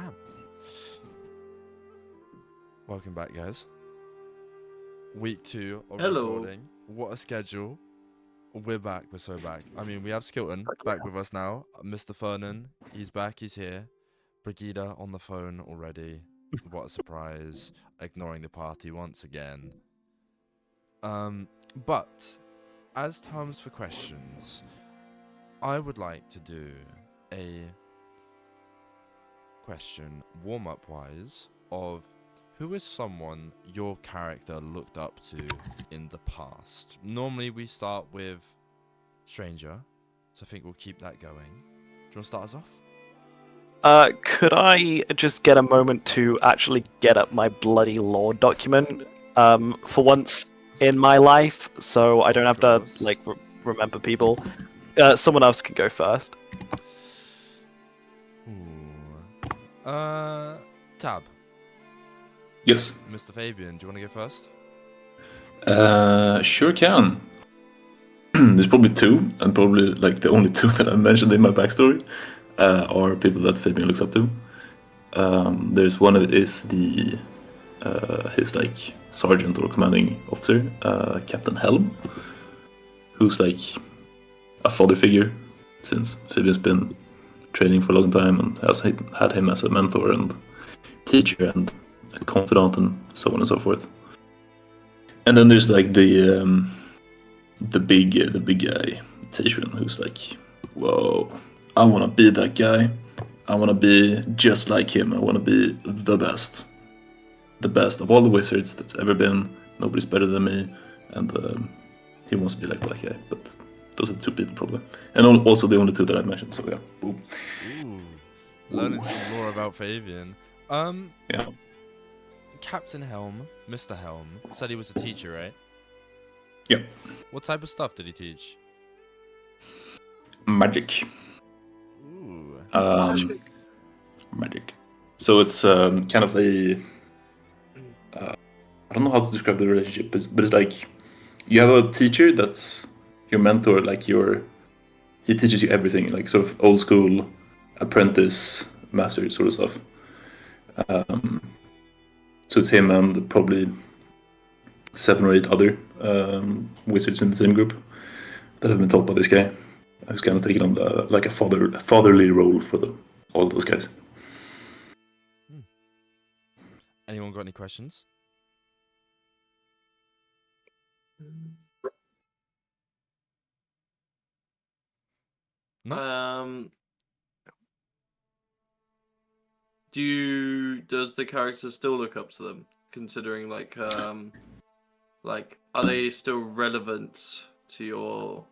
Damn. Welcome back, guys. Week 2 of Hello. recording. What a schedule. We're back. We're so back. I mean, we have Skilton back with us now. Mr. Fernan, he's back. He's here. Brighida on the phone already. What a surprise. Ignoring the party once again. But as times for questions, I would like to do a question warm-up wise of who is someone your character looked up to in the past. Normally we start with stranger, so I think we'll keep that going. Do you want to start us off? Could I just get a moment to actually get up my bloody lore document for once in my life, so I don't have to remember people? Someone else can go first. Tab. Yes. Mr. Fabian, do you want to go first? Sure can. There's probably two, and probably like the only two that I mentioned in my backstory are people that Fabian looks up to. There's one that is the his like sergeant or commanding officer, Captain Helm, who's like a father figure since Fabian's been training for a long time and has had him as a mentor and teacher and a confidant and so on and so forth. And then there's like the big guy, Tishrin, who's like, whoa, I want to be that guy. I want to be just like him. I want to be the best of all the wizards that's ever been. Nobody's better than me, and he wants to be like that guy. But those are two people probably, and also the only two that I mentioned. So yeah, boom. Ooh, learning some more about Fabian. Yeah. Captain Helm, Mr. Helm, said he was a teacher, right? Yep. What type of stuff did he teach? Magic. Ooh. Magic. So it's kind of a... I don't know how to describe the relationship, but it's like you have a teacher that's your mentor, like he teaches you everything, like sort of old school apprentice master sort of stuff. So it's him and probably 7 or 8 other wizards in the same group that have been taught by this guy, who's kind of taking on like a fatherly role for all those guys. Anyone got any questions? No? Does the character still look up to them, considering like are they still relevant to your,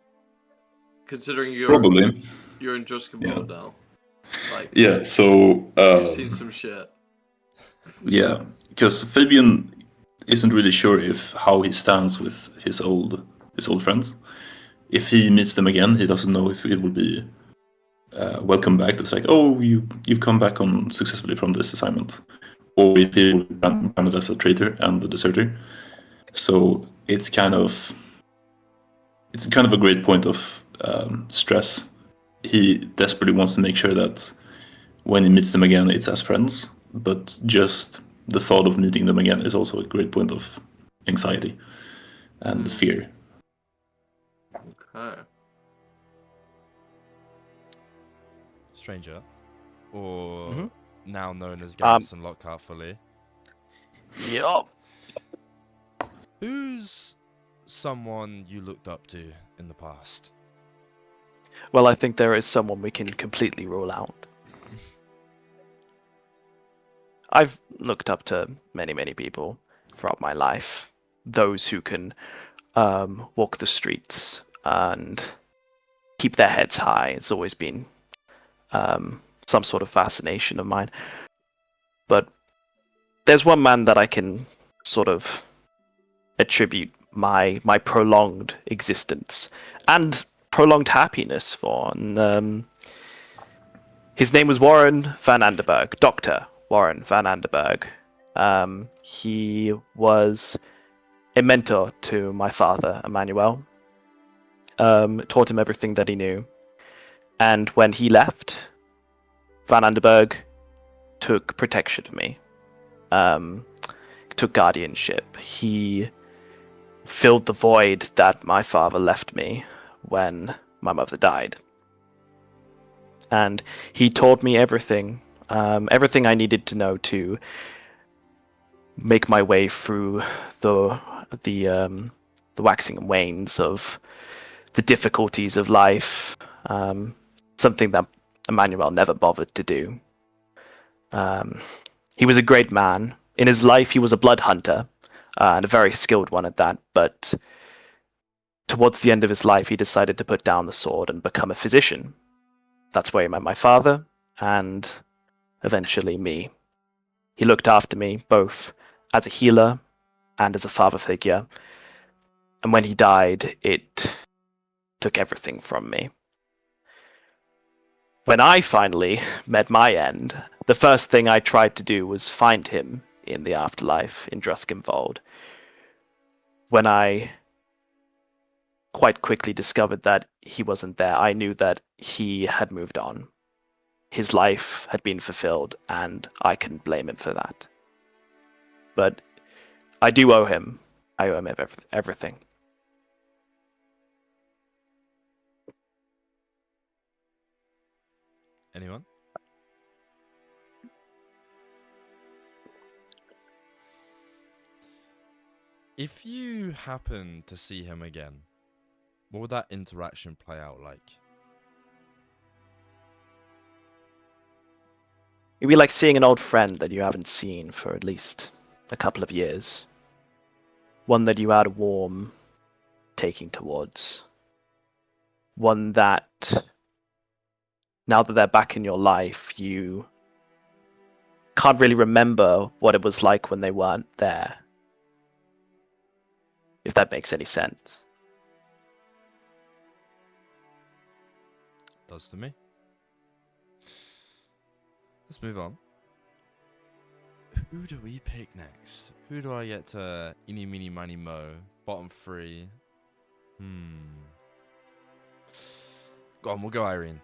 considering you're Probably. you're in Druska world now? Like, yeah, so you've seen some shit. Yeah, because Fabian isn't really sure how he stands with his old friends. If he meets them again, he doesn't know if it will be welcome back. It's like, oh, you've come back on successfully from this assignment, or if he will be branded as a traitor and a deserter. So it's kind of a great point of stress. He desperately wants to make sure that when he meets them again, it's as friends. But just the thought of meeting them again is also a great point of anxiety and fear. Okay. Stranger, or now known as Garrison Lockheart fully. Yup. Who's someone you looked up to in the past? Well, I think there is someone we can completely rule out. I've looked up to many, many people throughout my life. Those who can walk the streets and keep their heads high. It's always been some sort of fascination of mine. But there's one man that I can sort of attribute my prolonged existence and prolonged happiness for. And his name was Warren van Anderberg, Dr. Warren van Anderberg. He was a mentor to my father, Emmanuel. Taught him everything that he knew. And when he left, Van Anderberg took protection of me, took guardianship. He filled the void that my father left me when my mother died. And he taught me everything, everything I needed to know to make my way through the waxing and wanes of the difficulties of life, something that Emmanuel never bothered to do. He was a great man. In his life, he was a blood hunter, and a very skilled one at that, but towards the end of his life, he decided to put down the sword and become a physician. That's where he met my father, and eventually me. He looked after me, both as a healer and as a father figure, and when he died, it took everything from me. When I finally met my end, the first thing I tried to do was find him in the afterlife in Druskenwald. When I quite quickly discovered that he wasn't there, I knew that he had moved on. His life had been fulfilled, and I couldn't blame him for that. But I do owe him. I owe him everything. Anyone? If you happen to see him again, what would that interaction play out like? It'd be like seeing an old friend that you haven't seen for at least a couple of years. One that you had a warm taking towards. One that, now that they're back in your life, you can't really remember what it was like when they weren't there. If that makes any sense. Does to me. Let's move on. Who do we pick next? Who do I get to eeny, meeny, miny, mo? Bottom three. Go on, we'll go Yrene.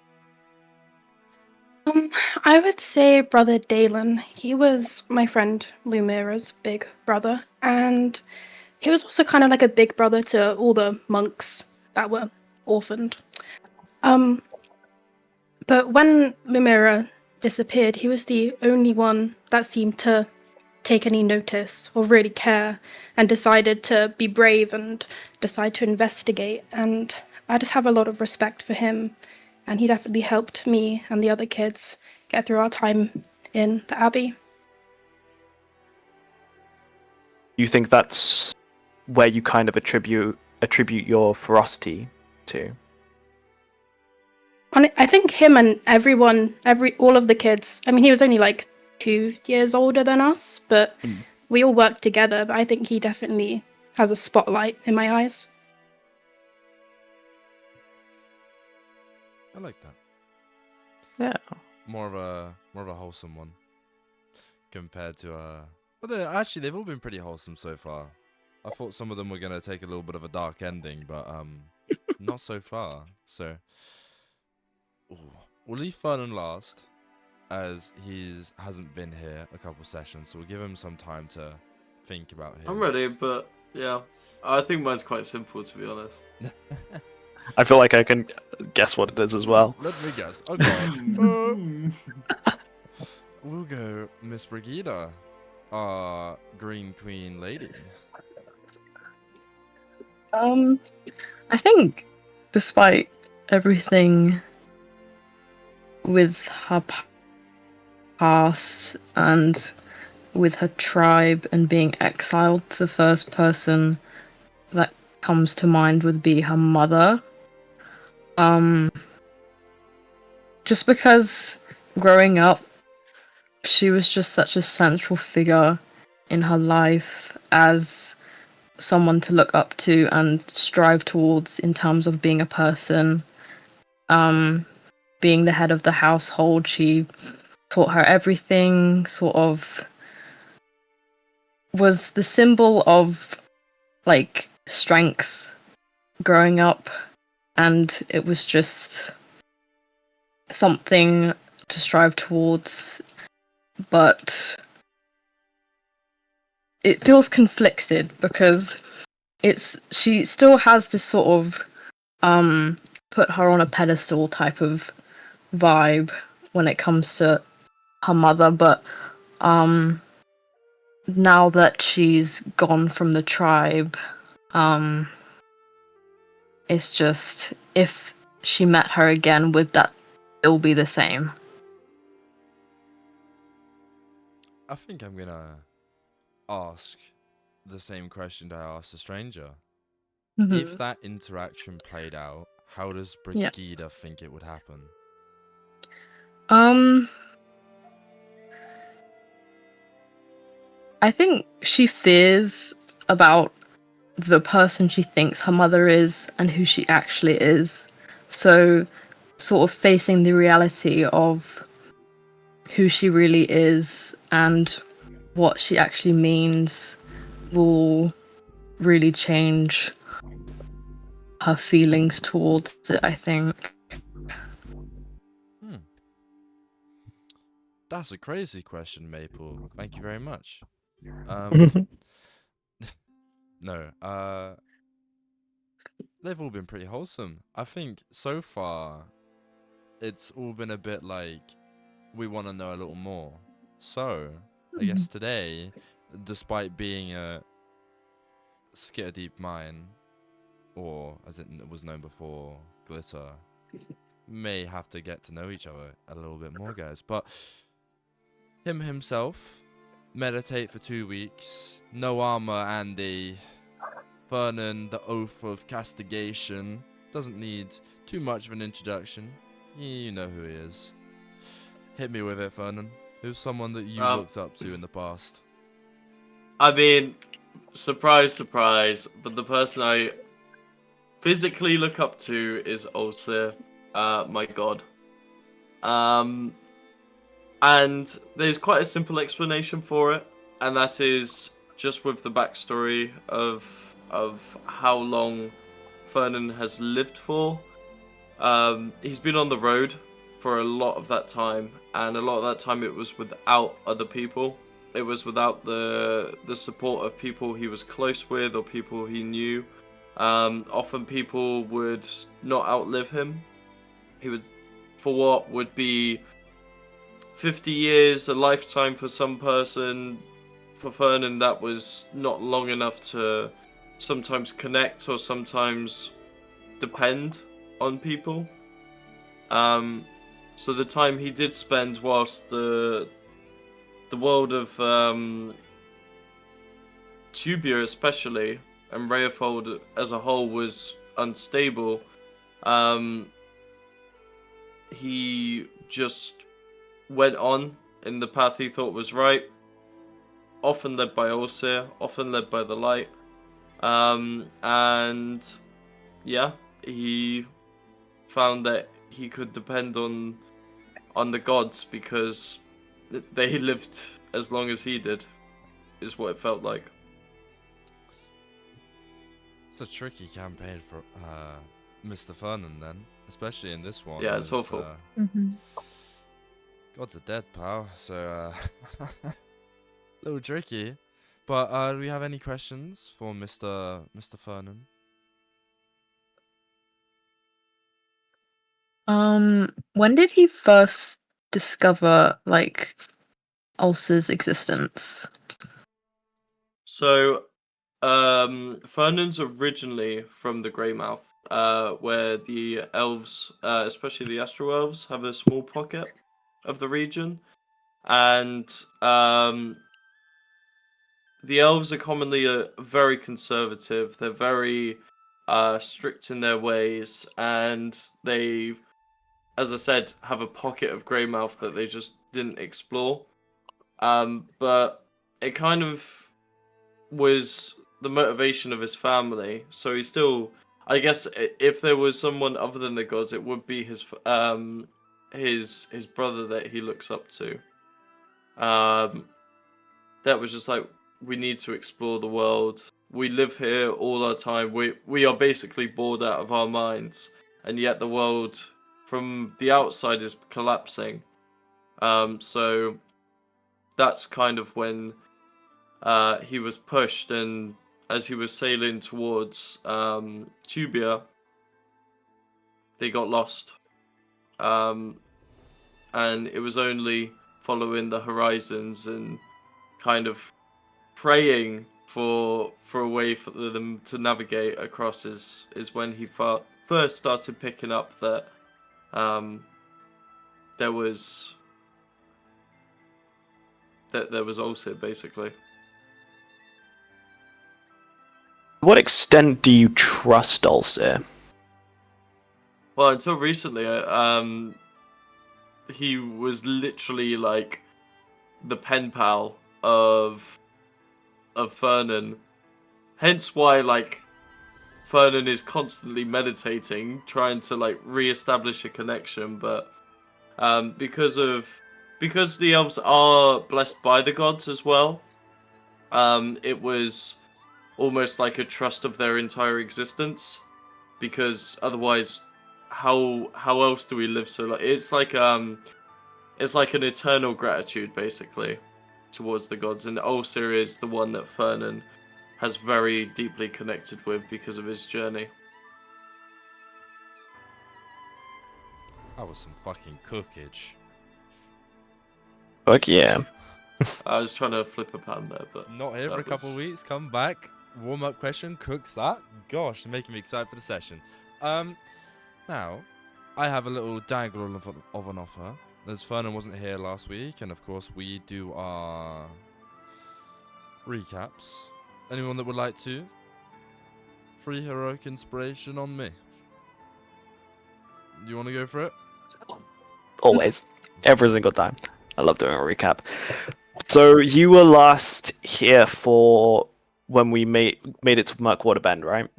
I would say Brother Dalen. He was my friend Lumira's big brother, and he was also kind of like a big brother to all the monks that were orphaned. But when Lumira disappeared, he was the only one that seemed to take any notice or really care, and decided to be brave and decide to investigate. And I just have a lot of respect for him, and he definitely helped me and the other kids get through our time in the Abbey. You think that's where you kind of attribute your ferocity to? I think him and all of the kids, I mean, he was only like 2 years older than us, but we all worked together. But I think he definitely has a spotlight in my eyes. I like that. Yeah. More of a wholesome one compared to well, actually they've all been pretty wholesome so far. I thought some of them were gonna take a little bit of a dark ending, but not so far. So we'll leave Fernan last, as he hasn't been here a couple sessions, so we'll give him some time to think about his... I'm ready, but yeah, I think mine's quite simple, to be honest. I feel like I can guess what it is as well. Let me guess. Oh god. We'll go Miss Brighida, our Green Queen lady. I think despite everything with her past and with her tribe and being exiled, the first person that comes to mind would be her mother. Just because growing up, she was just such a central figure in her life as someone to look up to and strive towards in terms of being a person. Being the head of the household, she taught her everything, sort of was the symbol of like strength growing up, and it was just something to strive towards. but it feels conflicted because she still has this sort of put her on a pedestal type of vibe when it comes to her mother, but now that she's gone from the tribe, it's just if she met her again, would that still be the same? I think I'm gonna ask the same question that I asked the stranger. If that interaction played out, how does Brighida think it would happen? I think she fears about the person she thinks her mother is and who she actually is. So, sort of facing the reality of who she really is and what she actually means will really change her feelings towards it, I think. That's a crazy question, Maple. Thank you very much. No, they've all been pretty wholesome. I think so far, it's all been a bit like we want to know a little more. So, I guess today, despite being a Skitter Deep mine, or as it was known before, Glitter, may have to get to know each other a little bit more, guys. But him himself, meditate for 2 weeks, no armor, Andy. Fernan, the Oath of Castigation, doesn't need too much of an introduction. You know who he is. Hit me with it, Fernan. Who's someone that you looked up to in the past? I mean, surprise, surprise, but the person I physically look up to is Ulcer, my god. And there's quite a simple explanation for it, and that is just with the backstory of how long Fernan has lived for. He's been on the road for a lot of that time, and a lot of that time it was without other people. It was without the support of people he was close with or people he knew. Often people would not outlive him. He would, for what would be 50 years, a lifetime for some person. For Fernan, that was not long enough to sometimes connect or sometimes depend on people. So the time he did spend whilst the world of Tubia especially, and Reafold as a whole was unstable, he just went on in the path he thought was right, often led by Ulcer, often led by the light. And yeah, he found that he could depend on the gods because they lived as long as he did, is what it felt like. It's a tricky campaign for Mr. Fernan then, especially in this one. Yeah, it's awful. Gods are dead, pal, so a little tricky. But do we have any questions for Mr. Fernan? When did he first discover like Ulcer's existence? So, Fernan's originally from the Greymouth, where the elves, especially the Astral Elves, have a small pocket of the region, and the elves are commonly very conservative. They're very strict in their ways, and they, as I said, have a pocket of Greymouth that they just didn't explore. But it kind of was the motivation of his family. So he still, I guess, if there was someone other than the gods, it would be his brother that he looks up to. That was just like, we need to explore the world. We live here all our time. We are basically bored out of our minds, and yet the world from the outside is collapsing. So that's kind of when he was pushed, and as he was sailing towards Tubia, they got lost. And it was only following the horizons and kind of praying for a way for them to navigate across is when he first started picking up that there was Ulcer, basically. To what extent do you trust Ulcer? Well, until recently, he was literally like the pen pal of Fernan. Hence why like Fernan is constantly meditating, trying to like re-establish a connection, but because the elves are blessed by the gods as well, it was almost like a trust of their entire existence, because otherwise how else do we live so long? It's like an eternal gratitude basically towards the gods, and Ulcer is the one that Fernan has very deeply connected with because of his journey. That was some fucking cookage. Fuck yeah. I was trying to flip a pan there, but Not here for a couple of weeks. Come back. Warm up question. Cooks that. Gosh, making me excited for the session. Now, I have a little dangle of an offer. As Fernan wasn't here last week, and of course we do our recaps. Anyone that would like to? Free heroic inspiration on me. You want to go for it? Always. Every single time. I love doing a recap. So you were last here for when we made it to Murkwater Bend, right?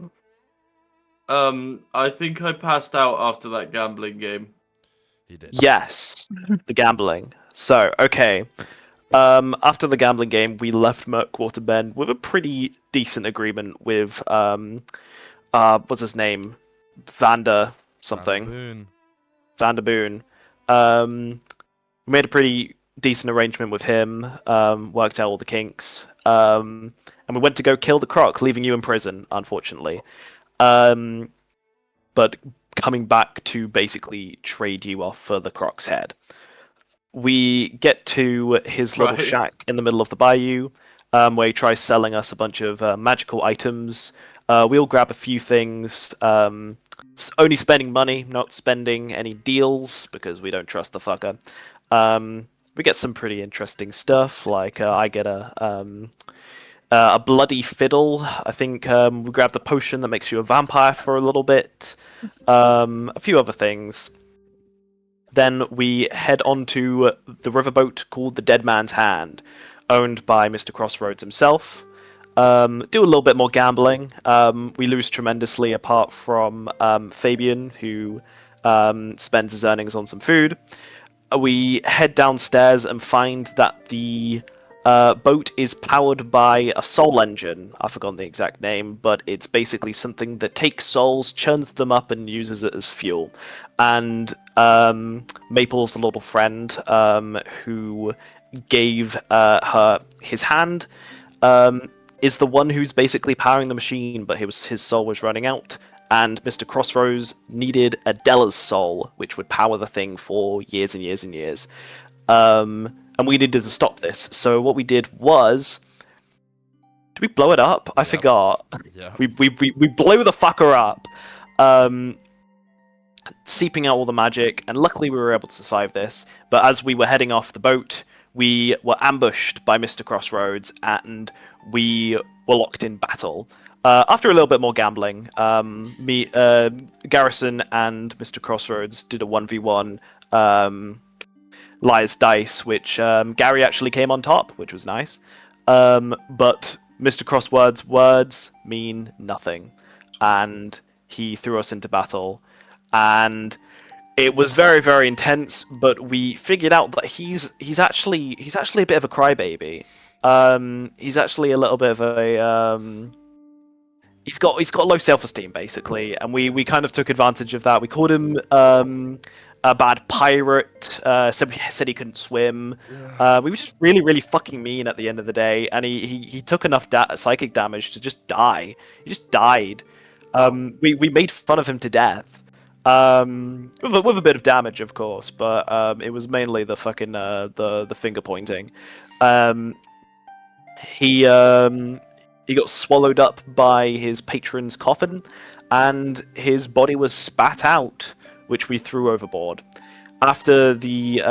I think I passed out after that gambling game. He did. Yes. The gambling. So, okay. After the gambling game, we left Murkwater Bend with a pretty decent agreement with what's his name? Vander something. Vander Boon. We made a pretty decent arrangement with him, worked out all the kinks, and we went to go kill the croc, leaving you in prison, unfortunately. But coming back to basically trade you off for the croc's head. We get to his little shack in the middle of the bayou, where he tries selling us a bunch of magical items. We all grab a few things, only spending money, not spending any deals, because we don't trust the fucker. We get some pretty interesting stuff, like I get a bloody fiddle. I think we grabbed a potion that makes you a vampire for a little bit. A few other things. Then we head on to the riverboat called the Dead Man's Hand, owned by Mr. Crossroads himself. Do a little bit more gambling. We lose tremendously apart from Fabian, who spends his earnings on some food. We head downstairs and find that the boat is powered by a soul engine. I've forgotten the exact name, but it's basically something that takes souls, churns them up, and uses it as fuel. And Maple's little friend, who gave her his hand, is the one who's basically powering the machine, but his soul was running out. And Mr. Crossroads needed Adela's soul, which would power the thing for years and years and years. And we needed to stop this. So what we did was... Did we blow it up? I forgot. Yeah. We blew the fucker up. Seeping out all the magic, and luckily we were able to survive this. But as we were heading off the boat, we were ambushed by Mr. Crossroads, and we were locked in battle. After a little bit more gambling, Garrison and Mr. Crossroads did a 1v1 Liar's Dice, which Gary actually came on top, which was nice. But Mr. Crossroads' words mean nothing, and he threw us into battle. And it was very, very intense, but we figured out that he's actually a bit of a crybaby. He's actually a little bit of a he's got low self-esteem basically, and we kind of took advantage of that. We called him a bad pirate. Said he couldn't swim. We were just really fucking mean at the end of the day, and he took enough psychic damage to just die. He just died. We made fun of him to death. With a bit of damage, of course, but it was mainly the fucking the finger pointing. He got swallowed up by his patron's coffin, and his body was spat out, which we threw overboard. After the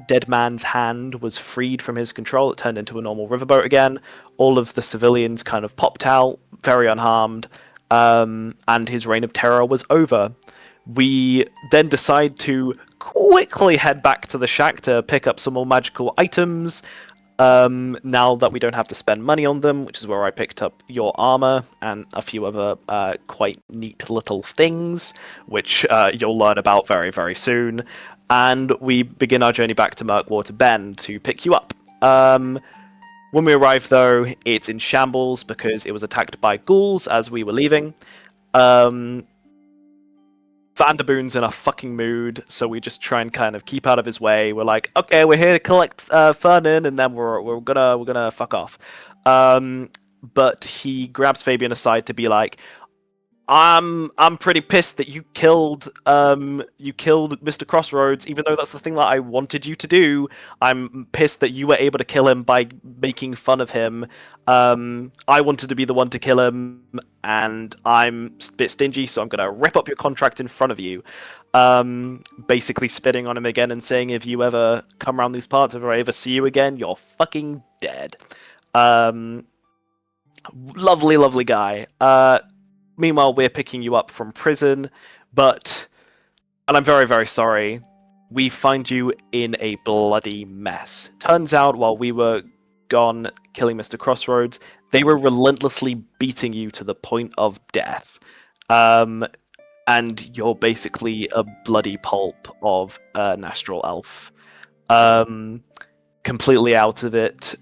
dead man's hand was freed from his control, it turned into a normal riverboat again. All of the civilians kind of popped out, very unharmed, and his reign of terror was over. We then decide to quickly head back to the shack to pick up some more magical items, now that we don't have to spend money on them, which is where I picked up your armor and a few other quite neat little things, which you'll learn about very, very soon. And we begin our journey back to Murkwater Bend to pick you up. When we arrive, though, it's in shambles because it was attacked by ghouls as we were leaving. Vanderboon's in a fucking mood, so we just try and kind of keep out of his way. We're like, okay, we're here to collect Fernan, and then we're gonna fuck off. But he grabs Fabian aside to be like, I'm pretty pissed that you killed Mr. Crossroads, even though that's the thing that I wanted you to do. I'm pissed that you were able to kill him by making fun of him. I wanted to be the one to kill him, and I'm a bit stingy, so I'm gonna rip up your contract in front of you. Basically spitting on him again and saying, if you ever come around these parts, if I ever see you again, you're fucking dead. Lovely guy. Meanwhile, we're picking you up from prison, and I'm very, very sorry, we find you in a bloody mess. Turns out, while we were gone killing Mr. Crossroads, they were relentlessly beating you to the point of death. And you're basically a bloody pulp of an astral elf. Completely out of it,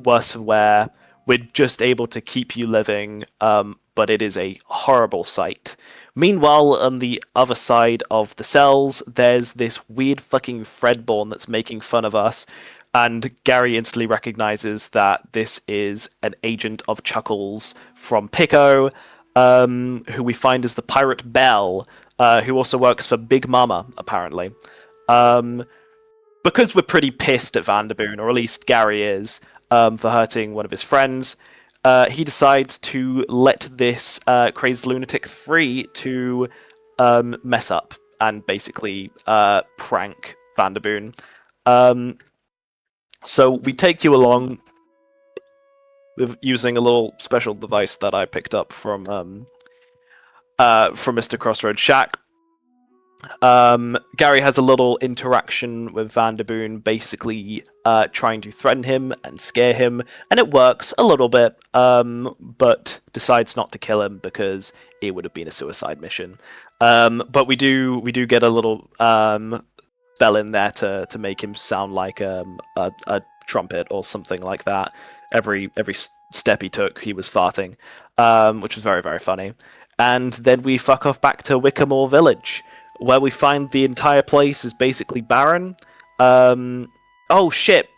worse for wear. We're just able to keep you living, but it is a horrible sight. Meanwhile, on the other side of the cells, there's this weird fucking Fredborn that's making fun of us, and Gary instantly recognizes that this is an agent of Chuckles from Pico, who we find is the pirate Belle, who also works for Big Mama, apparently. Because we're pretty pissed at Vanderboon, or at least Gary is, for hurting one of his friends, he decides to let this crazed lunatic free to mess up and basically prank Vanderboon. So we take you along with using a little special device that I picked up from Mr. Crossroads Shack. Gary has a little interaction with Vanderboon, basically trying to threaten him and scare him, and it works a little bit, but decides not to kill him because it would have been a suicide mission. But we do get a little spell in there to make him sound like a trumpet or something like that. Every step he took, he was farting, which was very, very funny. And then we fuck off back to Wickamore Village, where we find the entire place is basically barren. Oh shit!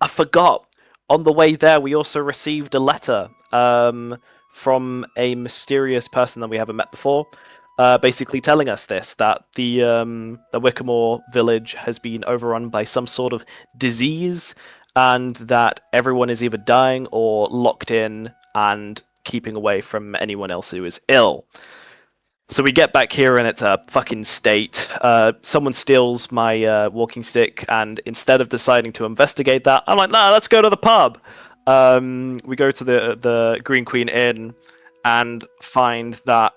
I forgot. On the way there, we also received a letter from a mysterious person that we haven't met before, basically telling us that the Wickamore village has been overrun by some sort of disease, and that everyone is either dying or locked in and keeping away from anyone else who is ill. So we get back here and it's a fucking state. Someone steals my walking stick, and instead of deciding to investigate that, I'm like, nah, let's go to the pub. We go to the Green Queen Inn and find that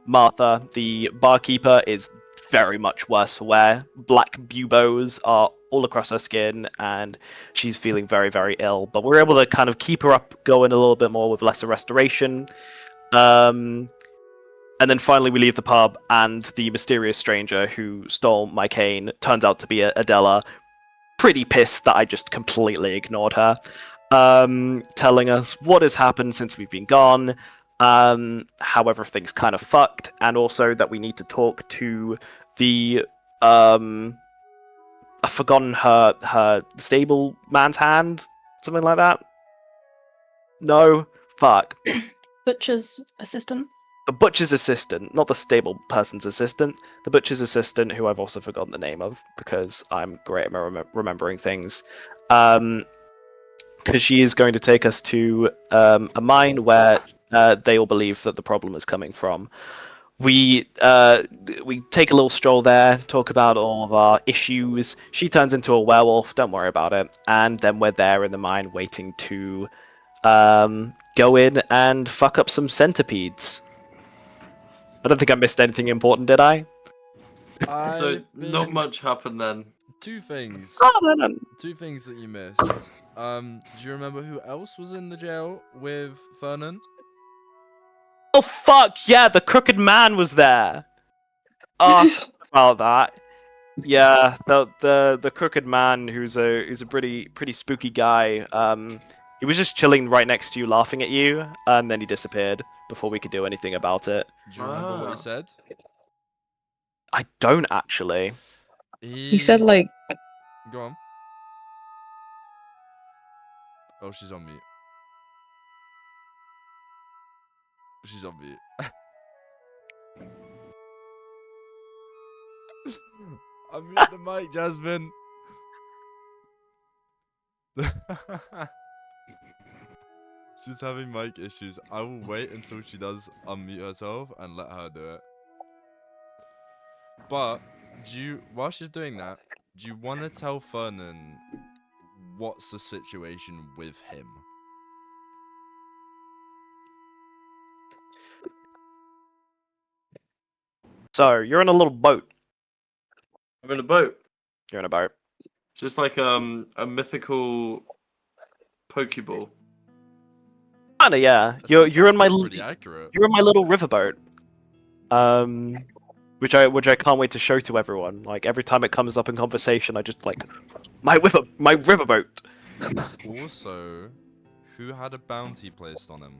Martha, the barkeeper, is very much worse for wear. Black buboes are all across her skin, and she's feeling very, very ill. But we're able to kind of keep her up going a little bit more with lesser restoration. And then finally we leave the pub, and the mysterious stranger who stole my cane turns out to be Adela. Pretty pissed that I just completely ignored her. telling us what has happened since we've been gone, how everything's kind of fucked, and also that we need to talk to the I've forgotten her stable man's hand, something like that. No, fuck. Butcher's assistant. The butcher's assistant, not the stable person's assistant. The butcher's assistant, who I've also forgotten the name of because I'm great at remembering things. Because she is going to take us to a mine where they all believe that the problem is coming from. We take a little stroll there, talk about all of our issues. She turns into a werewolf, don't worry about it. And then we're there in the mine waiting to go in and fuck up some centipedes. I don't think I missed anything important, did I? So not much happened then. Two things. Oh, no. Two things that you missed. Do you remember who else was in the jail with Fernan? Oh fuck yeah, the crooked man was there. Oh, about that. Yeah, the crooked man who's a pretty spooky guy. He was just chilling right next to you, laughing at you, and then he disappeared before we could do anything about it. Do you remember what he said? I don't actually. He said like, Go on. Oh, she's on mute. She's on mute. Unmute the mic, Jazmin. She's having mic issues. I will wait until she does unmute herself and let her do it. But while she's doing that, do you want to tell Fernan what's the situation with him? So you're in a little boat. I'm in a boat. You're in a boat. It's just like a mythical Pokeball. Kinda, yeah. You're in my Pretty accurate. you're in my little riverboat. Which I can't wait to show to everyone. Like every time it comes up in conversation, I just like my riverboat. Also, who had a bounty placed on him?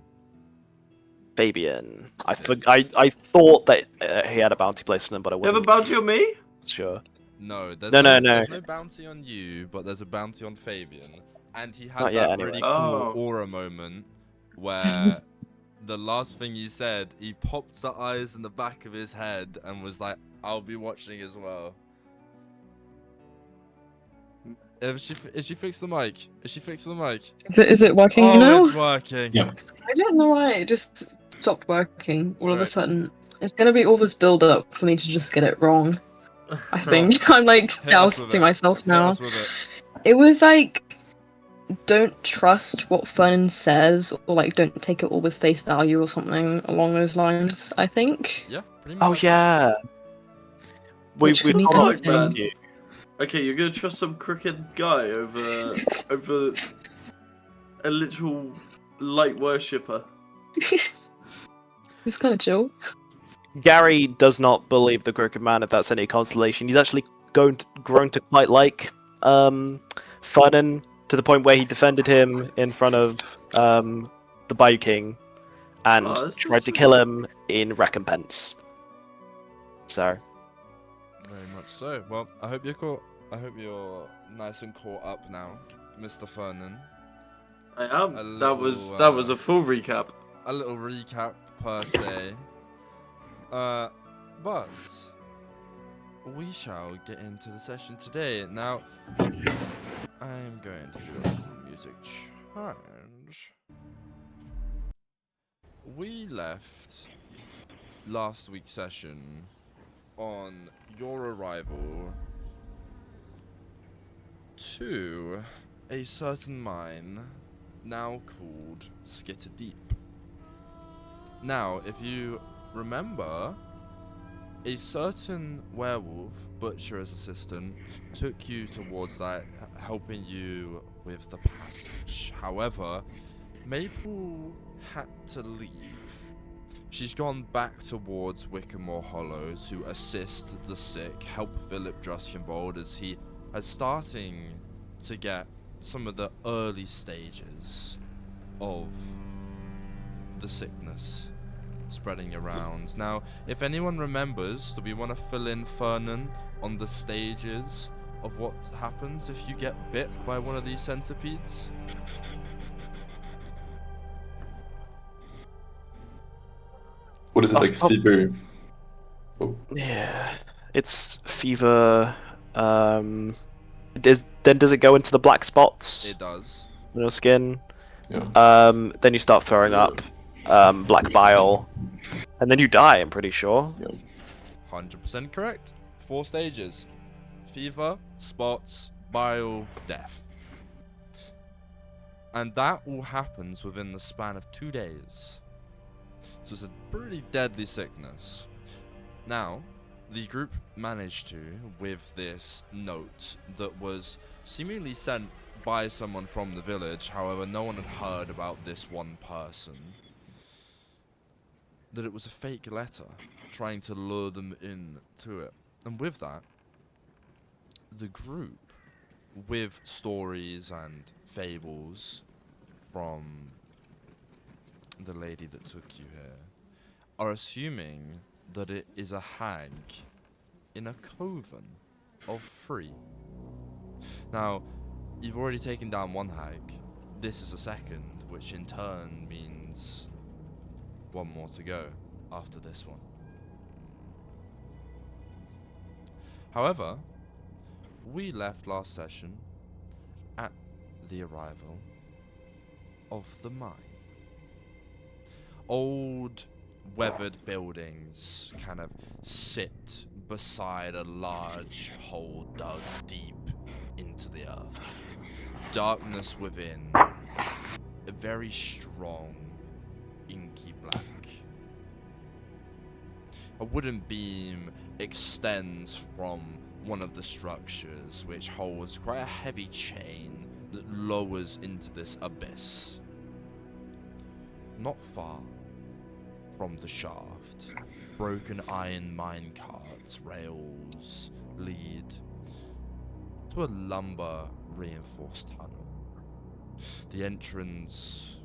Fabian. I thought that he had a bounty placed on him, but I You have a wasn't bounty on me? sure. No, there's No. There's no bounty on you, but there's a bounty on Fabian. And he had Not that yet, anyway. really cool aura moment where the last thing he said, he popped the eyes in the back of his head and was like, I'll be watching as well. Is she fixed the mic? Is she fixed the mic? is it working Oh, now? it's working. Yeah. I don't know why it just stopped working all of a Right. sudden. It's gonna be all this build up for me to just get it wrong. I think I'm like Hit us with doubting it. myself Hit now. us with it. It was like, don't trust what Fernan says, or like don't take it all with face value or something along those lines. I think. Yeah, pretty much. Oh yeah. Which We could mean told anything. about you. Okay, you're gonna trust some crooked guy over a literal light worshipper. It's kind of chill. Gary does not believe the crooked man, if that's any consolation. He's actually grown to quite like Fernan, to the point where he defended him in front of the Bayou King and Oh, that's so tried to sweet. kill him in recompense. So Very much so. Well, I hope you're nice and caught up now, Mr. Fernan. I am. A That was little, a full recap. A little recap per se. But we shall get into the session today. Now, I'm going to do a music challenge. We left last week's session on your arrival to a certain mine now called Skitter Deep. Now, if you remember, a certain werewolf, Butcher as assistant, took you towards that, helping you with the passage. However, Maple had to leave. She's gone back towards Wickamore Hollow to assist the sick, help Philip Druskenbold as he is starting to get some of the early stages of the sickness spreading around. Now, if anyone remembers, do we want to fill in Fernan on the stages of what happens if you get bit by one of these centipedes? What is it, like fever? Oh. Yeah, it's fever. Does it go into the black spots It does. on your skin? Yeah. Then you start throwing up black bile, and then you die. I'm pretty sure. 100% correct. 4 stages. Fever, spots, bile, death. And that all happens within the span of 2 days. So it's a pretty deadly sickness. Now, the group managed to, with this note that was seemingly sent by someone from the village, however, no one had heard about this one person, that it was a fake letter trying to lure them into it. And with that, the group, with stories and fables from the lady that took you here, are assuming that it is a hag in a coven of 3. Now, you've already taken down one hag. This is a second, which in turn means 1 more to go after this one. However, we left last session at the arrival of the mine. Old, weathered buildings kind of sit beside a large hole dug deep into the earth. Darkness within, a very strong, inky black. A wooden beam extends from one of the structures, which holds quite a heavy chain that lowers into this abyss. Not far from the shaft, broken iron mine carts, rails lead to a lumber reinforced tunnel. The entrance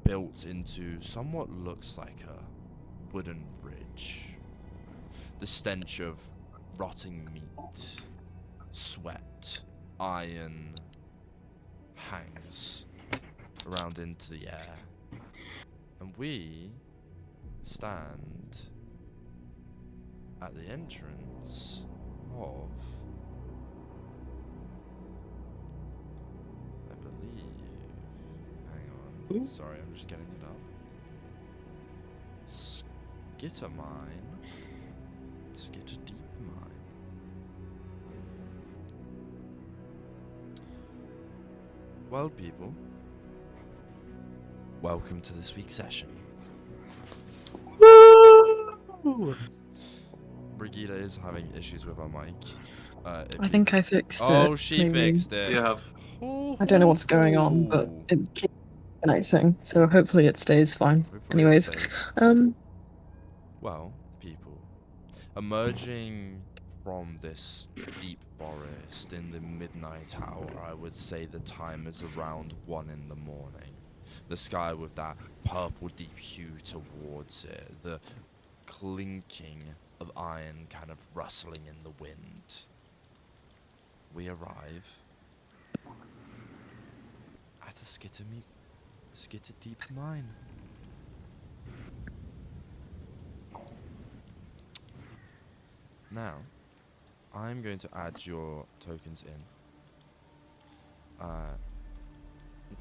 built into somewhat looks like a wooden bridge. The stench of rotting meat, sweat, iron hangs around into the air. And we stand at the entrance of, I believe, hang on, sorry, I'm just getting it up. Skitter mine. Skitter deep mine. Well, people, welcome to this week's session. Brighida is having issues with her mic. I think I fixed it. Oh, she maybe. fixed it. You have. I don't know what's going on, but it keeps connecting, so hopefully it stays fine. Hopefully it Anyways, stays. Well, people, emerging from this deep forest in the midnight hour, I would say the time is around 1 in the morning. The sky with that purple deep hue towards it, the clinking of iron kind of rustling in the wind. We arrive at a skitter deep mine. Now, I'm going to add your tokens in.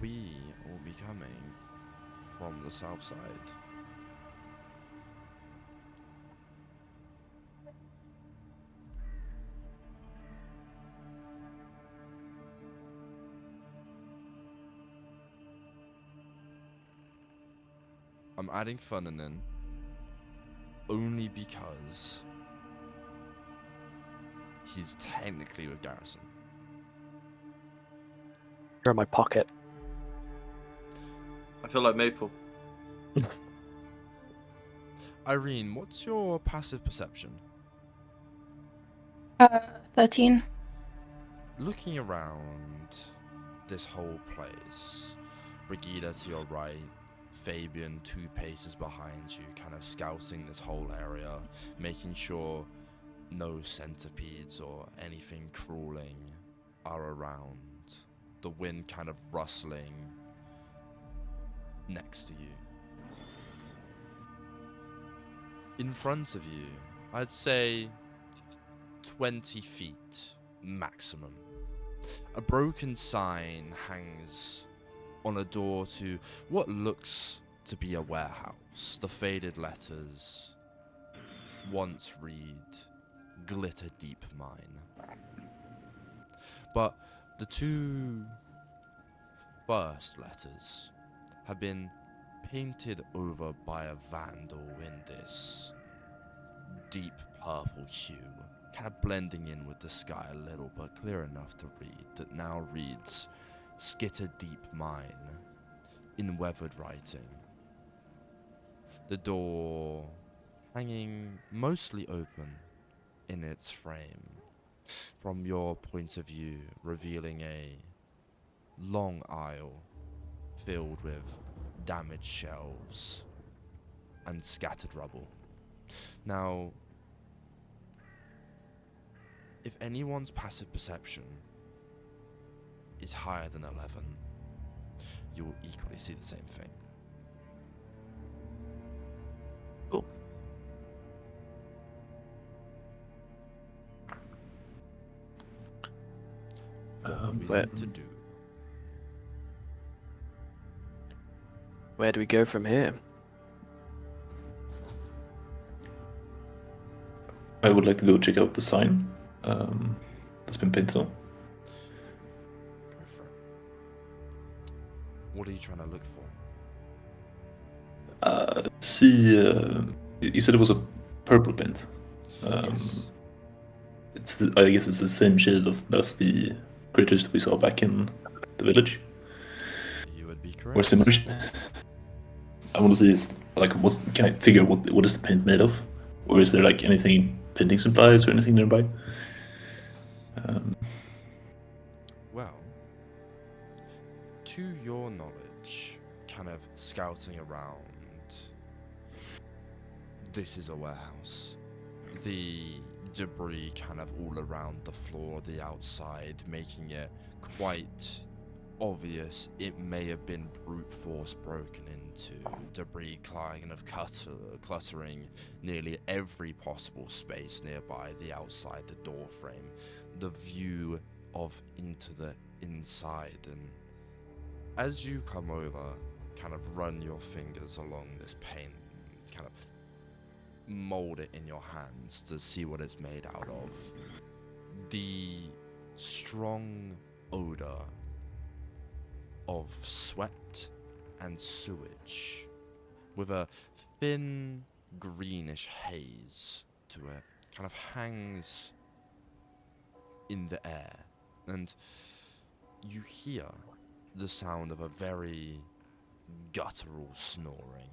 We will be coming from the south side. I'm adding Fernan in only because he's technically with Garrison. You're in my pocket. I feel like Maple. Yrene, what's your passive perception? 13. Looking around, this whole place. Brighida to your right, Fabian 2 paces behind you, kind of scouting this whole area, making sure no centipedes or anything crawling are around. The wind kind of rustling next to you. In front of you, I'd say 20 feet maximum. A broken sign hangs on a door to what looks to be a warehouse. The faded letters once read, "Glitter Deep Mine." But the 2 first letters have been painted over by a vandal in this deep purple hue, kind of blending in with the sky a little, but clear enough to read, that now reads "Skitter Deep Mine" in weathered writing. The door hanging mostly open in its frame, from your point of view, revealing a long aisle filled with damaged shelves and scattered rubble. Now, if anyone's passive perception is higher than 11, you will equally see the same thing. Cool. What to do? Where do we go from here? I would like to go check out the sign that's been painted on. Go for it. What are you trying to look for? You said it was a purple paint. Yes. I guess it's the same shade as the critters that we saw back in the village. You would be correct. Or similar. I want to see is like can I figure what is the paint made of, or is there like anything painting supplies or anything nearby? Well, to your knowledge, kind of scouting around, this is a warehouse. The debris kind of all around the floor, the outside, making it quite obvious it may have been brute force broken into. Debris kind of cluttering nearly every possible space nearby, the outside, the door frame, the view of into the inside. And as you come over, kind of run your fingers along this paint, kind of mold it in your hands to see what it's made out of, the strong odor of sweat and sewage with a thin greenish haze to it kind of hangs in the air, and you hear the sound of a very guttural snoring,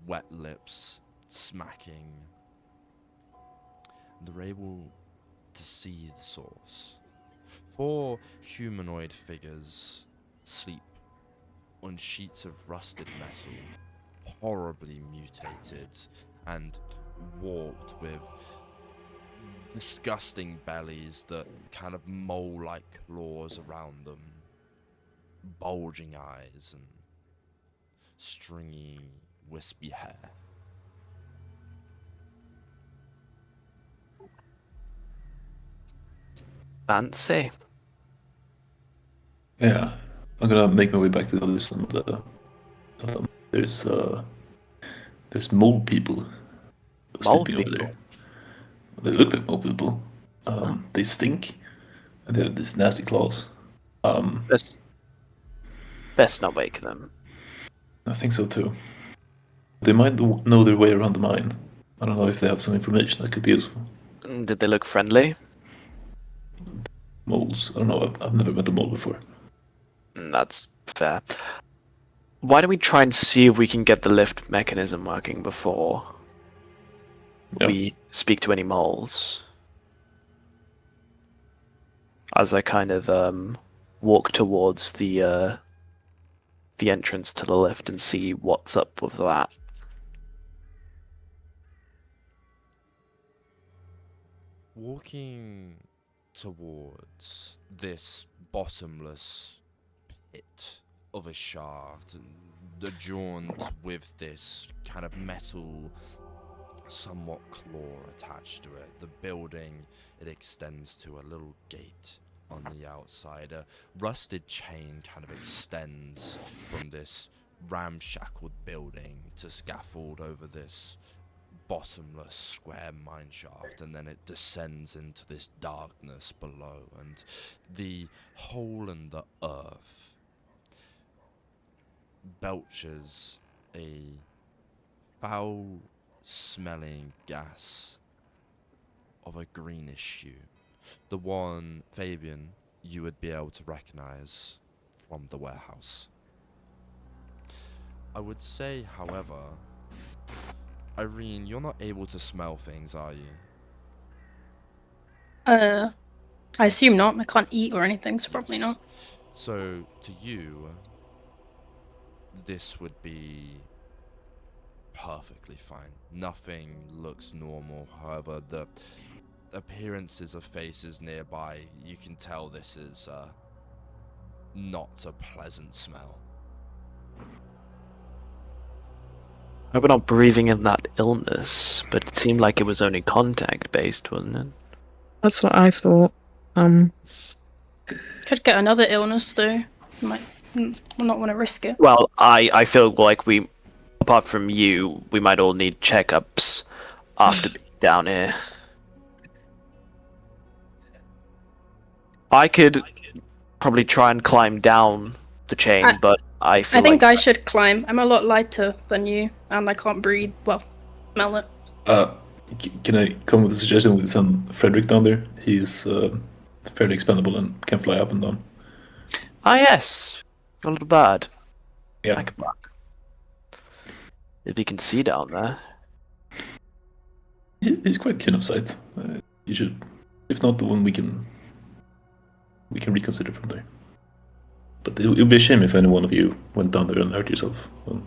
wet lips smacking, and they're able to see the source. 4 humanoid figures sleep on sheets of rusted metal, horribly mutated and warped with disgusting bellies that kind of mole-like claws around them, bulging eyes and stringy, wispy hair. Fancy. Yeah, I'm gonna make my way back to the others. And there's mole people sleeping over there. They look like mole people. They stink, and they have these nasty claws. Best not wake them. I think so too. They might know their way around the mine. I don't know if they have some information that could be useful. Did they look friendly? Moles. I don't know. I've never met a mole before. That's fair. Why don't we try and see if we can get the lift mechanism working before we speak to any moles? As I kind of walk towards the entrance to the lift and see what's up with that. Walking towards this bottomless pit of a shaft, adorned with this kind of metal, somewhat claw attached to it. The building, it extends to a little gate on the outside. A rusted chain kind of extends from this ramshackled building to scaffold over this bottomless square mine shaft, and then it descends into this darkness below, and the hole in the earth belches a foul smelling gas of a greenish hue, the one, Fabian, you would be able to recognize from the warehouse. I would say, however, Yrene, you're not able to smell things, are you? I assume not. I can't eat or anything, so probably Yes. not. So, to you, this would be perfectly fine. Nothing looks normal. However, the appearances of faces nearby, you can tell this is not a pleasant smell. I hope we're not breathing in that illness, but it seemed like it was only contact-based, wasn't it? That's what I thought. Could get another illness though. Might not want to risk it. Well, I feel like we, apart from you, we might all need checkups after being down here. I could probably try and climb down the chain, but I feel I think like I should climb. I'm a lot lighter than you, and I can't breathe. Well, smell it. Can I come with a suggestion with some Frederick down there? He is fairly expendable and can fly up and down. Ah, yes, a little bird. Yeah. Like a bug. If you can see down there. He's quite keen of sight. You should, if not the one, we can reconsider from there. But it would be a shame if any one of you went down there and hurt yourself. Well,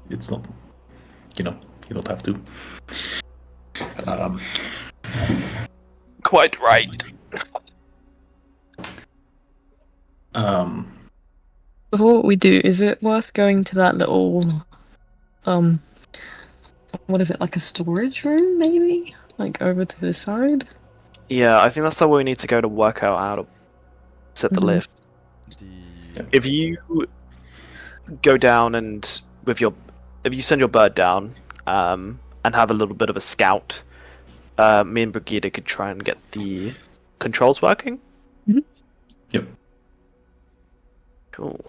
it's not, you don't have to. Quite right. Before we do, is it worth going to that little, what is it, like a storage room, maybe? Like over to the side? Yeah, I think that's the way we need to go to work out how to set the Mhm. lift. If you go down and if you send your bird down, and have a little bit of a scout, me and Brighida could try and get the controls working. Mhm. Yep. Cool.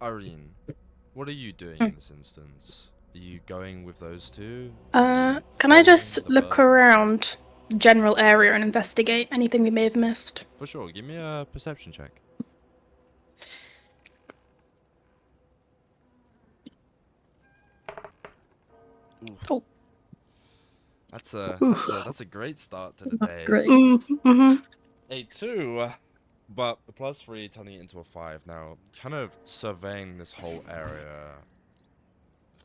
Yrene, what are you doing in this instance? Are you going with those two? Can I just look around the general area and investigate anything we may have missed? For sure, give me a perception check. Ooh. Oh. That's a great start to the Not day. great. Mm-hmm. A 2, but a +3 turning it into a 5. Now, kind of surveying this whole area,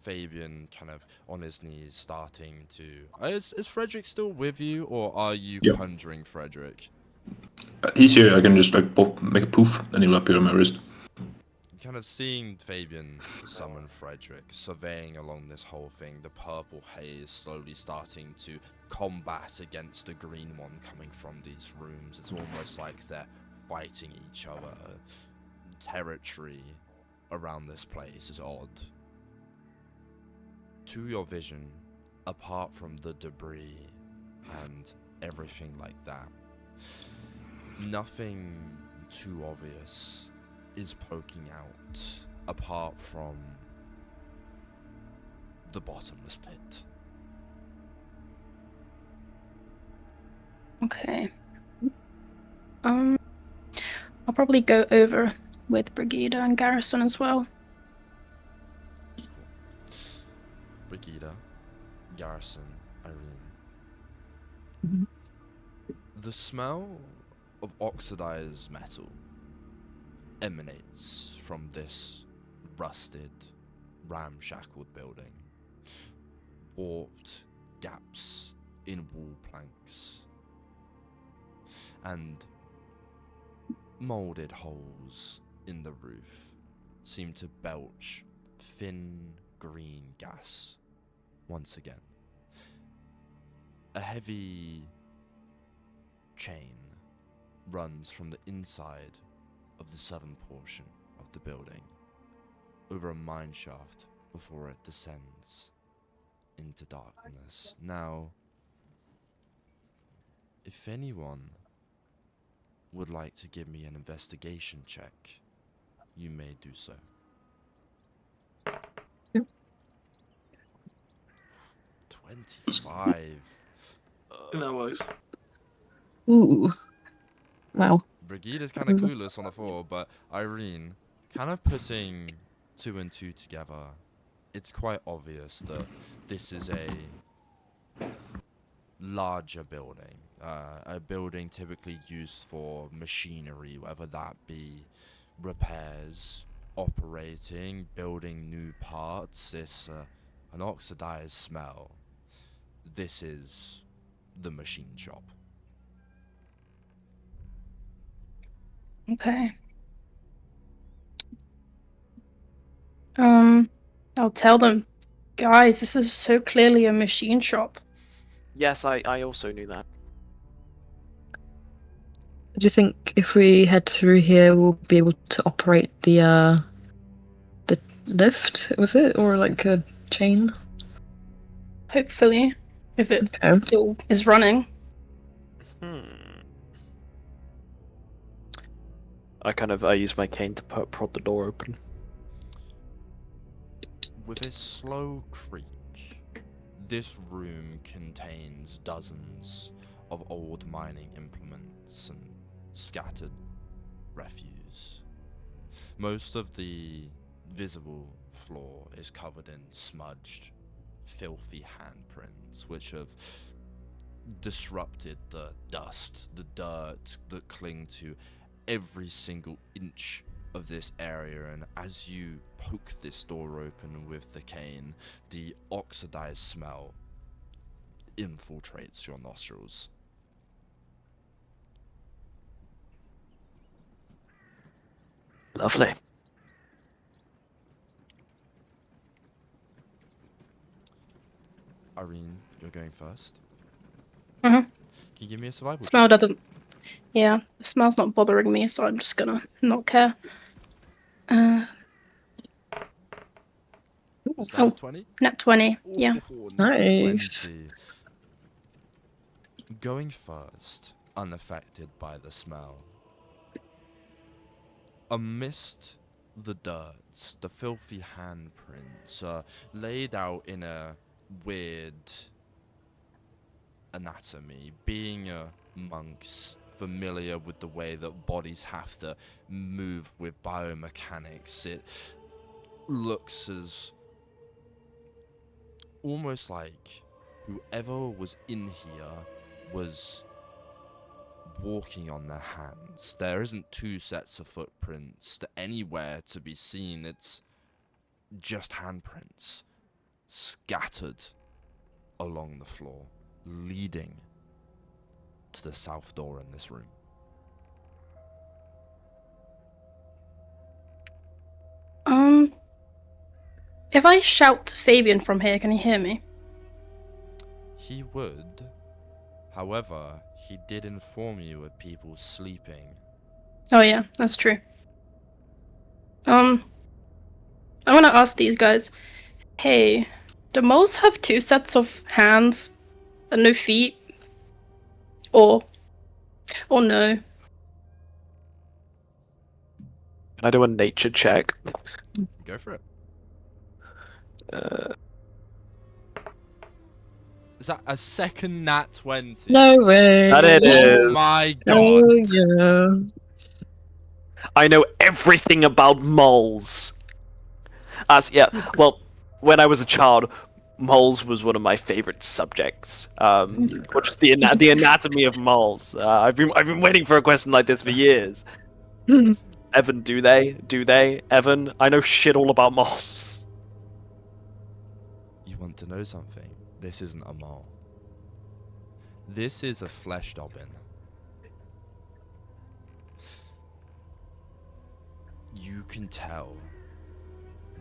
Fabian kind of on his knees starting to... Is Frederick still with you, or are you Yep. conjuring Frederick? He's here. I can just like make a poof, and he'll appear on my wrist. Kind of seeing Fabian summon Frederick, surveying along this whole thing, the purple haze slowly starting to combat against the green one coming from these rooms. It's almost like they're fighting each other. Territory around this place is odd. To your vision, apart from the debris and everything like that, nothing too obvious is poking out apart from the bottomless pit. Okay. I'll probably go over with Brighida and Garrison as well. Cool. Brighida, Garrison, Yrene. Mhm. The smell of oxidized metal emanates from this rusted, ramshackled building. Warped gaps in wall planks and molded holes in the roof seem to belch thin green gas once again. A heavy chain runs from the inside of the southern portion of the building over a mine shaft before it descends into darkness. Now, if anyone would like to give me an investigation check, you may do so. Yep. 25. That works. Ooh. Wow. Brigida's kind of clueless on the floor, but Yrene, kind of putting 2 and 2 together, it's quite obvious that this is a larger building. A building typically used for machinery, whether that be repairs, operating, building new parts. It's an oxidized smell. This is the machine shop. Okay. I'll tell them, guys, this is so clearly a machine shop. Yes, I also knew that. Do you think if we head through here, we'll be able to operate the lift? Was it, or like a chain? Hopefully, if it Okay. still is running. I use my cane to prod the door open. With a slow creak, this room contains dozens of old mining implements and scattered refuse. Most of the visible floor is covered in smudged, filthy handprints, which have disrupted the dust, the dirt that cling to every single inch of this area. And as you poke this door open with the cane, the oxidized smell infiltrates your nostrils. Lovely. Yrene, you're going first. Mhm. Can you give me a survival Smell check? doesn't. Yeah, the smell's not bothering me, so I'm just gonna not care. Was that Oh. a 20? Nat 20. Yeah. Ooh, Nice. 20. Going first, unaffected by the smell. Amidst the dirt, the filthy handprints are laid out in a weird anatomy. Being a monk's familiar with the way that bodies have to move with biomechanics, it looks as almost like whoever was in here was walking on their hands. There isn't two sets of footprints anywhere to be seen. It's just handprints scattered along the floor, leading to the south door in this room. If I shout Fabian from here, can he hear me? He would. However, he did inform you of people sleeping. Oh yeah, that's true. I'm gonna ask these guys, hey, do moles have 2 sets of hands and no feet? Or no? Can I do a nature check? Go for it. Is that a second nat 20? No way. That it Oh is. my god. Oh yeah. I know everything about moles. Well, when I was a child, moles was one of my favorite subjects. Or just the anatomy of moles. I've been waiting for a question like this for years. Evan, do they? Evan, I know shit all about moles. You want to know something? This isn't a mole. This is a flesh dobbin. You can tell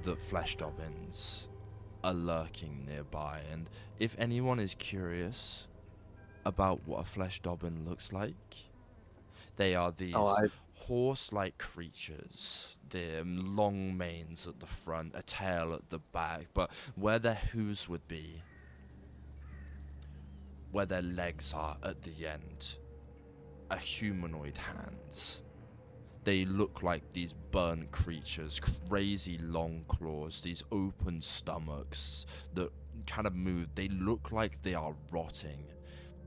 that flesh dobbins are lurking nearby, and if anyone is curious about what a flesh dobbin looks like, they are these horse-like creatures. Their long manes at the front, a tail at the back, but where their hooves would be, where their legs are at the end, are humanoid hands. They look like these burnt creatures, crazy long claws, these open stomachs that kind of move. They look like they are rotting,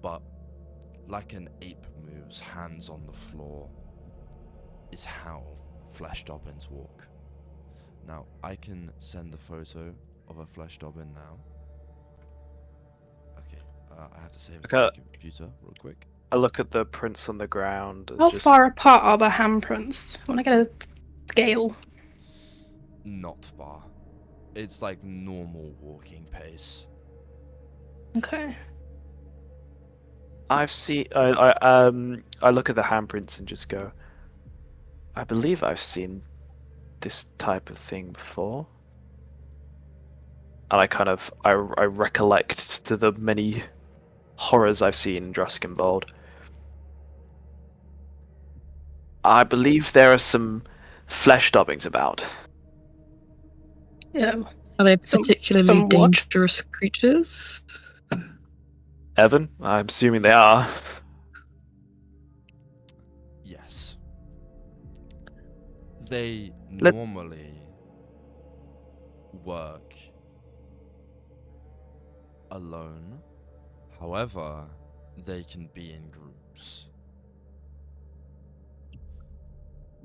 but like an ape moves, hands on the floor, is how flesh dobbins walk. Now, I can send a photo of a flesh dobbin now. Okay, I have to save it to my computer real quick. I look at the prints on the ground. How far apart are the handprints? I want to get a scale. Not far. It's like normal walking pace. Okay. I look at the handprints and just go, I believe I've seen this type of thing before. And I recollect to the many horrors I've seen in Druskenbold. I believe there are some flesh dobbings about. Yeah. Are they particularly somewhat dangerous creatures? Evan, I'm assuming they are. Yes. They normally work alone. However, they can be in groups.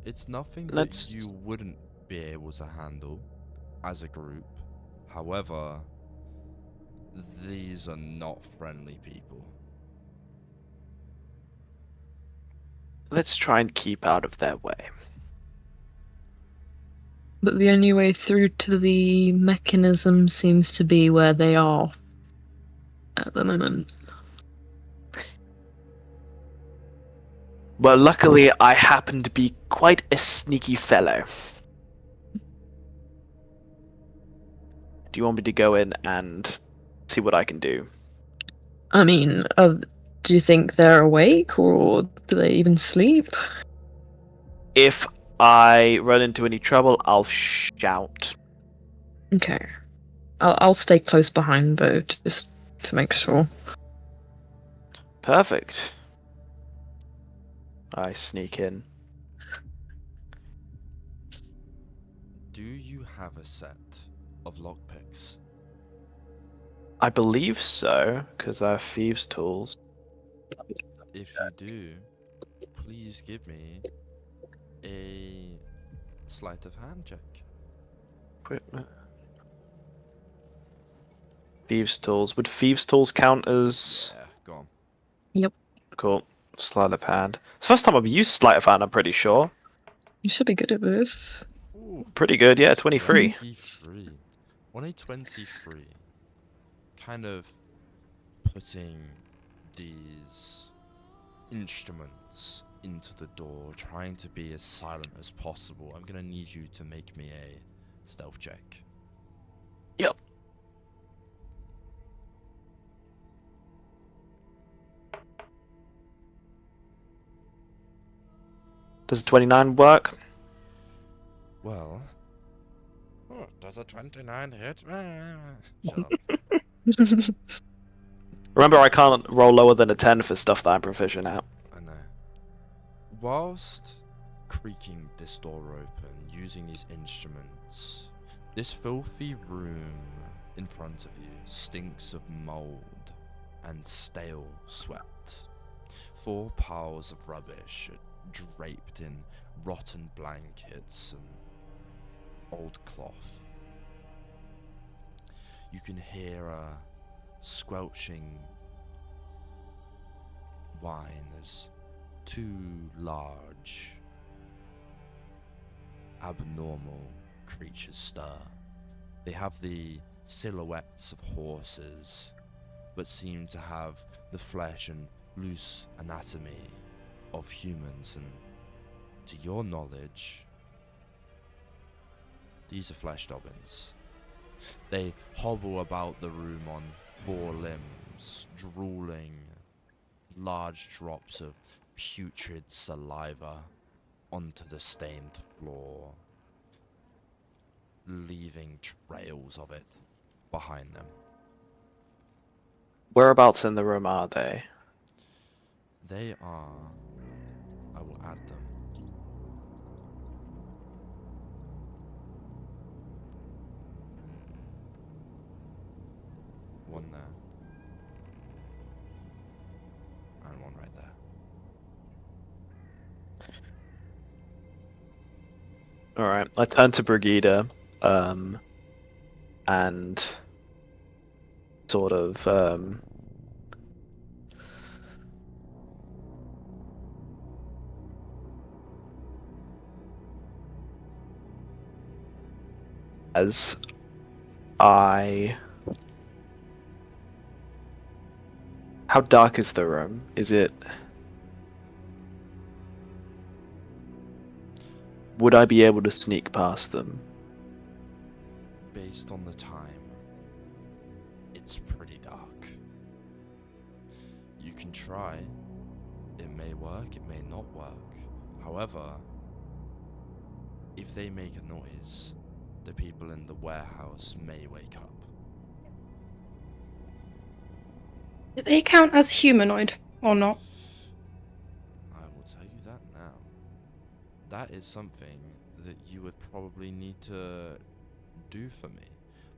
It's nothing that you wouldn't be able to handle as a group. However, these are not friendly people. Let's try and keep out of their way. But the only way through to the mechanism seems to be where they are at the moment. Well, luckily, I happen to be quite a sneaky fellow. Do you want me to go in and see what I can do? I mean, do you think they're awake, or do they even sleep? If I run into any trouble, I'll shout. Okay. I'll stay close behind, though, just to make sure. Perfect. I sneak in. Do you have a set of lockpicks? I believe so, because I have thieves' tools. If you do, please give me a sleight of hand check. Equipment. Thieves' tools. Would thieves' tools count as... Yeah, go on. Yep. Cool. Sleight of hand. It's the first time I've used sleight of hand, I'm pretty sure. You should be good at this. Ooh, Pretty good, yeah, 23. 23. On a 23, kind of putting these instruments into the door, trying to be as silent as possible. I'm gonna need you to make me a stealth check. Yep. Does 29 work? Well, does a 29 hit? Shut up. Remember, I can't roll lower than a 10 for stuff that I'm proficient at. I know. Whilst creaking this door open, using these instruments, this filthy room in front of you stinks of mold and stale sweat. 4 piles of rubbish draped in rotten blankets and old cloth. you can hear a squelching whine as two large, abnormal creatures stir. They have the silhouettes of horses, but seem to have the flesh and loose anatomy of humans, and to your knowledge, these are flesh goblins. They hobble about the room on four limbs, drooling large drops of putrid saliva onto the stained floor, leaving trails of it behind them. Whereabouts in the room are they? They are... I will add them. One there. And one right there. Alright, I turn to Brighida, and sort of, as I... How dark is the room? Is it... Would I be able to sneak past them? Based on the time, it's pretty dark. You can try. It may work, it may not work. However, if they make a noise, the people in the warehouse may wake up. Do they count as humanoid or not? I will tell you that now. That is something that you would probably need to do for me.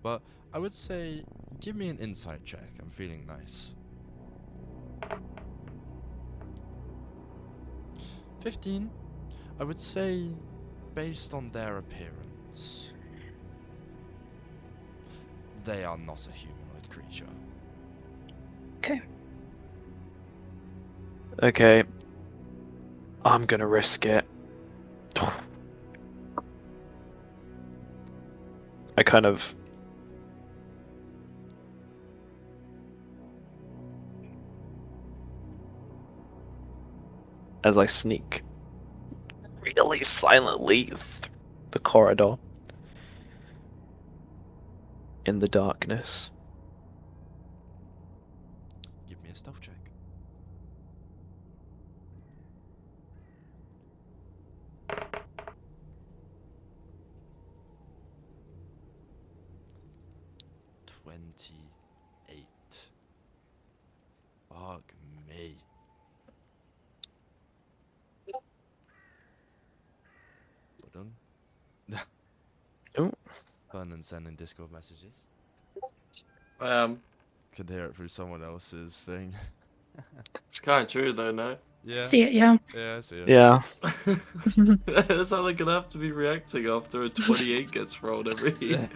But I would say, give me an insight check. I'm feeling nice. 15. I would say, based on their appearance, they are not a humanoid creature. Okay. Okay. I'm gonna risk it. I kind of... As I sneak really silently through the corridor in the darkness. Give me a stealth check. Fuck me. Oh. Fernan sending Discord messages. Could hear it through someone else's thing. It's kind of true though, no? Yeah. See it, yeah. Yeah, I see it. Yeah. That's how they're gonna have to be reacting after a 28 gets rolled every year.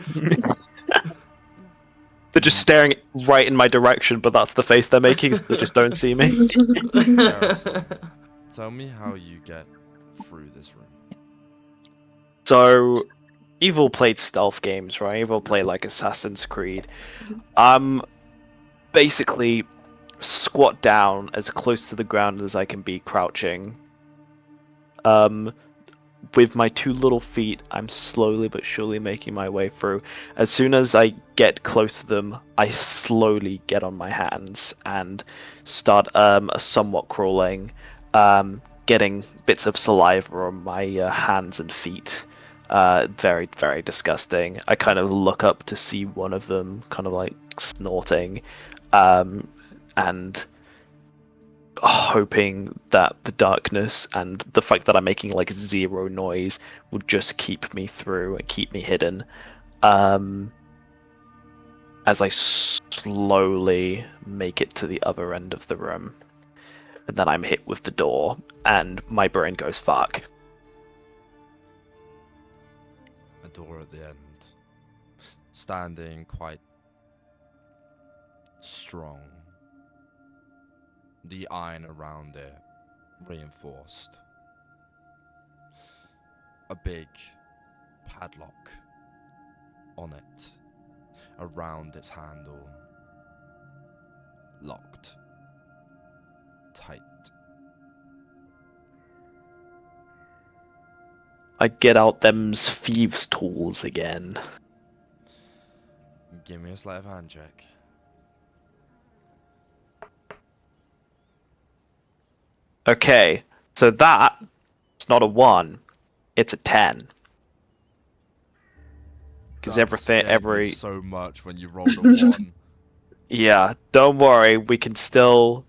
They're just staring right in my direction, but that's the face they're making, so they just don't see me. Garrison, tell me how you get through this room. So, you've all played stealth games, right? You've all played like Assassin's Creed. Basically squat down as close to the ground as I can be crouching. With my two little feet, I'm slowly but surely making my way through. As soon as I get close to them, I slowly get on my hands and start somewhat crawling, getting bits of saliva on my hands and feet. Very, very disgusting. I kind of look up to see one of them kind of like snorting, and hoping that the darkness and the fact that I'm making like zero noise will just keep me through and keep me hidden. As I slowly make it to the other end of the room, and then I'm hit with the door, and my brain goes fuck. A door at the end, standing quite strong. The iron around it reinforced. A big padlock on it, around its handle, locked tight. I get out them's thieves' tools again. Give me a sleight of hand check. Okay, so that it's not a 1, it's a 10. Because That everything, scared me every so much when you rolled a 1. yeah, don't worry, we can still.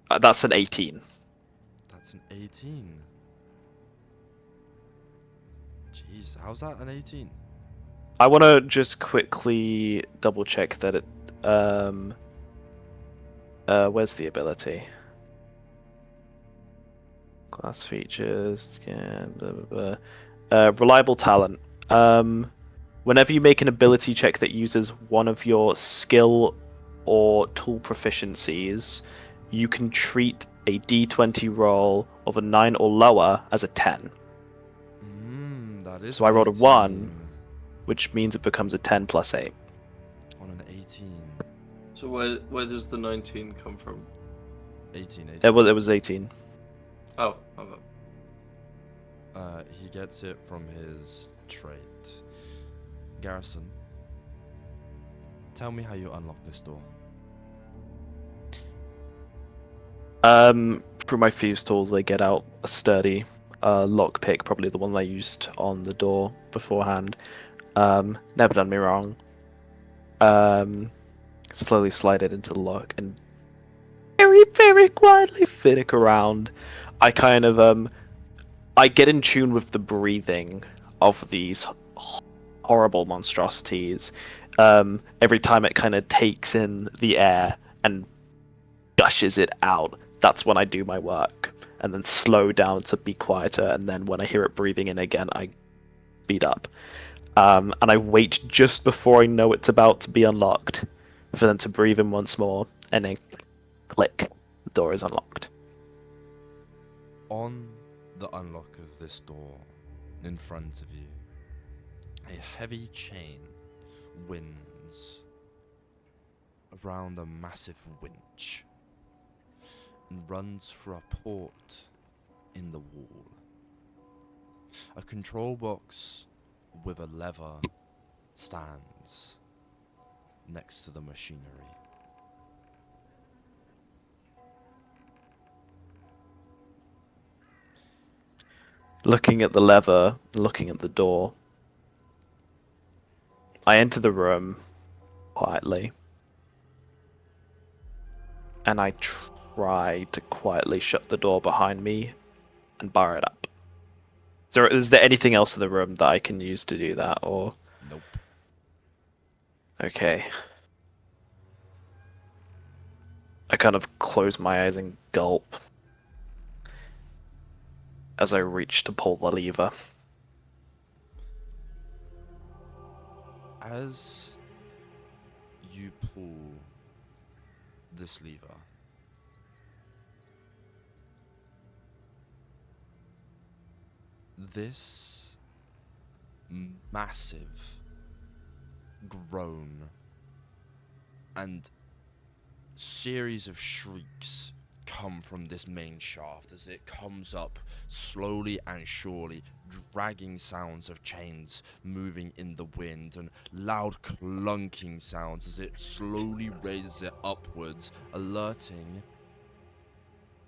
That's an 18. That's an 18. Jeez, how's that an 18? I want to just quickly double check that it. Where's the ability? Class features, scan, blah, blah, blah. Reliable talent. Whenever you make an ability check that uses one of your skill or tool proficiencies, you can treat a d20 roll of a 9 or lower as a 10. That is. So I rolled a 18. 1, which means it becomes a 10 plus 8. On an 18. So where does the 19 come from? 18. It was 18. Oh. He gets it from his trait. Garrison, tell me how you unlock this door. Through my thieves' tools, I get out a sturdy lockpick, probably the one I used on the door beforehand. Never done me wrong. Slowly slide it into the lock and very, very quietly fiddick around. I kind of I get in tune with the breathing of these horrible monstrosities. Every time it kind of takes in the air and gushes it out, that's when I do my work, and then slow down to be quieter, and then when I hear it breathing in again, I speed up. And I wait just before I know it's about to be unlocked for them to breathe in once more, and then click, the door is unlocked. On the unlock of this door, in front of you, a heavy chain winds around a massive winch and runs through a port in the wall. A control box with a lever stands next to the machinery. Looking at the lever, looking at the door, I enter the room quietly, and I try to quietly shut the door behind me and bar it up. Is there anything else in the room that I can use to do that, or? Nope. Okay. I kind of close my eyes and gulp as I reach to pull the lever. As you pull this lever, this massive groan and series of shrieks come from this main shaft as it comes up slowly and surely, dragging sounds of chains moving in the wind and loud clunking sounds as it slowly raises it upwards, alerting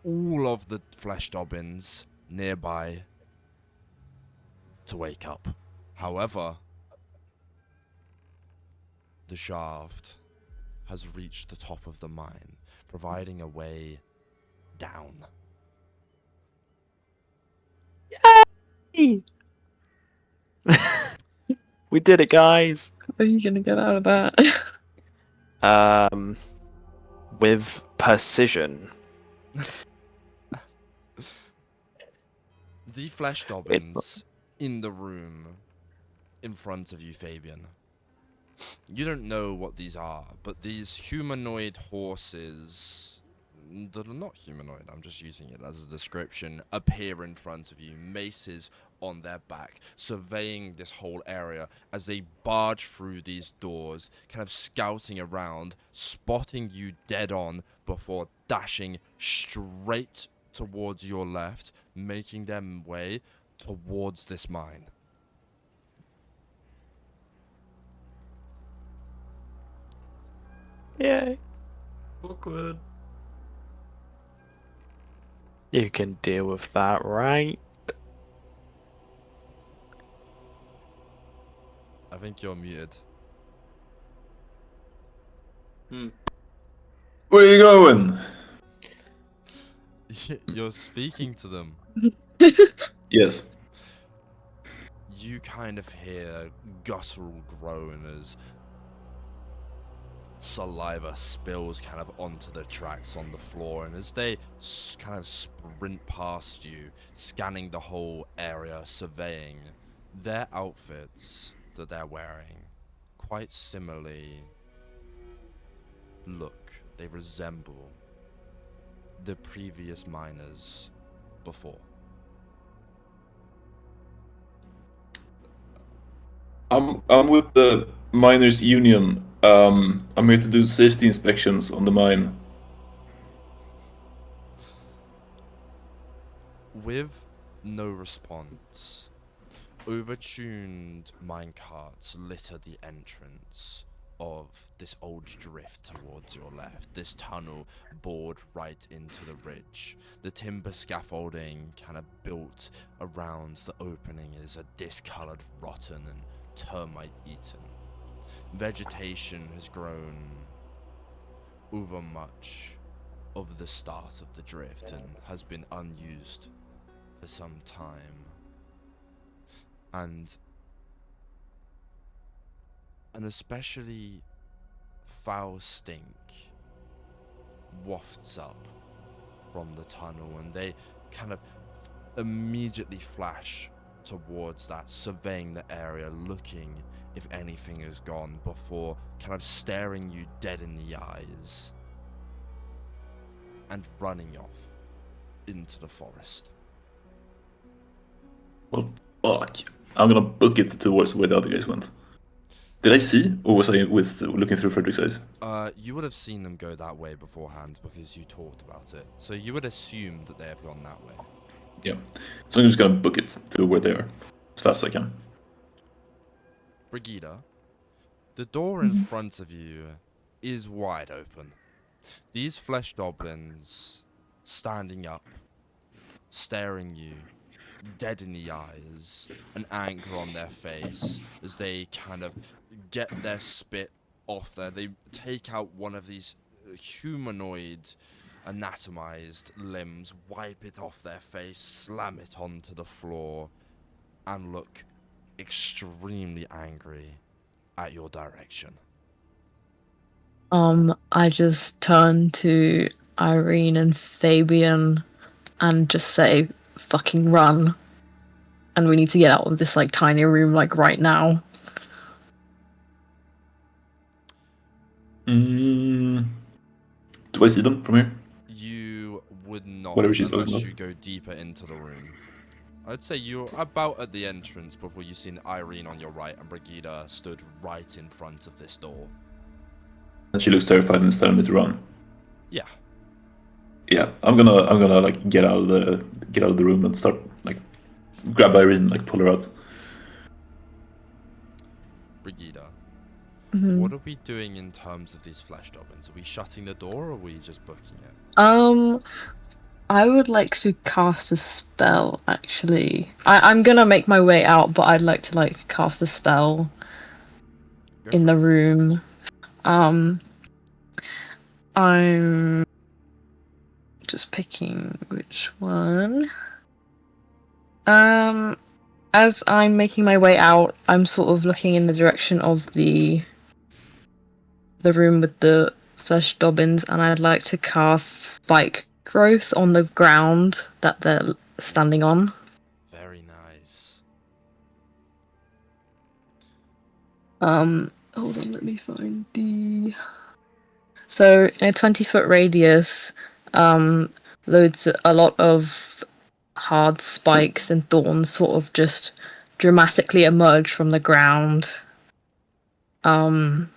all of the flesh dobbins nearby to wake up. However, the shaft has reached the top of the mine, providing a way down. Yay! We did it, guys! How are you gonna get out of that? With precision. The flesh It's- dobbins in the room in front of you, Fabian, You don't know what these are, but these humanoid horses that are not humanoid, I'm just using it as a description, appear in front of you, maces on their back, surveying this whole area as they barge through these doors, kind of scouting around, spotting you dead on before dashing straight towards your left, making their way towards this mine. Yay. Awkward. You can deal with that, right? I think you're muted. Where are you going? You're speaking to them. Yes. You kind of hear guttural groan as saliva spills kind of onto the tracks on the floor, and as they kind of sprint past you, scanning the whole area, surveying their outfits that they're wearing, quite similarly they resemble the previous miners before. I'm with the miners' union. I'm here to do safety inspections on the mine. With no response, overtuned minecarts litter the entrance of this old drift towards your left. This tunnel bored right into the ridge. The timber scaffolding kind of built around the opening is a discolored, rotten, and termite-eaten. Vegetation has grown over much of the start of the drift and has been unused for some time. And an especially foul stink wafts up from the tunnel, and they kind of immediately flash towards that, surveying the area, looking if anything is gone, before kind of staring you dead in the eyes and running off into the forest. Well, fuck. I'm gonna book it towards where the other guys went. Did I see, or was I looking through Frederick's eyes? You would have seen them go that way beforehand because you talked about it. So you would assume that they have gone that way. Yeah. So I'm just gonna book it to where they are as fast as I can. Brighida, the door in front of you is wide open. These flesh goblins standing up, staring you dead in the eyes, an anger on their face as they kind of get their spit off there. They take out one of these humanoid anatomized limbs, wipe it off their face, slam it onto the floor, and look extremely angry at your direction. I just turn to Yrene and Fabian and just say, fucking run. And we need to get out of this, like, tiny room, like, right now. Do I see them from here? You would not, Whatever she's talking unless about. you go deeper into the room. I'd say you're about at the entrance before you've seen Yrene on your right and Brighida stood right in front of this door. And she looks terrified and is telling me to run. Yeah. Yeah, I'm gonna like get out of the room and start like grab Yrene, like pull her out. Brighida, Mhm. what are we doing in terms of these flesh goblins? Are we shutting the door or are we just booking it? I would like to cast a spell, actually. I'm gonna make my way out, but I'd like to, like, cast a spell Go in for the it. room. I'm just picking which one. As I'm making my way out, I'm sort of looking in the direction of the room with the flesh goblins, and I'd like to cast spike growth on the ground that they're standing on. Very nice. hold on, let me find the. So in a 20-foot radius, a lot of hard spikes and thorns sort of just dramatically emerge from the ground. And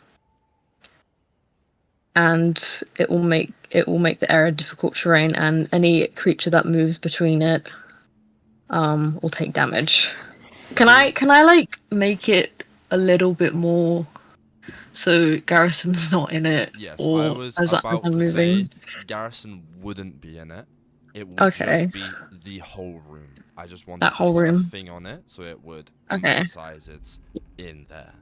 it will make the area difficult terrain, and any creature that moves between it will take damage. Can I like make it a little bit more so Garrison's not in it? Yes, or I was as about I'm to moving? say Garrison wouldn't be in it. It would Okay. just be the whole room. I just wanted That to whole put a room. thing on it so it would Okay. emphasize it's in there.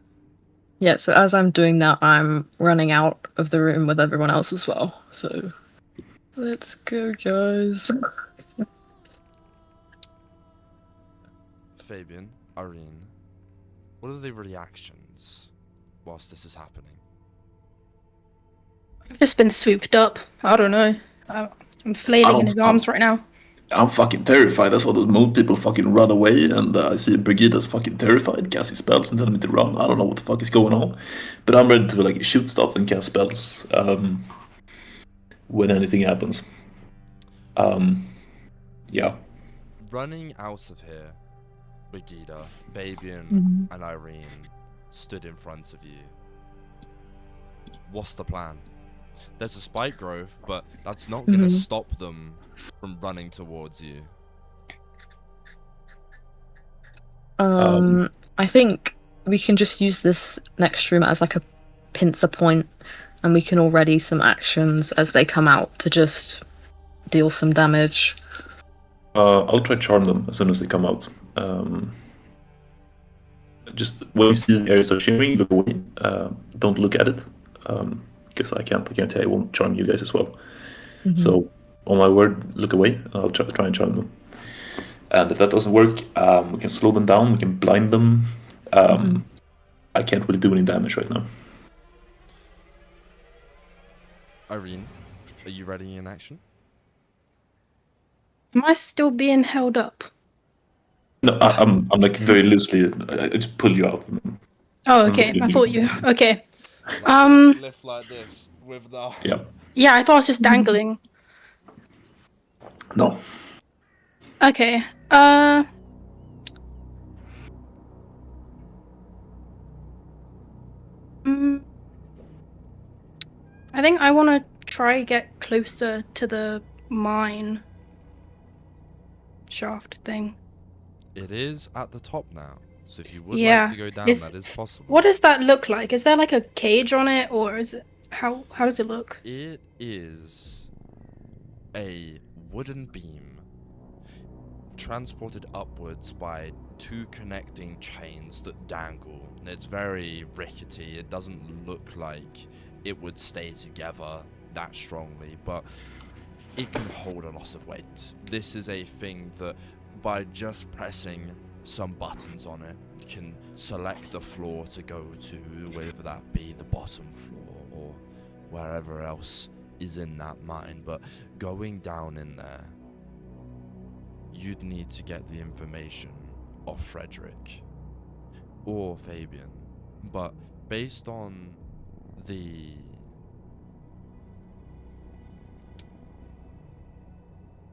Yeah, so as I'm doing that, I'm running out of the room with everyone else as well. So let's go, guys. Fabian, Yrene, what are the reactions whilst this is happening? I've just been swooped up. I don't know. I'm flailing in his arms right now. I'm fucking terrified. I saw those moon people fucking run away, and I see Brigida's fucking terrified, casting spells and telling me to run. I don't know what the fuck is going on, but I'm ready to like shoot stuff and cast spells when anything happens. Yeah. Running out of here, Brighida, Fabian, and Yrene stood in front of you. What's the plan? There's a spike growth, but that's not going to stop them from running towards you. I think we can just use this next room as like a pincer point, and we can all ready some actions as they come out to just deal some damage. I'll try charm them as soon as they come out. Just when you see the area start shimmering, look away. Don't look at it, because I guarantee I won't charm you guys as well. So, on my word, look away, and I'll try and charm them. And if that doesn't work, we can slow them down, we can blind them. I can't really do any damage right now. Yrene, are you ready in action? Am I still being held up? No, I'm like very loosely. I just pull you out. Oh, okay. I thought you. Okay. Lift like this with the. Yeah. Yeah, I thought I was just dangling. No. Okay. I think I want to try get closer to the mine shaft thing. It is at the top now, so if you would Yeah. like to go down, that is possible. What does that look like? Is there like a cage on it, or is it how does it look? It is a wooden beam transported upwards by two connecting chains that dangle. It's very rickety. It doesn't look like it would stay together that strongly, but it can hold a lot of weight. This is a thing that by just pressing some buttons on it can select the floor to go to, whether that be the bottom floor or wherever else is in that mine. But going down in there, you'd need to get the information of Frederick or Fabian, but based on the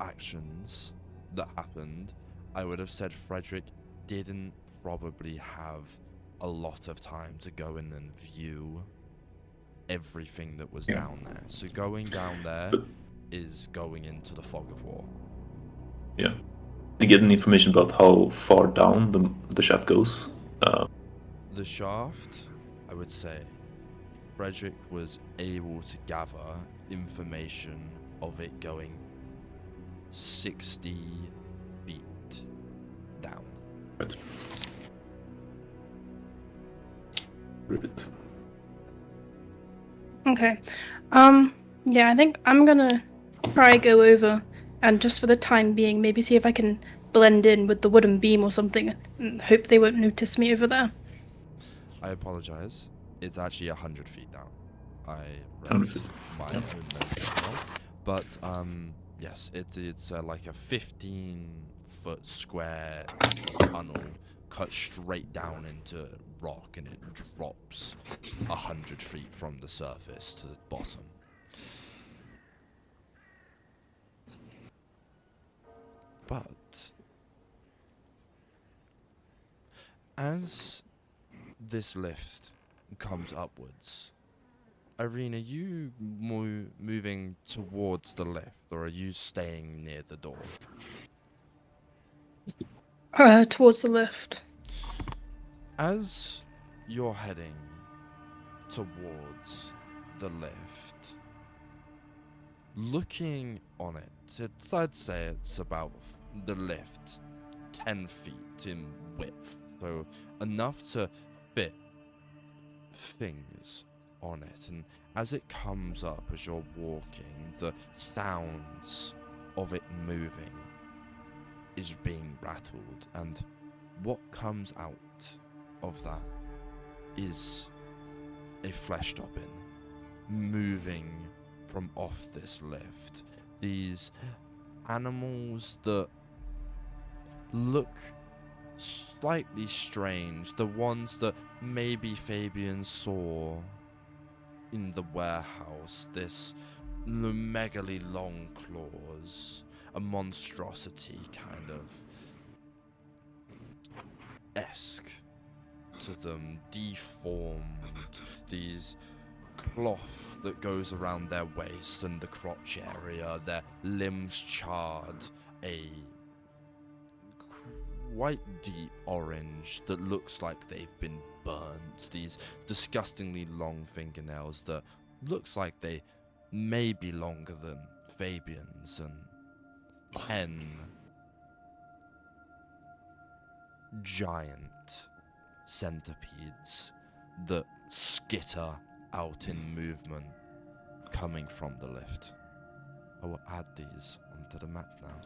actions that happened, I would have said Frederick didn't probably have a lot of time to go in and view everything that was down there. So going down there is going into the fog of war. Yeah. You get any information about how far down the shaft goes? The shaft, I would say, Frederick was able to gather information of it going 60 feet down. Right. Ribbit. Okay. Yeah, I think I'm gonna try go over and just for the time being, maybe see if I can blend in with the wooden beam or something and hope they won't notice me over there. I apologize. It's actually 100 feet down. I read 100 feet. my own notes as well. But yes, it's like a 15-foot square tunnel cuts straight down into rock and it drops 100 feet from the surface to the bottom. But as this lift comes upwards, Yrene, are you moving towards the lift, or are you staying near the door? Towards the lift. As you're heading towards the lift, looking on it, I'd say it's about the lift 10 feet in width, so enough to fit things on it. And as it comes up, as you're walking, the sounds of it moving is being rattled, and what comes out of that is a flesh dobbin moving from off this lift. These animals that look slightly strange, the ones that maybe Fabian saw in the warehouse, this megally long claws, a monstrosity kind of esque to them, deformed, these cloth that goes around their waist and the crotch area, their limbs charred, a quite deep orange that looks like they've been burnt, these disgustingly long fingernails that looks like they may be longer than Fabian's, and 10 giant centipedes that skitter out in movement coming from the lift. I will add these onto the map now.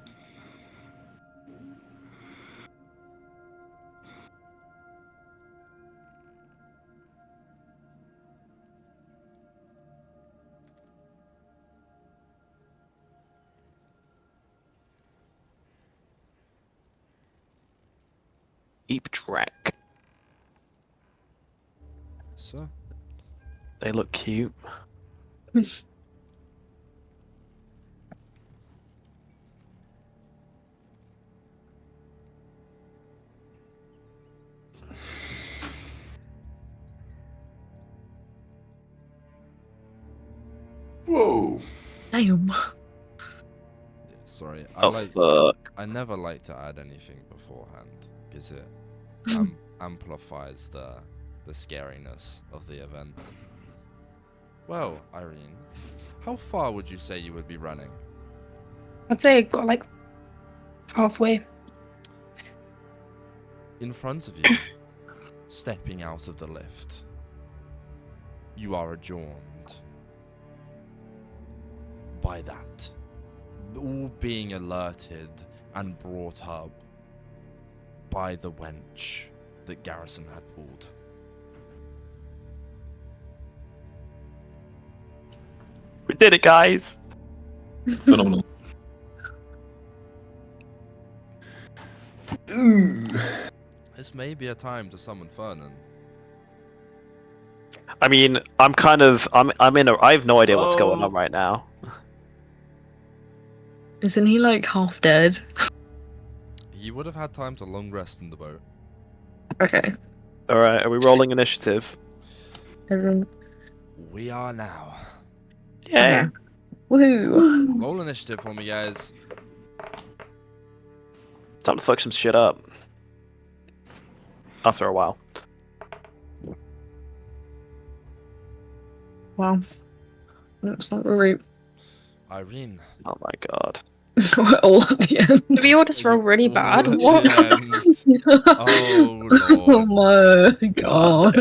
Keep track. So, They look cute. Whoa. Damn. yeah, sorry. Fuck. I never like to add anything beforehand because it amplifies the scariness of the event. Well, Yrene, how far would you say you would be running? I'd say it got like halfway. In front of you, stepping out of the lift, you are adjourned by that, all being alerted and brought up by the wench that Garrison had pulled. We did it, guys. Phenomenal. Ooh. This may be a time to summon Fernan. I mean, I'm in a. I have no idea what's going on right now. Isn't he like half dead? He would have had time to long rest in the boat. Okay. All right, are we rolling initiative? Everyone. We are now. Yay! Okay. Woohoo! Roll initiative for me, guys. It's time to fuck some shit up. After a while. Wow. That's not right. Yrene. Oh my god. We're all at the end. Did we all just roll really bad? All at What? the end. Oh, Oh Lord. my god.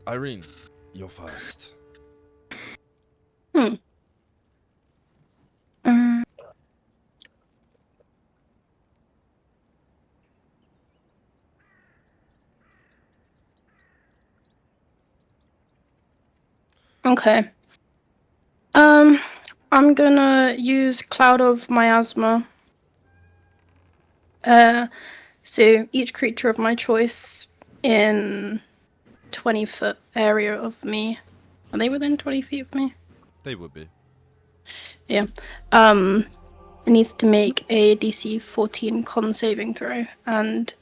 Yrene, you're first. Okay. I'm gonna use Cloud of Miasma. So each creature of my choice in 20-foot area of me. Are they within 20 feet of me? They would be. Yeah. It needs to make a DC 14 con saving throw, and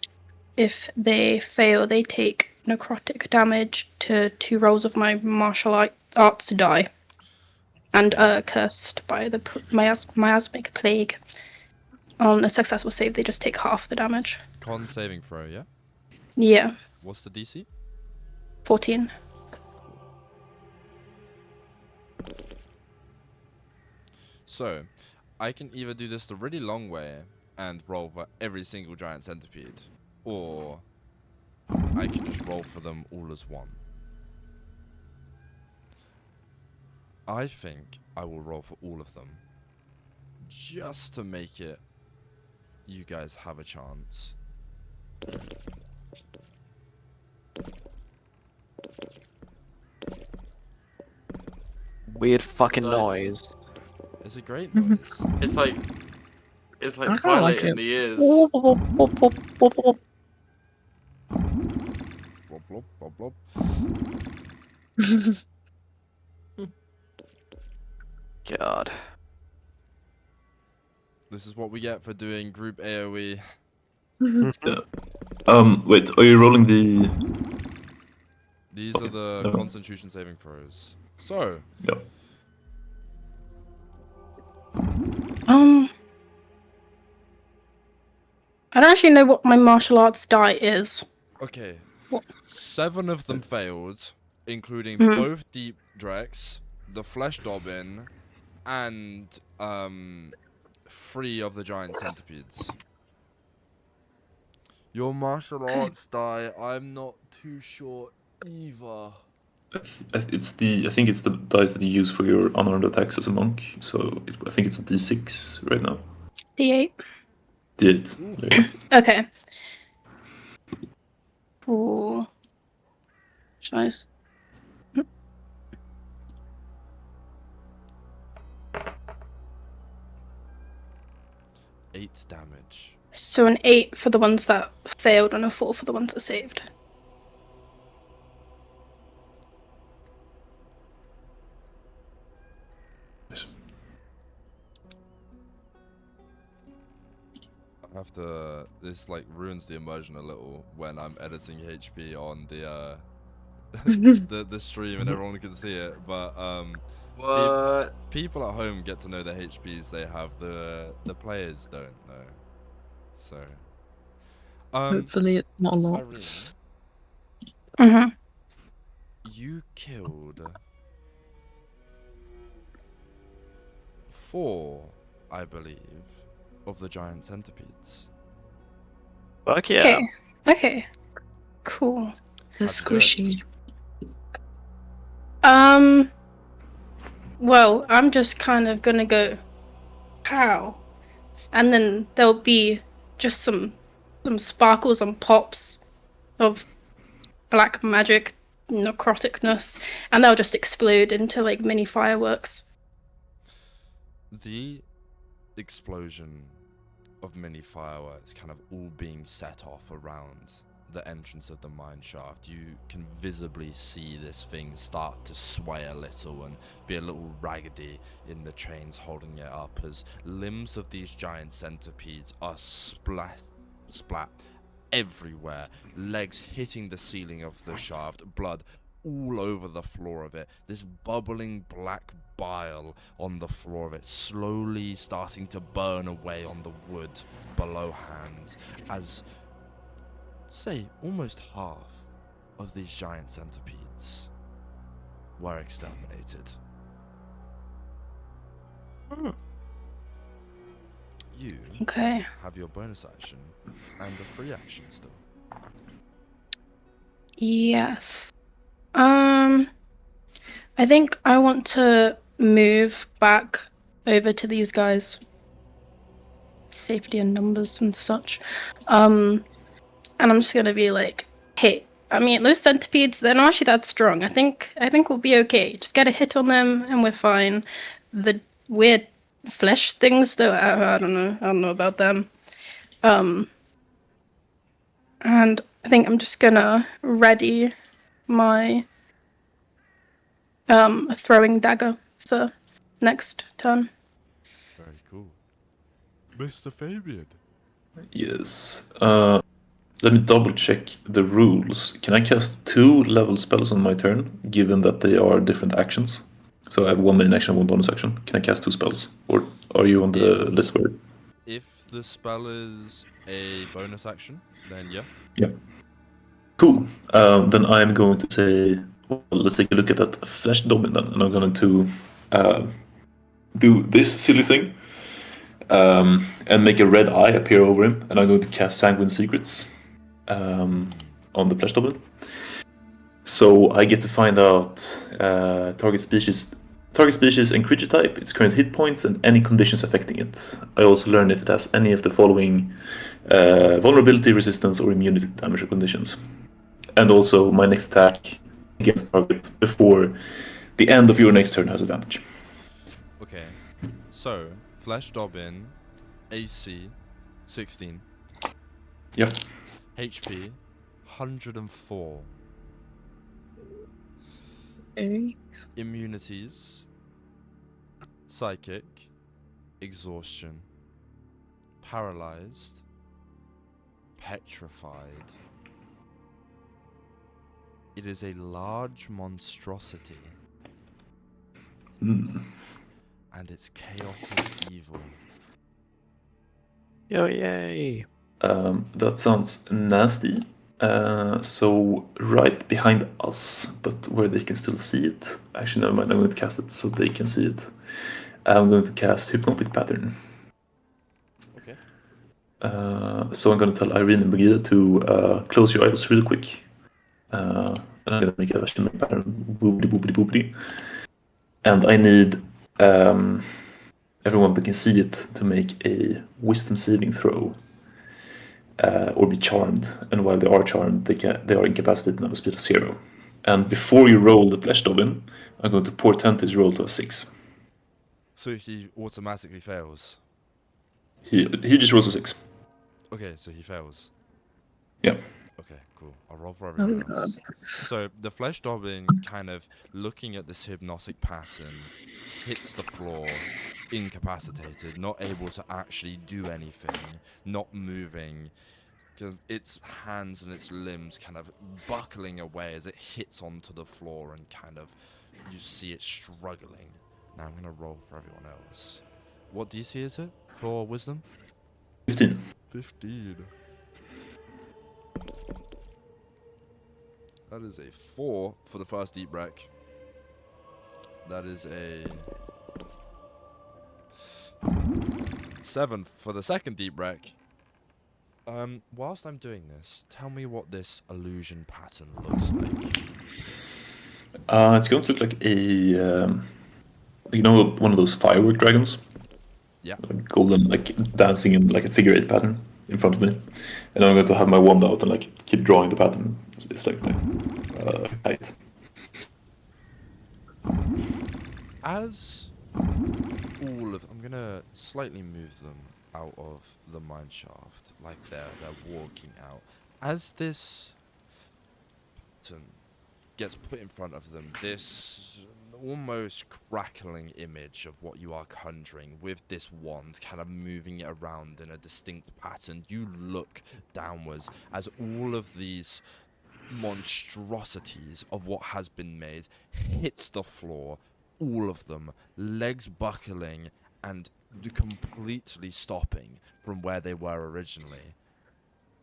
if they fail, they take necrotic damage to 2 rolls of my martial arts to die, and cursed by the miasmic plague. On a successful save, they just take half the damage. Con saving throw, yeah? Yeah, What's the DC? 14. So, I can either do this the really long way and roll for every single giant centipede, or I can just roll for them all as one. I think I will roll for all of them, just to make it you guys have a chance. Weird fucking Nice. noise. It's a great noise. It's like I kinda like violating it. the ears. Blop, blop, blop, blop. God. This is what we get for doing group AoE. Wait, are you rolling the? These are the No. Constitution saving throws. So, No. I don't actually know what my martial arts die is. okay. What? 7 of them failed, including Mhm. both Deep Drex, the Flesh Dobbin, and 3 of the Giant Centipedes. Your martial arts die, I'm not too sure either. It's the. I think it's the dice that you use for your unarmed attacks as a monk. So I think it's a D6 right now. D8. D8. There you go. Okay. Ooh. Should I... 8 damage. So an 8 for the ones that failed and a 4 for the ones that saved. Yes. I have to. This like ruins the immersion a little when I'm editing HP on the the stream and everyone can see it. But What? people at home get to know the HPs they have. The players don't know. So Hopefully it's not a lot. Yrene, Mm-hmm. you killed 4, I believe, of the giant centipedes. Fuck yeah. Okay. Okay. Cool. They're How'd you do it? squishy. Well, I'm just kind of gonna go pow. And then there'll be just some sparkles and pops of black magic necroticness, and they'll just explode into like mini fireworks. The explosion of mini fireworks kind of all being set off around the entrance of the mine shaft. You can visibly see this thing start to sway a little and be a little raggedy in the chains holding it up as limbs of these giant centipedes are splat everywhere, legs hitting the ceiling of the shaft, blood all over the floor of it, this bubbling black bile on the floor of it, slowly starting to burn away on the wood below hands as, say, almost half of these giant centipedes were exterminated. You Okay. have your bonus action and a free action still. Yes. I think I want to move back over to these guys. Safety in numbers and such. And I'm just gonna be like, hey, I mean, those centipedes, they're not actually that strong. I think we'll be okay. Just get a hit on them and we're fine. The weird flesh things, though, I don't know. I don't know about them. And I think I'm just gonna ready my throwing dagger for next turn. Very cool. Mr. Fabian. Yes. Let me double check the rules. Can I cast 2 level spells on my turn, given that they are different actions? So I have 1 main action, 1 bonus action. Can I cast 2 spells? Or are you on the list where? If the spell is a bonus action, then yeah. Yeah. Cool. Then I'm going to say, well, let's take a look at that flesh domin then, and I'm going to do this silly thing and make a red eye appear over him, and I'm going to cast Sanguine Secrets on the flesh domin. So I get to find out target species and creature type, its current hit points, and any conditions affecting it. I also learn if it has any of the following vulnerability, resistance, or immunity to damage or conditions. And also my next attack against the target before the end of your next turn has advantage. Okay. So, Flesh Dobbin, AC 16. Yeah. HP 104. Immunities Psychic, Exhaustion, Paralyzed, Petrified. It is a large monstrosity. Mm. And it's chaotic evil. Yo, yay! That sounds nasty. So right behind us, but where they can still see it. Actually, never mind. I'm going to cast it so they can see it. I'm going to cast Hypnotic Pattern. Okay. So I'm going to tell Yrene and Brighida to close your eyes real quick. And I'm going to make a shimmer pattern. Boobity, boobity, boobity. And I need everyone that can see it to make a wisdom saving throw. Or be charmed, and while they are charmed, they are incapacitated and have a speed of 0. And before you roll the flesh dobbin, I'm going to portent his roll to a 6. So he automatically fails. He just rolls a 6. Okay, so he fails. Yeah. Okay, cool. I'll roll for everyone Oh, else. So the flesh dobbin, kind of looking at this hypnotic pattern, hits the floor, incapacitated, not able to actually do anything, not moving. Just its hands and its limbs kind of buckling away as it hits onto the floor, and kind of you see it struggling. Now I'm gonna roll for everyone else. What DC is it for wisdom? 15. 15. That is a 4 for the first deep wreck. That is a 7 for the second deep wreck. Whilst I'm doing this, tell me what this illusion pattern looks like. It's going to look like a, one of those firework dragons? Yeah. Like golden, like dancing in like a figure 8 pattern in front of me. And I'm going to have my wand out and like keep drawing the pattern. It's like the height. As all of... I'm going to slightly move them out of the mine shaft, like they're walking out. As this pattern gets put in front of them, this almost crackling image of what you are conjuring with this wand kind of moving it around in a distinct pattern, you look downwards as all of these monstrosities of what has been made hits the floor, all of them, legs buckling and completely stopping from where they were originally,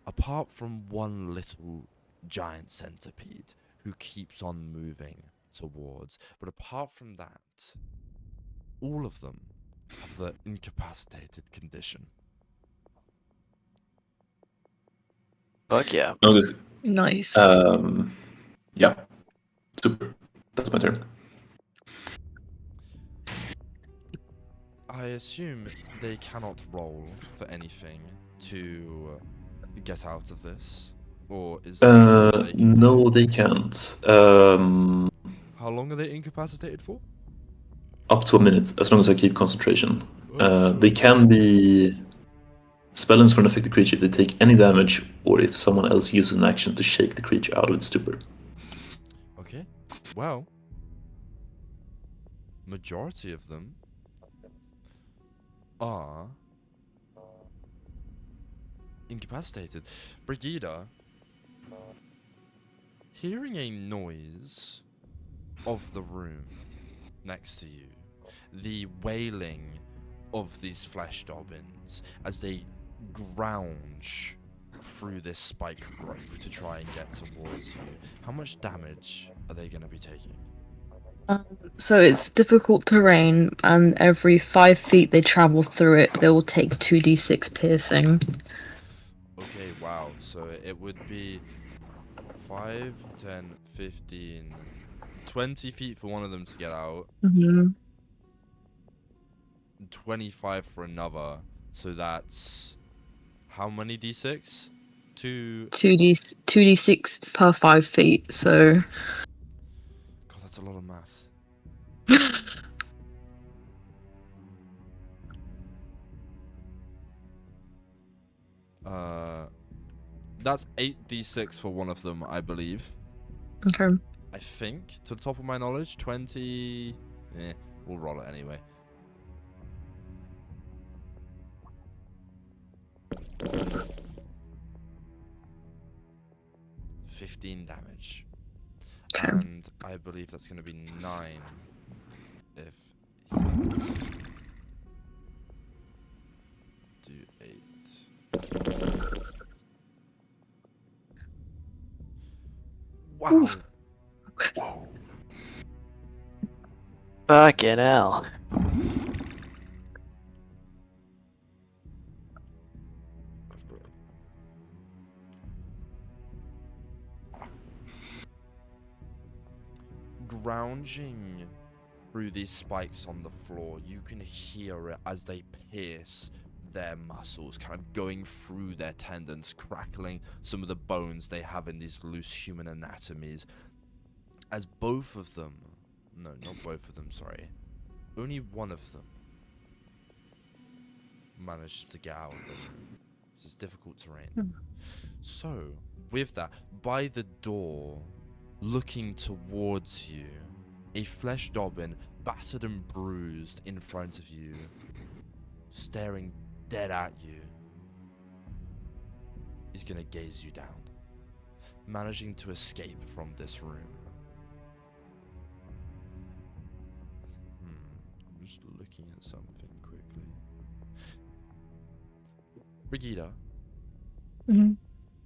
apart from one little giant centipede who keeps on moving towards. But apart from that, all of them have the incapacitated condition. Fuck yeah. Nice. Yeah. Super. That's my turn. I assume they cannot roll for anything to get out of this, or is there they can No, do? they can't. How long are they incapacitated for? Up to a minute, as long as I keep concentration. They can be Spell ends for an affected creature if they take any damage or if someone else uses an action to shake the creature out of its stupor. Okay. Well, majority of them are incapacitated. Brighida, hearing a noise of the room next to you, the wailing of these flesh dobbins as they grounge through this spike growth to try and get towards you. How much damage are they going to be taking? So it's difficult terrain, and every 5 feet they travel through it, they will take 2d6 piercing. Okay, wow. So it would be 5, 10, 15, 20 feet for one of them to get out, Mm-hmm. 25 for another. So that's how many d6? 2d6 per 5 feet, so... God, that's a lot of maths. That's 8d6 for one of them, I believe. Okay. I think, to the top of my knowledge, 20... we'll roll it anyway. $15 damage. Okay. And I believe that's going to be 9 if he do 8. Wow. Oof. Whoa. Fucking hell. Grounding through these spikes on the floor, you can hear it as they pierce their muscles, kind of going through their tendons, crackling some of the bones they have in these loose human anatomies. As both of them, no, not both of them, sorry, only one of them manages to get out of the room. This is difficult terrain. So, with that, by the door, looking towards you, a flesh dobbin, battered and bruised in front of you, staring dead at you, is gonna gaze you down, managing to escape from this room. I'm just looking at something quickly. Brighida,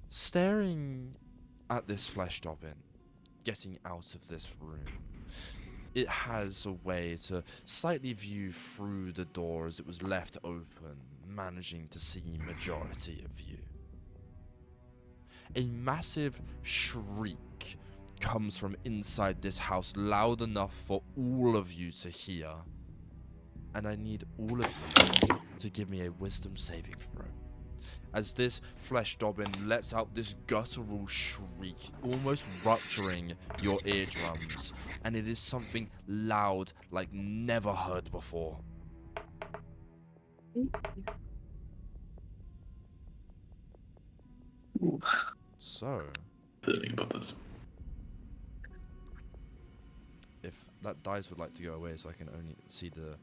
staring at this flesh dobbin, getting out of this room, it has a way to slightly view through the door as it was left open, managing to see majority of you. A massive shriek comes from inside this house, loud enough for all of you to hear. And I need all of you to give me a wisdom saving throw. As this flesh dobbin lets out this guttural shriek, almost rupturing your eardrums, and it is something loud like never heard before. So, Feeling about this. if that dice would like to go away so I can only see the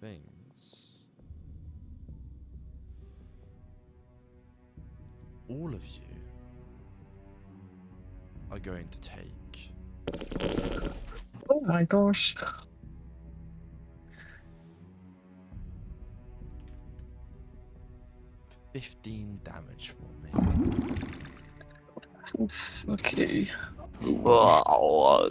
things. All of you are going to take Oh my gosh. 15 damage for me. Okay. Oh,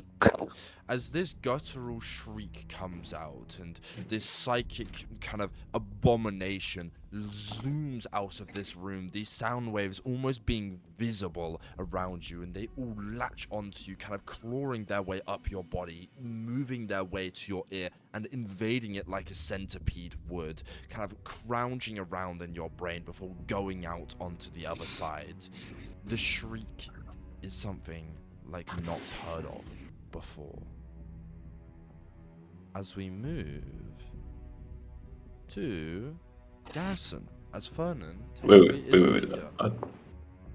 As this guttural shriek comes out and this psychic kind of abomination zooms out of this room, these sound waves almost being visible around you, and they all latch onto you, kind of clawing their way up your body, moving their way to your ear and invading it like a centipede would, kind of crouching around in your brain before going out onto the other side. The shriek is something like not heard of before. As we move to Garrison. as Fernan Wait, technically isn't wait. here.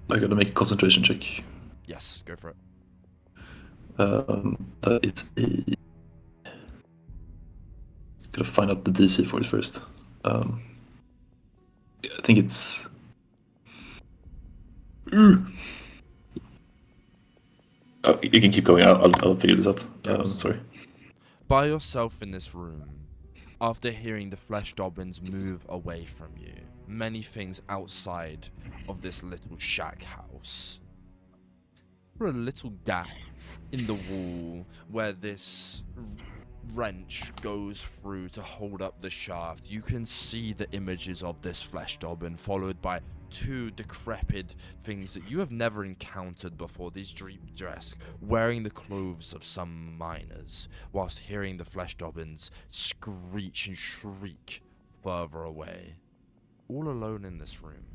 I gotta make a concentration check. Yes, go for it. That is a. Gotta find out the DC for it first. Yeah, I think it's. Oh, you can keep going. I'll figure this out. Yes. Sorry. By yourself in this room, after hearing the flesh goblins move away from you, many things outside of this little shack house. Through a little gap in the wall where this wrench goes through to hold up the shaft, you can see the images of this flesh goblin, followed by two decrepit things that you have never encountered before. These deep dressed, wearing the clothes of some miners, whilst hearing the flesh goblins screech and shriek further away. All alone in this room.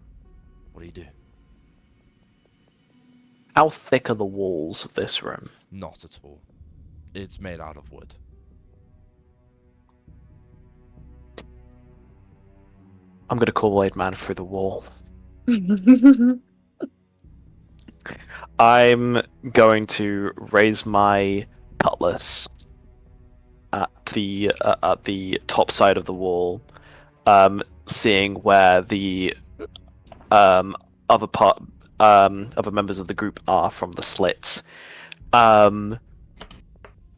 What do you do? How thick are the walls of this room? Not at all. It's made out of wood. I'm gonna call Blade Man through the wall. I'm going to raise my cutlass at the top side of the wall, seeing where the other members of the group are from the slits, and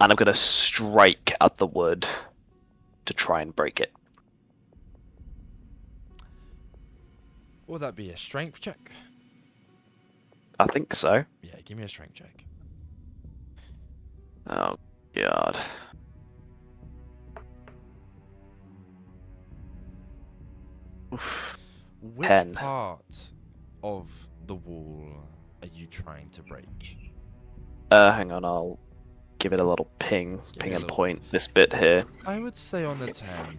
I'm gonna strike at the wood to try and break it. Will that be a strength check? I think so. Yeah, give me a strength check. Oh god. Oof. Which 10. part of the wall are you trying to break? Hang on, I'll give it a little ping me a and little- point this bit here. I would say on a 10,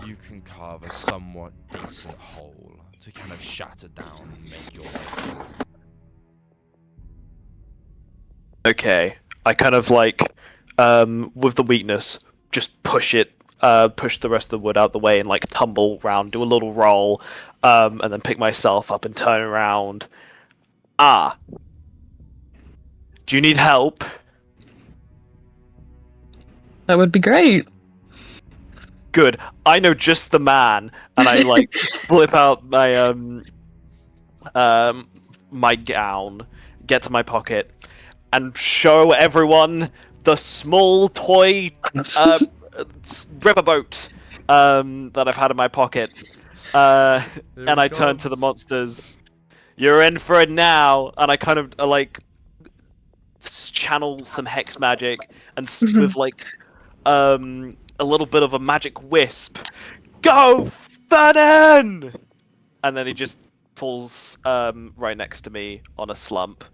you can carve a somewhat decent hole to kind of shatter down and make your way through. Okay, I kind of like, with the weakness, just push the rest of the wood out the way and like tumble round, do a little roll, and then pick myself up and turn around. Ah! Do you need help? That would be great. Good. I know just the man, and I like flip out my my gown, get to my pocket, and show everyone the small toy riverboat that I've had in my pocket. And I turn to the monsters. You're in for it now, and I kind of like channel some hex magic and with like a little bit of a magic wisp. Go, Fernan! And then he just falls right next to me on a slump.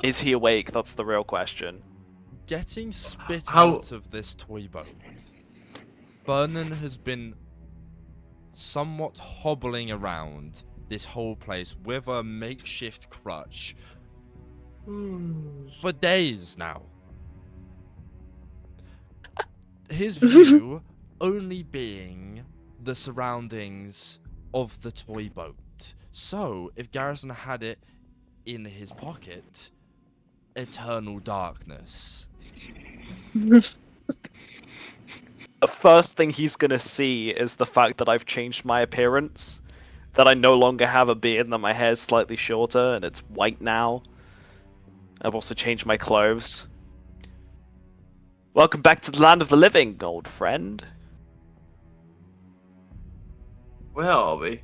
Is he awake? That's the real question. Getting spit How- out of this toy boat, Fernan has been somewhat hobbling around this whole place with a makeshift crutch for days now. His view only being the surroundings of the toy boat. So, if Garrison had it in his pocket, eternal darkness. The first thing he's gonna see is the fact that I've changed my appearance. That I no longer have a beard and that my hair's slightly shorter and it's white now. I've also changed my clothes. Welcome back to the land of the living, old friend. Where are we?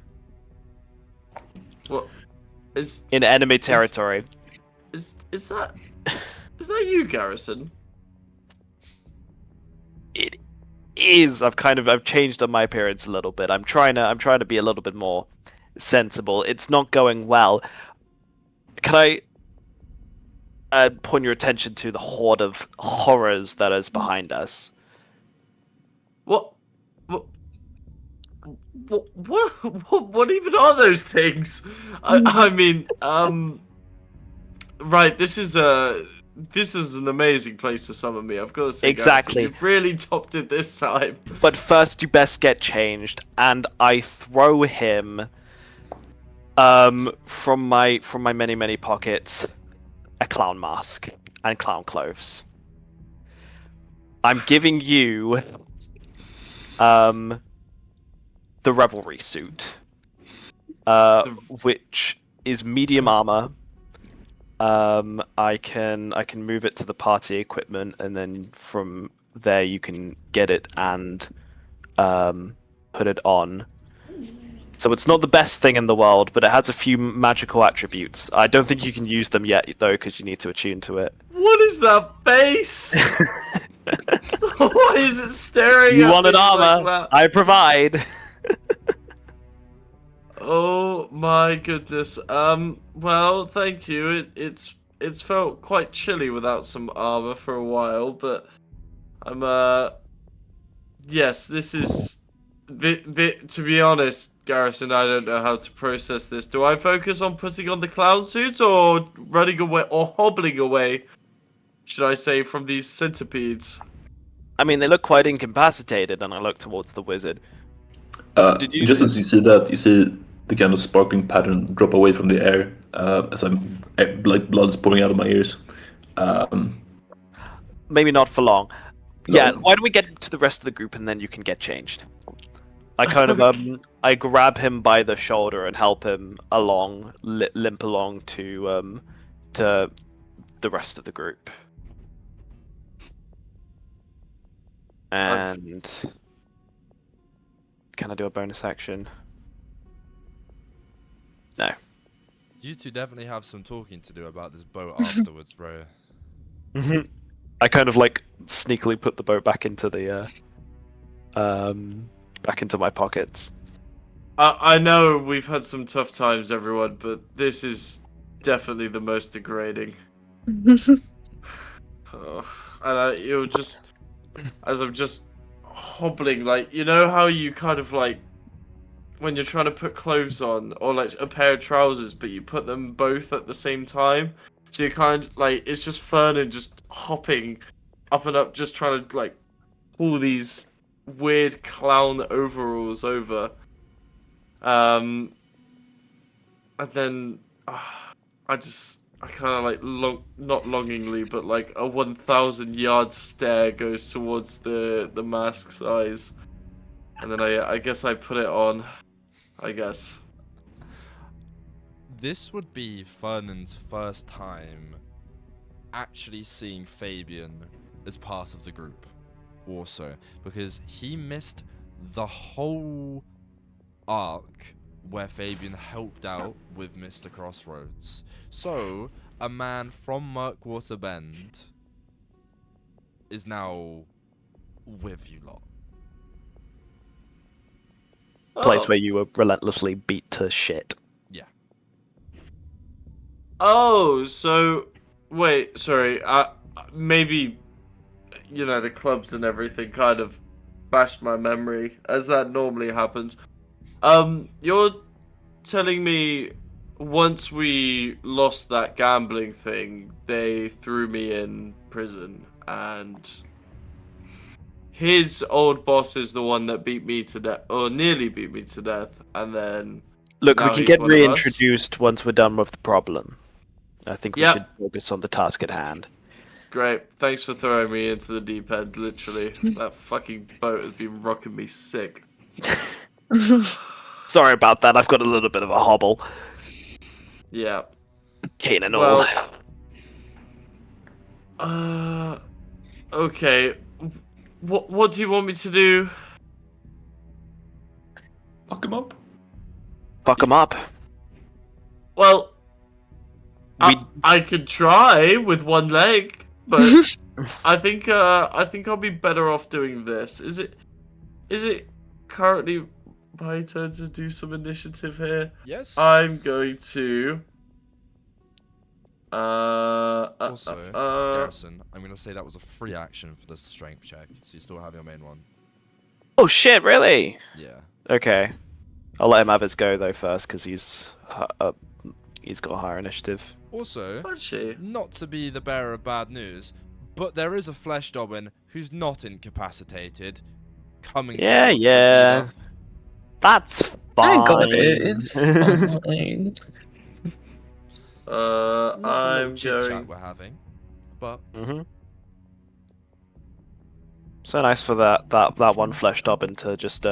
What is In enemy territory. is that you, Garrison? It is. I've changed on my appearance a little bit. I'm trying to be a little bit more sensible. It's not going well. Can I point your attention to the horde of horrors that is behind us? What even are those things? I mean, right. This is this is an amazing place to summon me. I've got to say, Exactly. Garrison, you've really topped it this time. But first, you best get changed, and I throw him from my many pockets a clown mask and clown clothes. I'm giving you the revelry suit, which is medium armor. I can move it to the party equipment, and then from there you can get it and put it on. So it's not the best thing in the world, but it has a few magical attributes. I don't think you can use them yet, though, because you need to attune to it. What is that face? Why is it staring You at wanted me armor? like that? I provide. Oh my goodness. Well, thank you. It's felt quite chilly without some armor for a while, but I'm yes, this is to be honest, Garrison, I don't know how to process this. Do I focus on putting on the clown suit or running away or hobbling away, should I say, from these centipedes? I mean, they look quite incapacitated, and I look towards the wizard. Did you- Just as you see that, you see the kind of sparkling pattern drop away from the air as like blood is pouring out of my ears. Maybe not for long. Yeah, why don't we get to the rest of the group, and then you can get changed. I kind of I grab him by the shoulder and help him along, limp along to the rest of the group. And can I do a bonus action? No. You two definitely have some talking to do about this boat afterwards, bro. I kind of like sneakily put the boat back into the back into my pockets. I know we've had some tough times, everyone, but this is definitely the most degrading. And you're just, as I'm just hobbling, like, you know how you kind of like, when you're trying to put clothes on, or like a pair of trousers, but you put them both at the same time? So you kind of like, it's just Fernan just hopping up and up, just trying to like pull these weird clown overalls over. And then I kind of like not longingly, but like a 1,000-yard stare goes towards the mask's eyes, and then I guess I put it on. I guess. This would be Fernan's first time actually seeing Fabian as part of the group, also, because he missed the whole arc where Fabian helped out with Mr. Crossroads. So, a man from Murkwater Bend is now with you lot. Place where you were relentlessly beat to shit. Yeah. Oh, so wait, sorry. Maybe, you know, the clubs and everything kind of bashed my memory, as that normally happens. You're telling me once we lost that gambling thing, they threw me in prison, and his old boss is the one that beat me to death, or nearly beat me to death, and then... Look, we now can he's get one of us? reintroduced once we're done with the problem. I think we Yep. should focus on the task at hand. Great, thanks for throwing me into the deep end, literally. That fucking boat has been rocking me sick. Sorry about that, I've got a little bit of a hobble. Yeah. Cane and all. Well, okay. What do you want me to do? Fuck him up. Fuck them up. Well, We- I could try with one leg, but I think I'll be better off doing this. Is it currently my turn to do some initiative here? Yes. I'm going to. Also, Garrison, I'm going to say that was a free action for the strength check, so you still have your main one. Oh shit, really? Yeah. Okay. I'll let him have his go though first, because he's he's got a higher initiative. Also, Actually, not to be the bearer of bad news, but there is a flesh goblin who's not incapacitated coming Yeah, towards yeah. Brighida. That's I fine. got it. It's fine. Love the little I'm chit chat going. we're having, but So nice for that one flesh goblin to just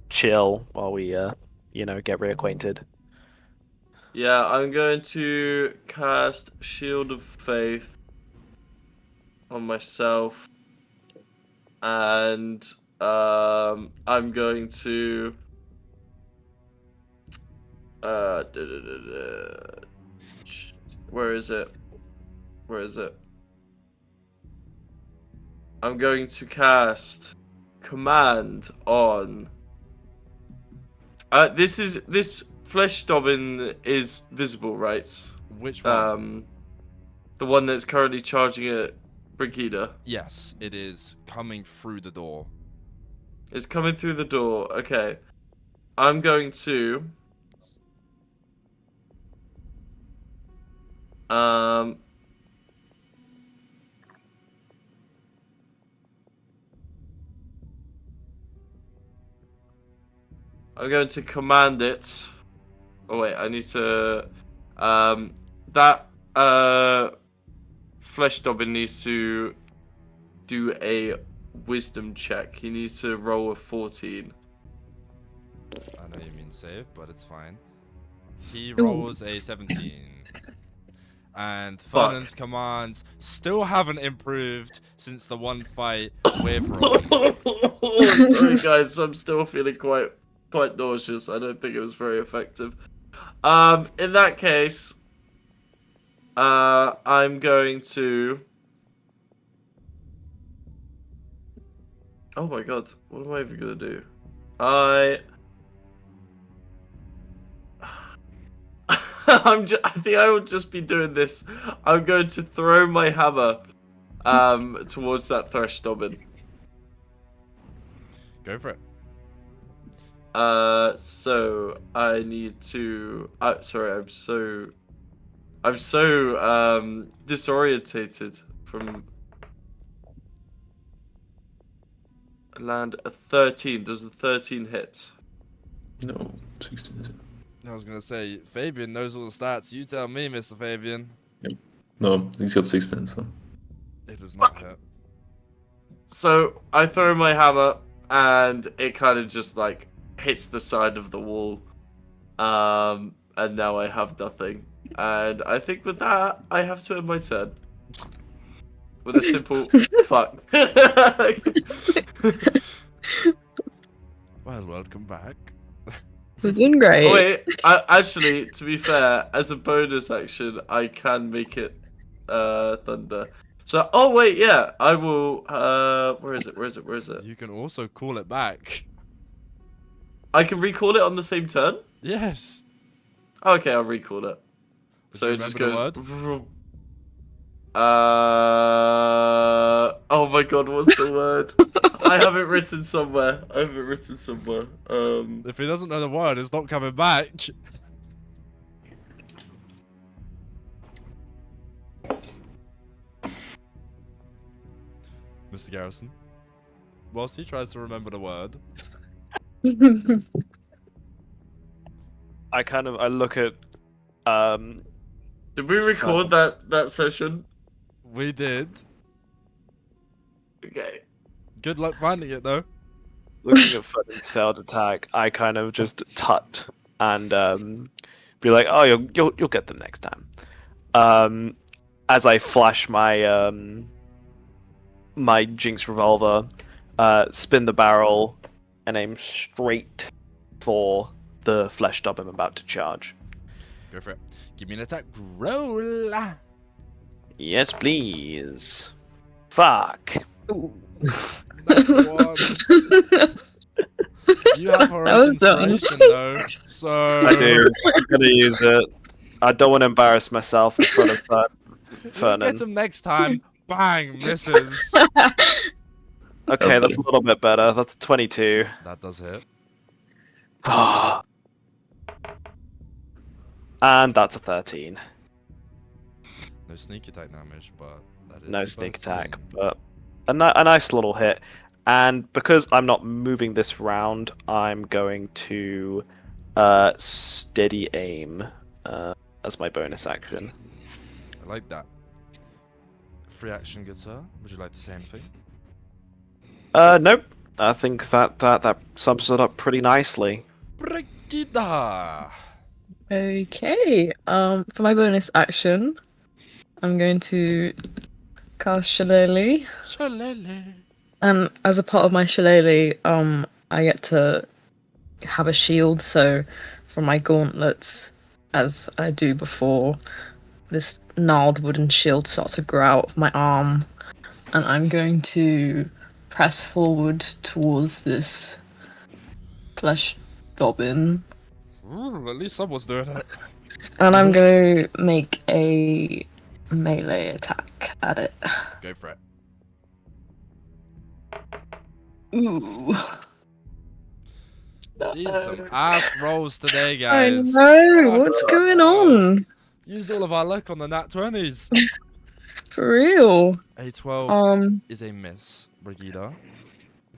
chill while we get reacquainted. Yeah, I'm going to cast Shield of Faith on myself, and I'm going to where is it? Where is it? I'm going to cast Command on. This flesh goblin is visible, right? which one? The one that's currently charging at Brighida. Yes, it is coming through the door. It's coming through the door. Okay. I'm going to I'm going to command it. Oh wait, I need to that flesh goblin needs to do a wisdom check. He needs to roll a 14. I know you mean save, but it's fine. He rolls a 17. And Fernan's commands still haven't improved since the one fight with Rowan. Sorry guys, I'm still feeling quite nauseous. I don't think it was very effective. In that case, I'm going to. Oh my god, what am I even gonna do? I think I will just be doing this. I'm going to throw my hammer towards that thresh goblin. Go for it. So I need to. Sorry, I'm so disorientated from land a 13. Does the 13 hit? No, 16 is it? I was going to say, Fabian knows all the stats. You tell me, Mr. Fabian. No, he's got 16, so. It does not hit. So I throw my hammer, and it kind of just like hits the side of the wall. And now I have nothing. And I think with that, I have to end my turn. With a simple fuck. Well, welcome back. We're doing great. Oh, wait, actually, to be fair, as a bonus action, I can make it thunder. So, oh wait, yeah, I will. Where is it? You can also call it back. I can recall it on the same turn. Yes. Okay, I'll recall it. Did So you it just remember goes. the word? Oh my god, what's the word? I have it written somewhere. If he doesn't know the word, it's not coming back. Mr. Garrison, whilst he tries to remember the word, I look at Did we record that session? we did. Okay. Good luck finding it, though. looking at Fernan's failed attack, I kind of just tut and be like, "Oh, you'll get them next time." As I flash my my Jinx revolver, spin the barrel, and aim straight for the flesh dub I'm about to charge. Go for it. Give me an attack roll. Yes, please. Fuck. That's one. You have horror dumb. inspiration, though, so... I do. I'm gonna use it. I don't want to embarrass myself in front of Fernan. Get him next time. Bang, misses. Okay, that's a little bit better. That's 22. That does hit. And that's a 13. No sneak attack damage, but that is No a sneak 13. attack, but a nice little hit. And because I'm not moving this round, I'm going to steady aim as my bonus action. I like that. Free action, good sir. Would you like to say anything? Nope. I think that sums it up pretty nicely. Brighida! Okay. For my bonus action, I'm going to cast Shillelagh. Shillelagh. And as a part of my Shillelagh, I get to have a shield, so from my gauntlets, as I do before, this gnarled wooden shield starts to grow out of my arm, and I'm going to press forward towards this flesh goblin, Ooh, at least someone's doing it. and I'm going to make a melee attack at it. Go for it. Ooh. These are some ass rolls today, I guys. know, what's going on? Used all of our luck on the nat 20s. For real. A 12 is a miss, Brighida.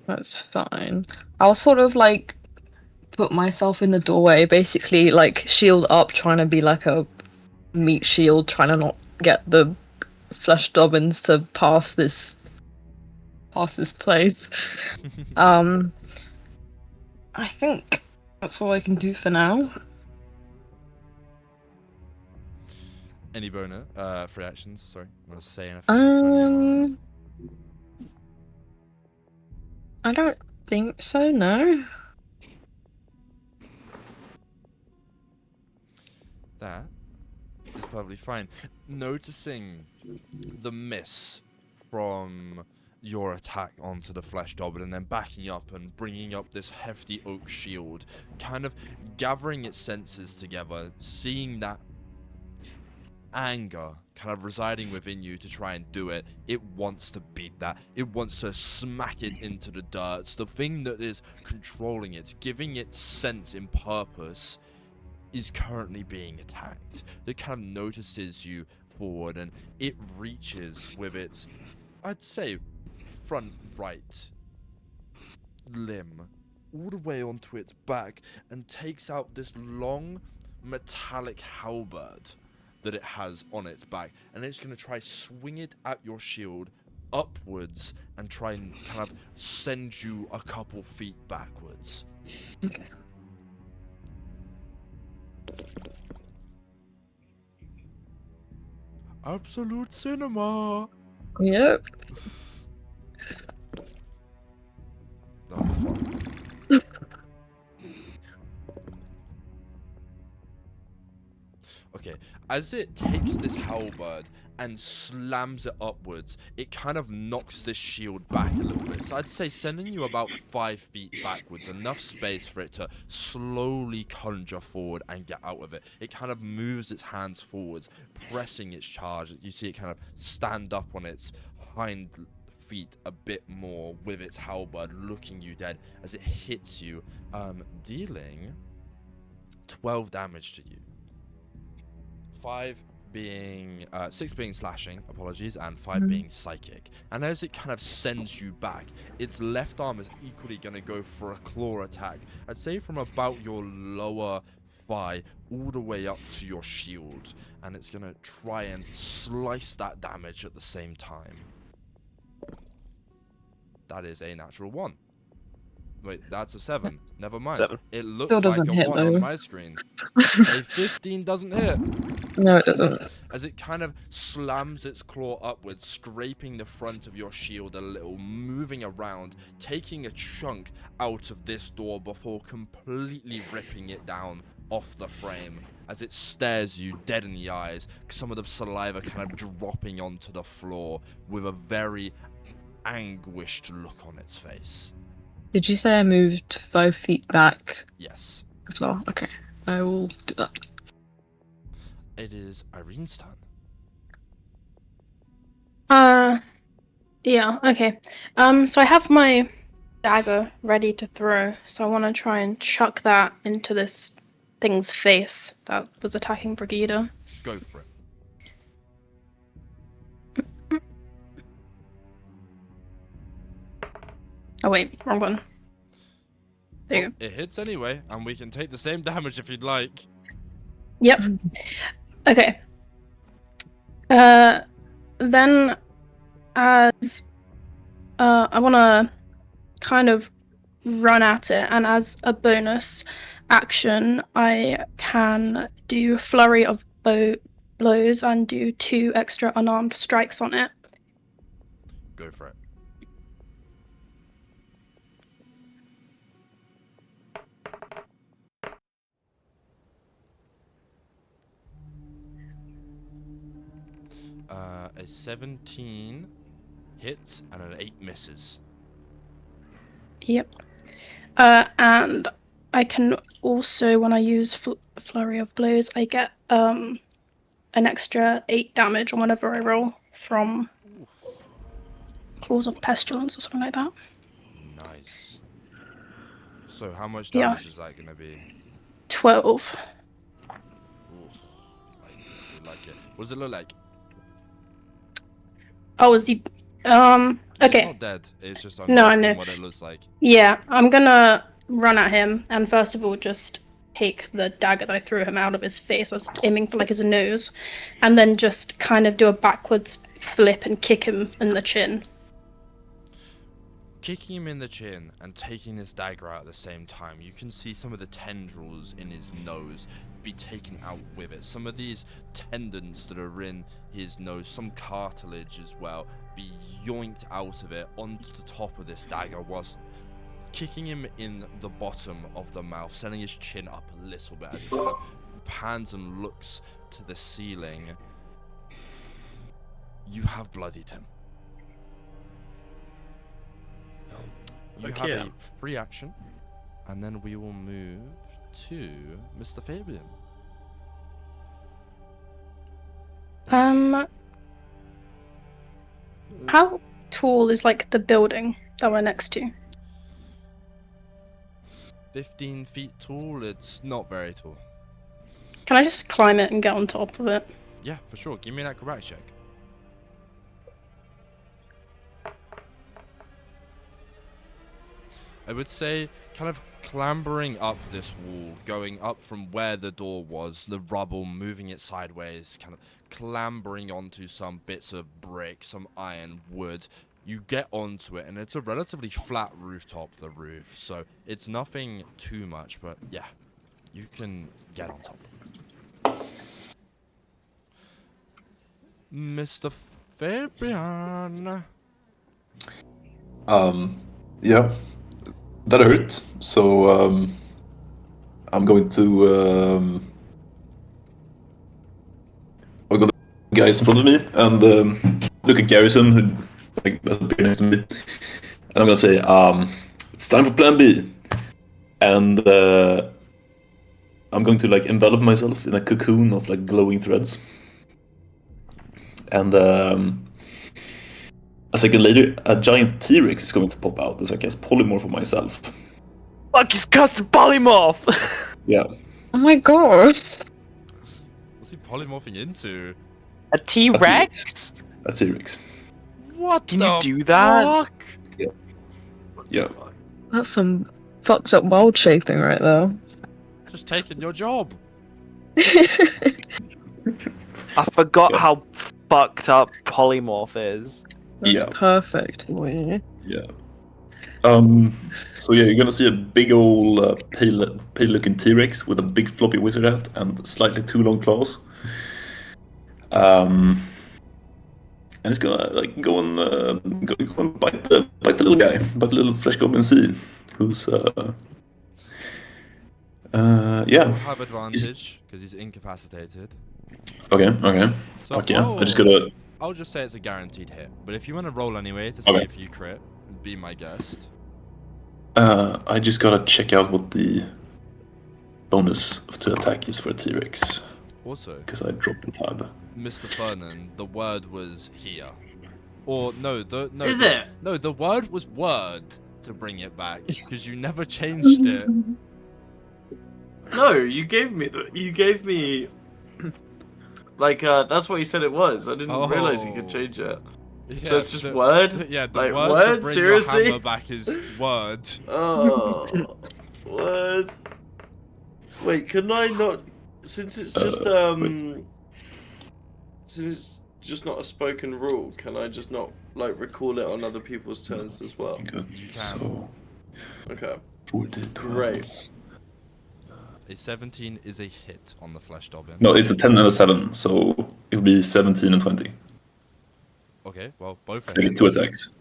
That's fine. I'll sort of like put myself in the doorway, basically like shield up, trying to be like a meat shield, trying to not get the flesh goblins to pass this place. I think that's all I can do for now. Any bonus? Free actions, sorry. Want to say anything? I don't think so, no. That is perfectly fine. Noticing the miss from your attack onto the flesh goblin and then backing up and bringing up this hefty oak shield, kind of gathering its senses together, seeing that anger kind of residing within you to try and do it. It wants to beat that. It wants to smack it into the dirt. It's the thing that is controlling it, giving it sense and purpose, is currently being attacked. It kind of notices you forward and it reaches with its, I'd say, front right limb all the way onto its back and takes out this long metallic halberd that it has on its back, and it's going to try swing it at your shield upwards and try and kind of send you a couple feet backwards. Okay. Absolute cinema. Yep. Oh, fuck. Okay, as it takes this halberd and slams it upwards, it kind of knocks this shield back a little bit. So I'd say sending you about 5 feet backwards, enough space for it to slowly conjure forward and get out of it. It kind of moves its hands forwards, pressing its charge. You see it kind of stand up on its hind feet a bit more with its halberd, looking you dead as it hits you, dealing 12 damage to you. 6 being slashing, apologies, and 5 being psychic. And as it kind of sends you back, its left arm is equally going to go for a claw attack. I'd say from about your lower thigh all the way up to your shield. And it's going to try and slice that damage at the same time. That is a natural 1. Wait, that's a 7. Never mind. 7. It looks Still like doesn't a hit, 1 though. on my screen. A 15 doesn't hit. No, it doesn't. As it kind of slams its claw upwards, scraping the front of your shield a little, moving around, taking a chunk out of this door before completely ripping it down off the frame. As it stares you dead in the eyes, some of the saliva kind of dropping onto the floor with a very anguished look on its face. Did you say I moved 5 feet back Yes. as well? Okay, I will do that. It is Irene's turn. Yeah, okay. So I have my dagger ready to throw, so I want to try and chuck that into this thing's face that was attacking Brighida. Go for it. Oh wait, wrong one. There you Well, go. it hits anyway, and we can take the same damage if you'd like. Yep. Okay. Then as I want to kind of run at it, and as a bonus action, I can do flurry of blows and do 2 extra unarmed strikes on it. Go for it. A 17 hits and an 8 misses. Yep. And I can also, when I use flurry of blows, I get an extra 8 damage on whenever I roll from Claws of Pestilence or something like that. Nice. So how much Yeah. damage is that going to be? 12. Oof. I like it. What does it look like? Oh, is he... It's okay. not dead. It's just No, I understanding know. what it looks like. Yeah, I'm gonna run at him, and first of all, just take the dagger that I threw him out of his face. I was aiming for like his nose, and then just kind of do a backwards flip and kick him in the chin. Kicking him in the chin and taking his dagger out at the same time, you can see some of the tendrils in his nose be taken out with it. Some of these tendons that are in his nose, some cartilage as well, be yoinked out of it onto the top of this dagger, whilst kicking him in the bottom of the mouth, sending his chin up a little bit as he kind of pans and looks to the ceiling. You have bloodied him. You have a free action, and then we will move to Mr. Fabian. How tall is like the building that we're next to? 15 feet tall, it's not very tall. Can I just climb it and get on top of it? Yeah, for sure. Give me an acrobatics check. I would say kind of clambering up this wall, going up from where the door was, the rubble, moving it sideways, kind of clambering onto some bits of brick, some iron, wood. You get onto it, and it's a relatively flat rooftop, the roof, so it's nothing too much, but yeah, you can get on top. Mr. Fabian. Yeah, that hurt. So I'm going to I'll go to the guys in front of me and look at Garrison, who like has appeared next to me, and I'm gonna say, it's time for Plan B, and I'm going to like envelop myself in a cocoon of like glowing threads, and a second later, a giant T-Rex is going to pop out, so I cast polymorph on myself. Fuck, he's custom polymorph! Yeah. Oh my gosh. What's he polymorphing into? A T-Rex? A T-Rex. What Can the you do that? fuck? Yeah. That's some fucked up world shaping right there. Just taking your job. I forgot how fucked up polymorph is. That's Yeah. perfect. Boy. Yeah. So yeah, you're gonna see a big old pale-looking T-Rex with a big floppy wizard hat and slightly too long claws. And it's gonna like go and bite the little guy, bite the little flesh goblin C, who's yeah. He'll have advantage because he's incapacitated. Okay. So Fuck yeah. I just gotta. I'll just say it's a guaranteed hit. But if you want to roll anyway to see Okay. if you crit, be my guest. I just gotta check out what the bonus to attack is for a T-Rex, Also, because I dropped the tab. Mr. Fernan, the word was here. Or no, the word was word to bring it back because you never changed it. No, you gave me like that's what you said it was. I didn't realize you could change it. Yeah, So it's just word? Yeah, the Like word to word? bring Seriously? your hammer back is word. Oh, word. Wait, can I not? Since it's just Wait. since it's just not a spoken rule, can I just not like recall it on other people's turns as well? Good. You can. So, Okay, 40, great. A 17 is a hit on the flesh dobbin. No, it's a 10 and a 7, so it would be 17 and 20. Okay, well, both So are I get 2 hits. attacks.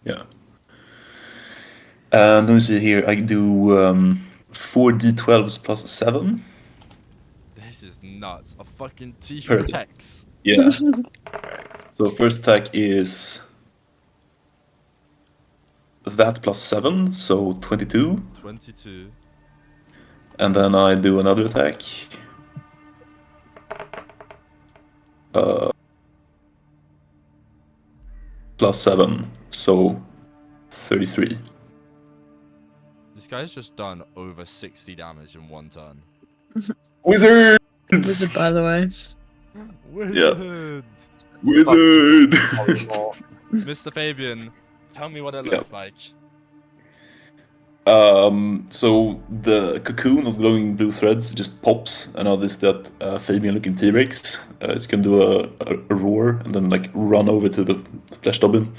Yeah. And let me see here. I do 4d12s plus 7. This is nuts. A fucking Perfect. T-Rex. Yeah. So first attack is that plus 7, so 22. 22. And then I do another attack. Plus 7, so 33. This guy's just done over 60 damage in one turn. Wizard! Wizard, by the way. Wizard! Wizard! Mr. Fabian, tell me what it Yeah. looks like. So the cocoon of glowing blue threads just pops, and now this that Fabian-looking T-Rex is gonna do a roar and then like run over to the flesh dobbin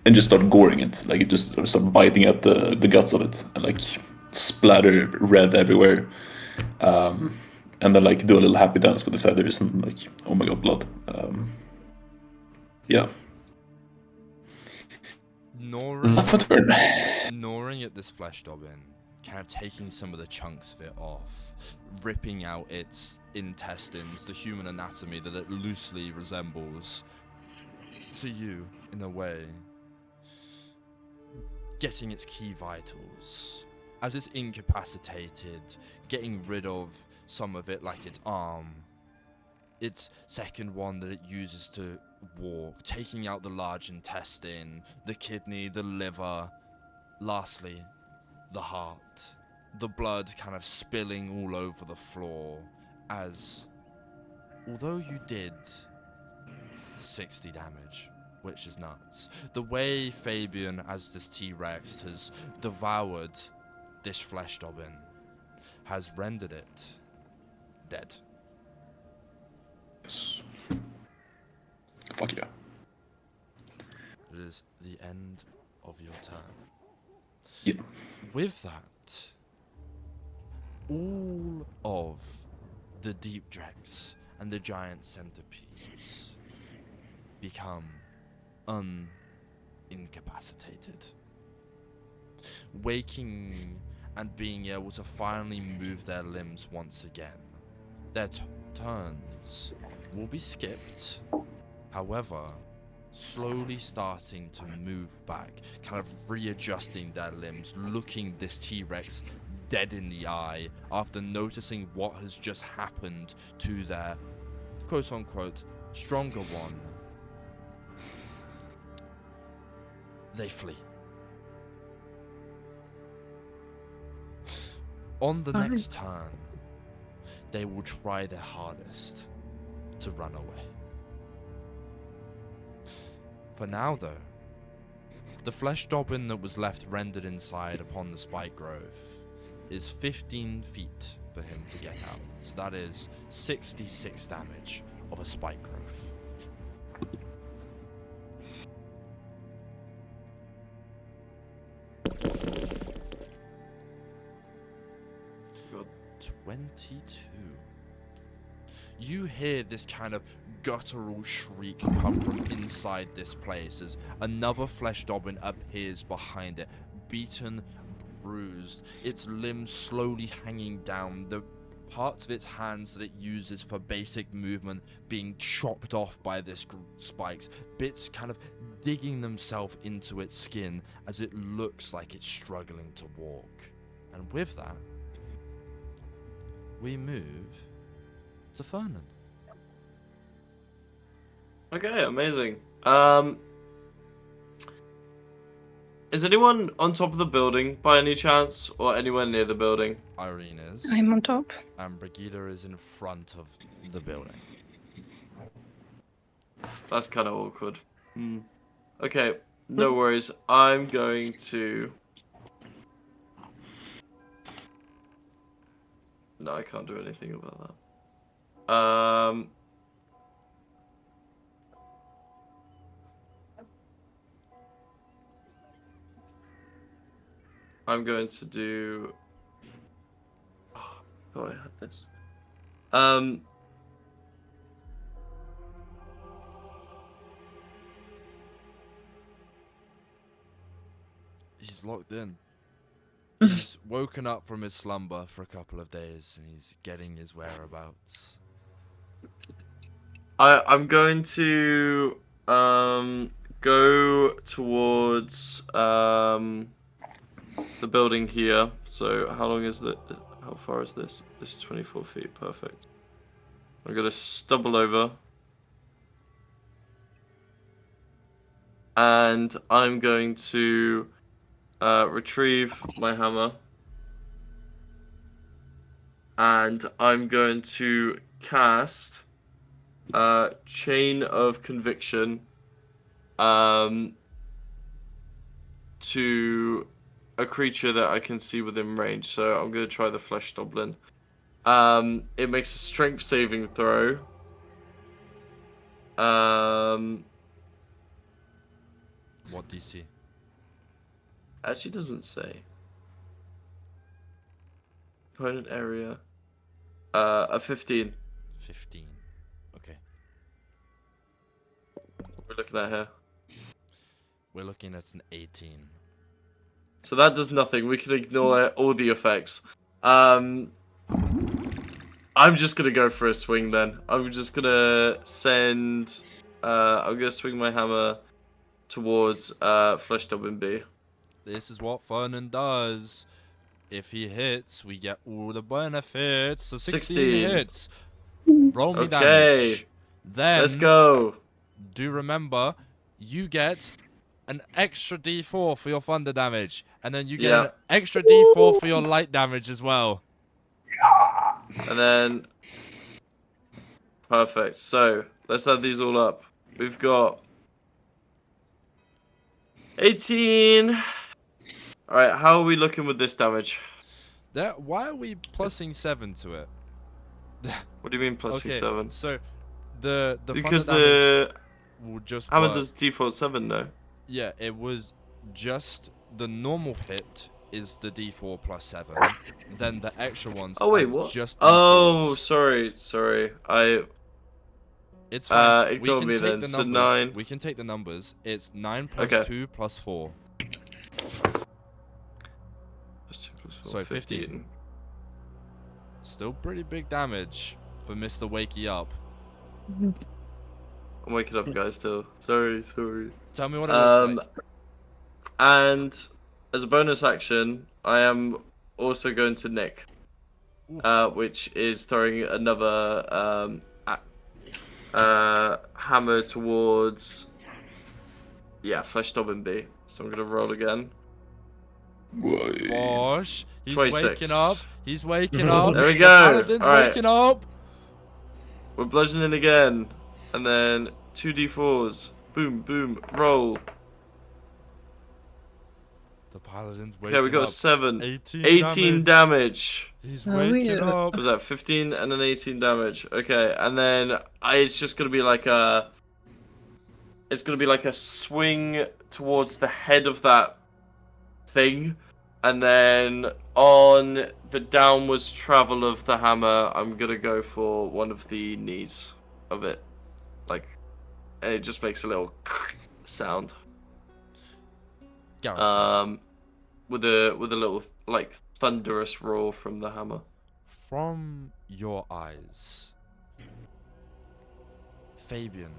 and just start goring it. Like it just start biting at the guts of it and like splatter red everywhere. And then like do a little happy dance with the feathers and like, oh my god, blood. Yeah. That's my turn. Gnawing at this flesh dobbin, kind of taking some of the chunks of it off, ripping out its intestines, the human anatomy that it loosely resembles, to you, in a way. Getting its key vitals. As it's incapacitated, getting rid of some of it, like its arm, its second one that it uses to walk, taking out the large intestine, the kidney, the liver, lastly, the heart. The blood kind of spilling all over the floor as, although you did 60 damage, which is nuts, the way Fabian, as this T-Rex, has devoured this flesh dobbin, has rendered it dead. Yes. Fuck yeah. It is the end of your turn. Yeah. With that, all of the deep dregs and the giant centipedes become unincapacitated. Waking and being able to finally move their limbs once again. Their turns will be skipped. However, slowly starting to move back, kind of readjusting their limbs, looking this T-Rex dead in the eye after noticing what has just happened to their quote-unquote stronger one. They flee. On the next turn, they will try their hardest to run away. For now, though, the flesh dobbin that was left rendered inside upon the spike grove is 15 feet for him to get out. So that is 66 damage of a spike grove. God. 22. You hear this kind of guttural shriek come from inside this place as another flesh dobbin appears behind it, beaten, bruised, its limbs slowly hanging down, the parts of its hands that it uses for basic movement being chopped off by this spikes, bits kind of digging themselves into its skin as it looks like it's struggling to walk. And with that, we move to Fernan. Okay, amazing. Is anyone on top of the building by any chance, or anywhere near the building? Yrene is. I'm on top. And Brighida is in front of the building. That's kind of awkward. Okay, no worries. I'm going to... No, I can't do anything about that. I'm going to do... Oh, I had this. He's locked in. He's woken up from his slumber for a couple of days, and he's getting his whereabouts. I'm going to go towards the building here. So how long is that? How far is this? This is 24 feet. Perfect. I'm gonna stumble over, and I'm going to retrieve my hammer, and I'm going to cast Chain of Conviction to a creature that I can see within range. So I'm going to try the Flesh Goblin. It makes a strength saving throw. What DC? Actually doesn't say. Opponent area. A 15. 15. Okay. What we're looking at here. We're looking at an 18. So that does nothing. We can ignore all the effects. I'm just gonna go for a swing then. I'm just gonna send. I'm gonna swing my hammer towards Flesh Goblin B. This is what Fernan does. If he hits, we get all the benefits. So 16 hits. Roll me damage. Then, let's go. Do remember, you get an extra D4 for your thunder damage. And then you get an extra D4 for your light damage as well. And then... Perfect. So, let's add these all up. We've got... 18... Alright, how are we looking with this damage? Why are we plussing 7 to it? What do you mean plussing 7? So, the because thunder damage will just hammer work. does default 7 though. Yeah, it was just the normal hit is the D4 plus 7. Then the extra ones wait, are what? just Oh, D4s. sorry. It's fine. Ignore me then. So 9. We can take the numbers. It's 9 plus 2 plus 4. Plus 2 plus 4. So 15. Still pretty big damage for Mr. Wakey Up. I'm waking up, guys, still. Sorry. Tell me what it looks like. And as a bonus action, I am also going to nick, which is throwing another hammer towards Flesh Goblin B. So I'm gonna roll again. Gosh, he's 26. waking up. He's waking up. There we The go. Paladin's waking up. We're bludgeoning again, and then 2d4s. Boom, boom, roll. The Paladin's waking Okay, we got up. a 7. 18 damage. He's Oh, waking yeah. up. Was that 15 and then 18 damage? Okay, and then it's just gonna be like a. It's gonna be like a swing towards the head of that thing, and then on the downwards travel of the hammer, I'm gonna go for one of the knees of it, and it just makes a little sound. Garrison. With a little thunderous roar from the hammer. From your eyes, Fabian,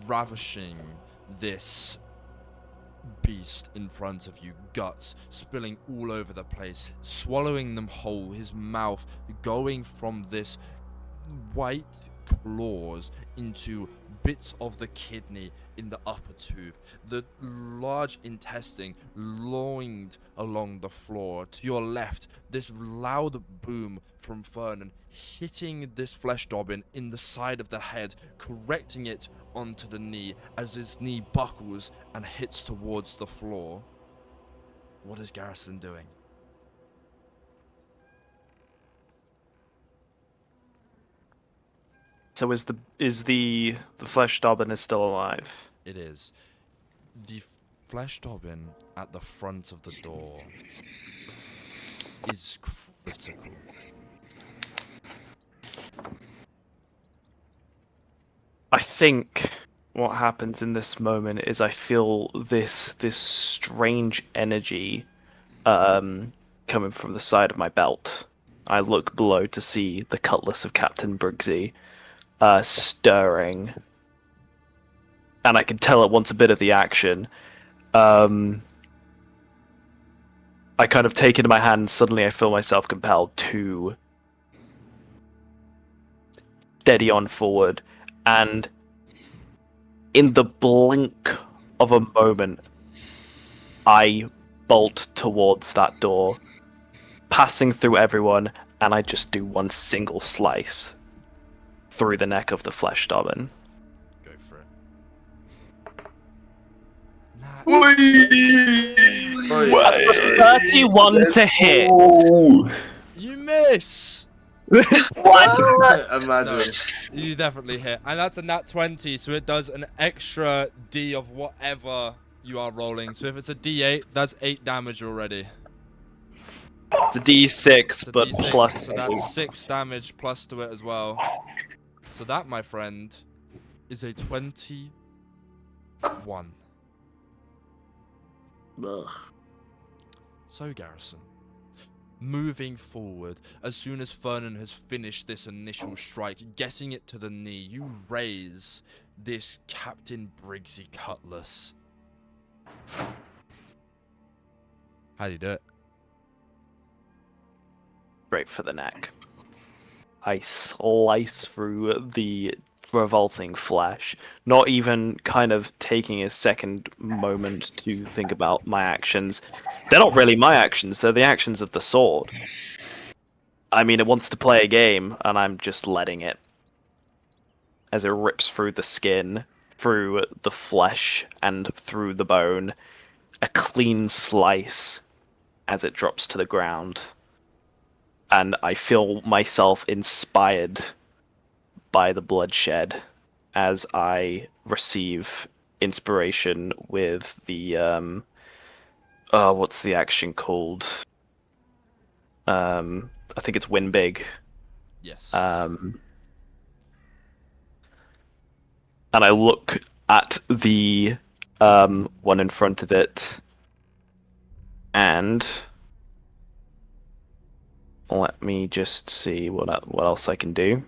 ravishing this beast in front of you, guts spilling all over the place, swallowing them whole, his mouth going from this white claws into bits of the kidney in the upper tooth. The large intestine loined along the floor. To your left, this loud boom from Fernan hitting this flesh dobbin in the side of the head, correcting it onto the knee as his knee buckles and hits towards the floor. What is Garrison doing? So is the flesh dobbin is still alive? It is. The flesh dobbin at the front of the door is critical. I think what happens in this moment is I feel this strange energy coming from the side of my belt. I look below to see the cutlass of Captain Briggsy stirring, and I can tell it wants a bit of the action. I kind of take it in my hand, and suddenly I feel myself compelled to steady on forward, and in the blink of a moment, I bolt towards that door, passing through everyone, and I just do one single slice through the neck of the flesh dobbin. Go for it. That's a 31 to hit. Oh! You miss! What? Imagine. No, you definitely hit. And that's a nat 20, so it does an extra D of whatever you are rolling. So if it's a D8, that's 8 damage already. It's a D6, It's a but D6, plus so that's 6 damage plus to it as well. So that, my friend, is a 21. Ugh. So, Garrison, moving forward, as soon as Fernan has finished this initial strike, getting it to the knee, you raise this Captain Briggsy cutlass. How do you do it? straight for the neck. I slice through the revolting flesh, not even kind of taking a second moment to think about my actions. They're not really my actions, they're the actions of the sword. I mean, it wants to play a game, and I'm just letting it. As it rips through the skin, through the flesh, and through the bone. A clean slice as it drops to the ground. And I feel myself inspired by the bloodshed as I receive inspiration with the what's the action called? I think it's Win Big. Yes. And I look at the one in front of it, and let me just see what else I can do.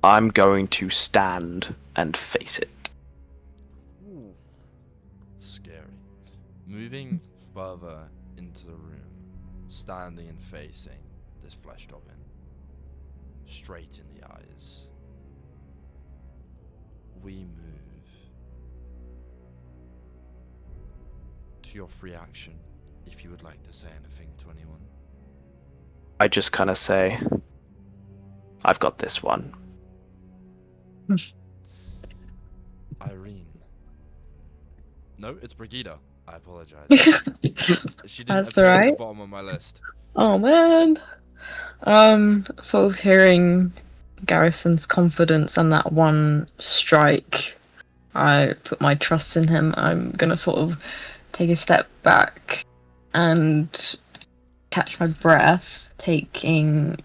I'm going to stand and face it. Ooh. Scary. Moving further into the room, standing and facing this flesh dobbin, straight in the eyes. We move to your free action, if you would like to say anything to anyone. I just kind of say, I've got this one. Yrene. No, it's Brighida. I apologize. She didn't That's appear at alright. the bottom of my list. Oh man. Sort of hearing Garrison's confidence and that one strike, I put my trust in him. I'm gonna sort of take a step back and catch my breath, taking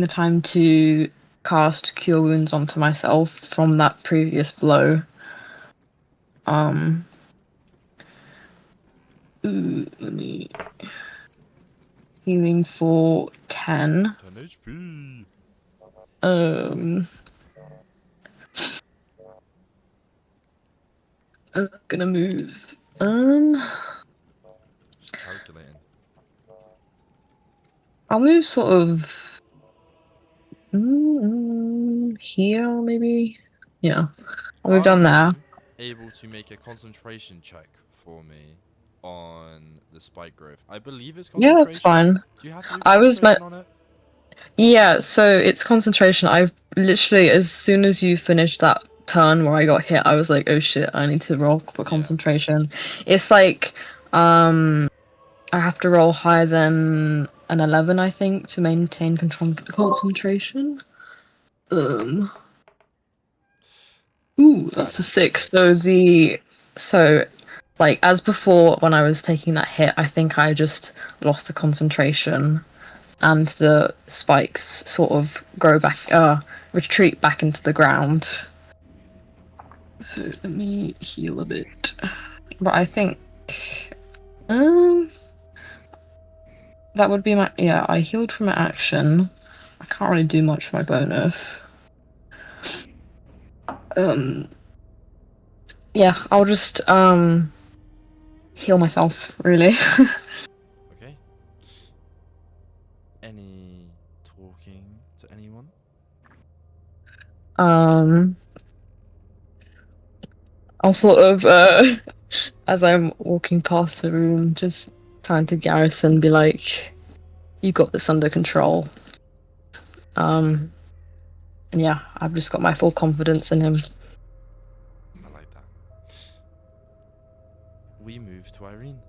the time to cast Cure Wounds onto myself from that previous blow. Let me... Healing for 10. 10 HP. I'm not gonna move. Just calculating. I'll move sort of here, maybe. Yeah, I'll move down there. Able to make a concentration check for me on the spike growth. I believe it's Yeah, concentration. that's fine. Do you have to do I was concentration on it? Yeah, so it's concentration. I literally, as soon as you finished that turn where I got hit, I was like, oh shit, I need to roll for concentration. It's like, I have to roll higher than an 11, I think, to maintain concentration. Ooh, that's a 6. So, like, as before, when I was taking that hit, I think I just lost the concentration. And the spikes sort of retreat back into the ground. So let me heal a bit. But I think that would be I healed for my action. I can't really do much for my bonus. Yeah, I'll just heal myself, really. Okay. Any talking to anyone? I'll sort of, as I'm walking past the room, just turn to Garrison, be like, "You got this under control." And yeah, I've just got my full confidence in him. I like that. We move to Yrene.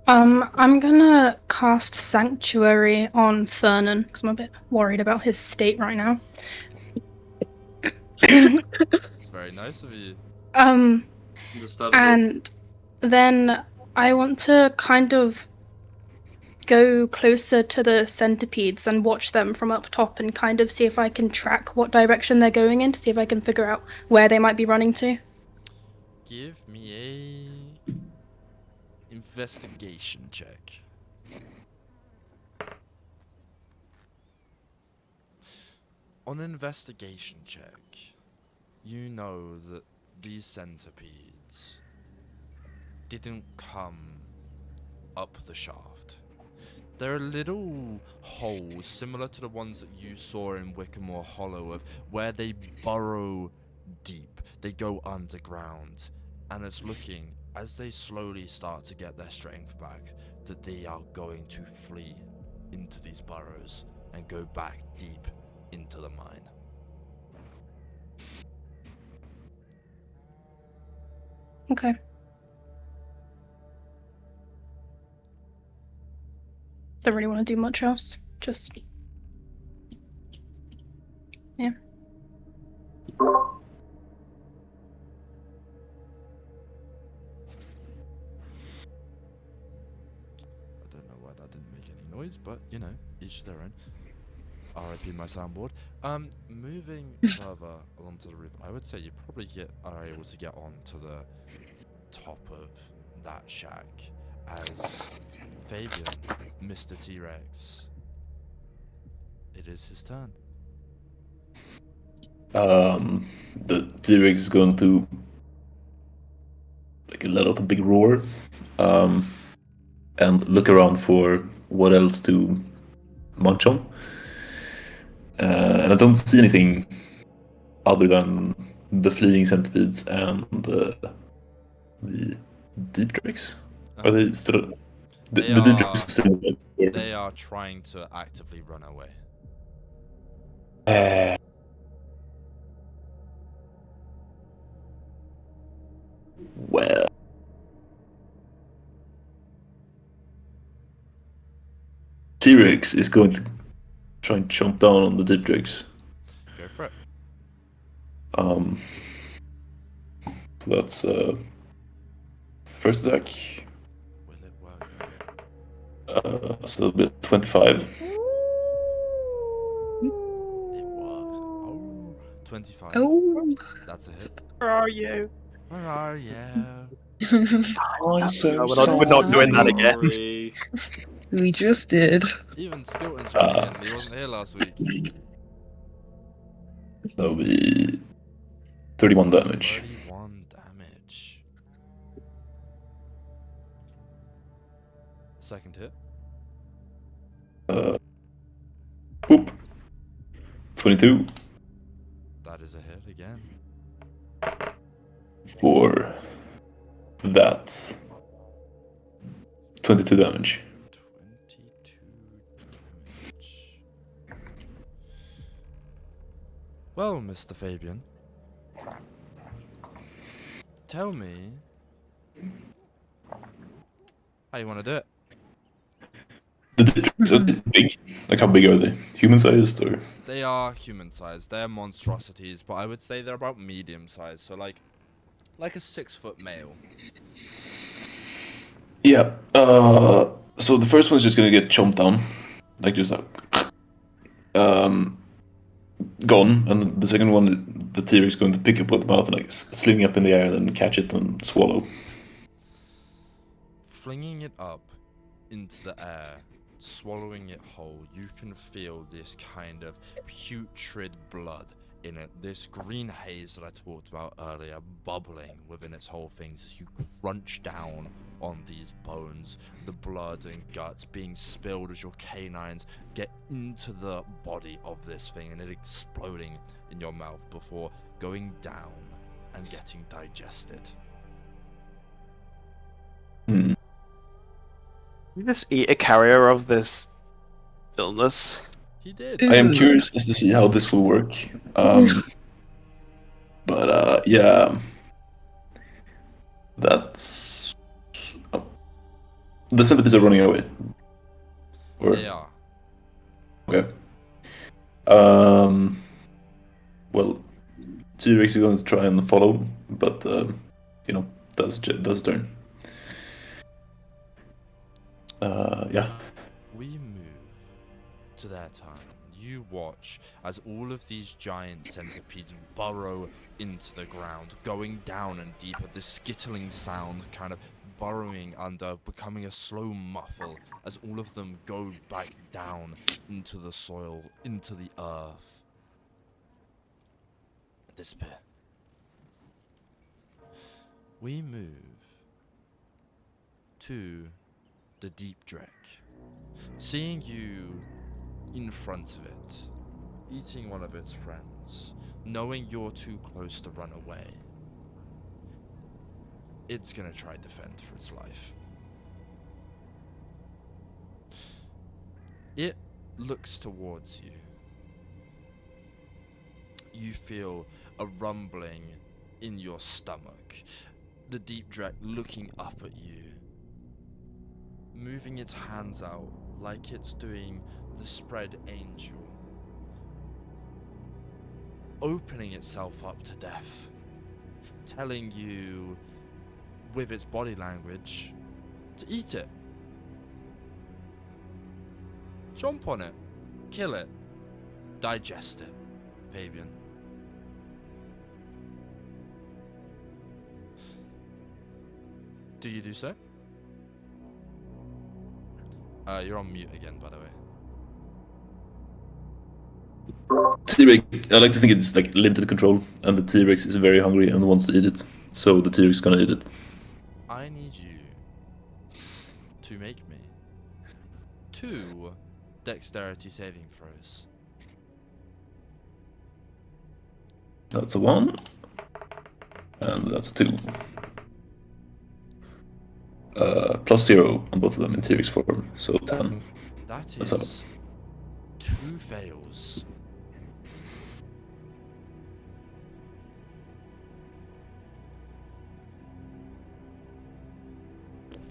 I'm gonna cast Sanctuary on Fernan because I'm a bit worried about his state right now. It's very nice of you. Understandable. And then I want to kind of go closer to the centipedes and watch them from up top and kind of see if I can track what direction they're going in to see if I can figure out where they might be running to. Give me a investigation check. On an investigation check, you know that these centipedes didn't come up the shaft. There are little holes similar to the ones that you saw in Wickamore Hollow of where they burrow deep. They go underground. And it's looking, as they slowly start to get their strength back, that they are going to flee into these burrows and go back deep into the mine. Okay. Don't really want to do much else. Just... yeah. I don't know why that didn't make any noise, but you know, each their own. RIP my soundboard. Moving further along to the roof, I would say you probably are able to get on to the top of that shack as Fabian, Mr. T-Rex. It is his turn. The T-Rex is going to let out a big roar, and look around for what else to munch on. And I don't see anything other than the fleeing centipedes and the deep drakes. Are they still? The deep drakes are still alive? They are trying to actively run away. Well, T-Rex is going to try and chomp down on the deep drakes. Go for it. So that's first attack. Will it work? So it'll be 25. It works. Oh, 25. Oh. That's a hit. Where are you? Where are you? We're not doing that again. Sorry. We just did. Even Skilton chimed in. He wasn't here last week. That'll be 31 damage. 31 Second hit. Whoop. 22 That is a hit again. for that. 22 damage. 22 damage. Well, Mr. Fabian, tell me how you want to do it. The T-Rex are they big? Like, how big are they? Human-sized, or? They are human-sized. They're monstrosities, but I would say they're about medium-sized. So like a 6-foot male. Yeah. So the first one's just gonna get chomped down, like just like, gone, and the second one, the T-Rex going to pick up with the mouth and like sling up in the air, and then catch it and swallow. Flinging it up into the air, swallowing it whole, you can feel this kind of putrid blood in it. This green haze that I talked about earlier bubbling within its whole things as you crunch down on these bones. The blood and guts being spilled as your canines get into the body of this thing and it exploding in your mouth before going down and getting digested. Hmm. You just eat a carrier of this illness. He did. I am curious as to see how this will work. But yeah, that's the centipedes are running away. Or, They are. okay. Well, T-Rex is going to try and follow, but you know, that's a turn. Yeah. We move to their turn. You watch as all of these giant centipedes burrow into the ground, going down and deeper, this skittling sound kind of burrowing under, becoming a slow muffle as all of them go back down into the soil, into the earth. Disappear. We move to the deep dreck. Seeing you in front of it, eating one of its friends, knowing you're too close to run away, it's gonna try to defend for its life. It looks towards you. You feel a rumbling in your stomach. The deep dreck looking up at you, moving its hands out like it's doing the spread angel, opening itself up to death, telling you with its body language to eat it, jump on it, kill it, digest it. Fabian. Do you do so? You're on mute again, by the way. T-Rex, I like to think it's like limited control, and the T-Rex is very hungry and wants to eat it, so the T-Rex is gonna eat it. I need you to make me 2 dexterity saving throws. That's a 1, and that's a 2. +0 on both of them in T-Rex form, so 10. That That's up. is 2 fails.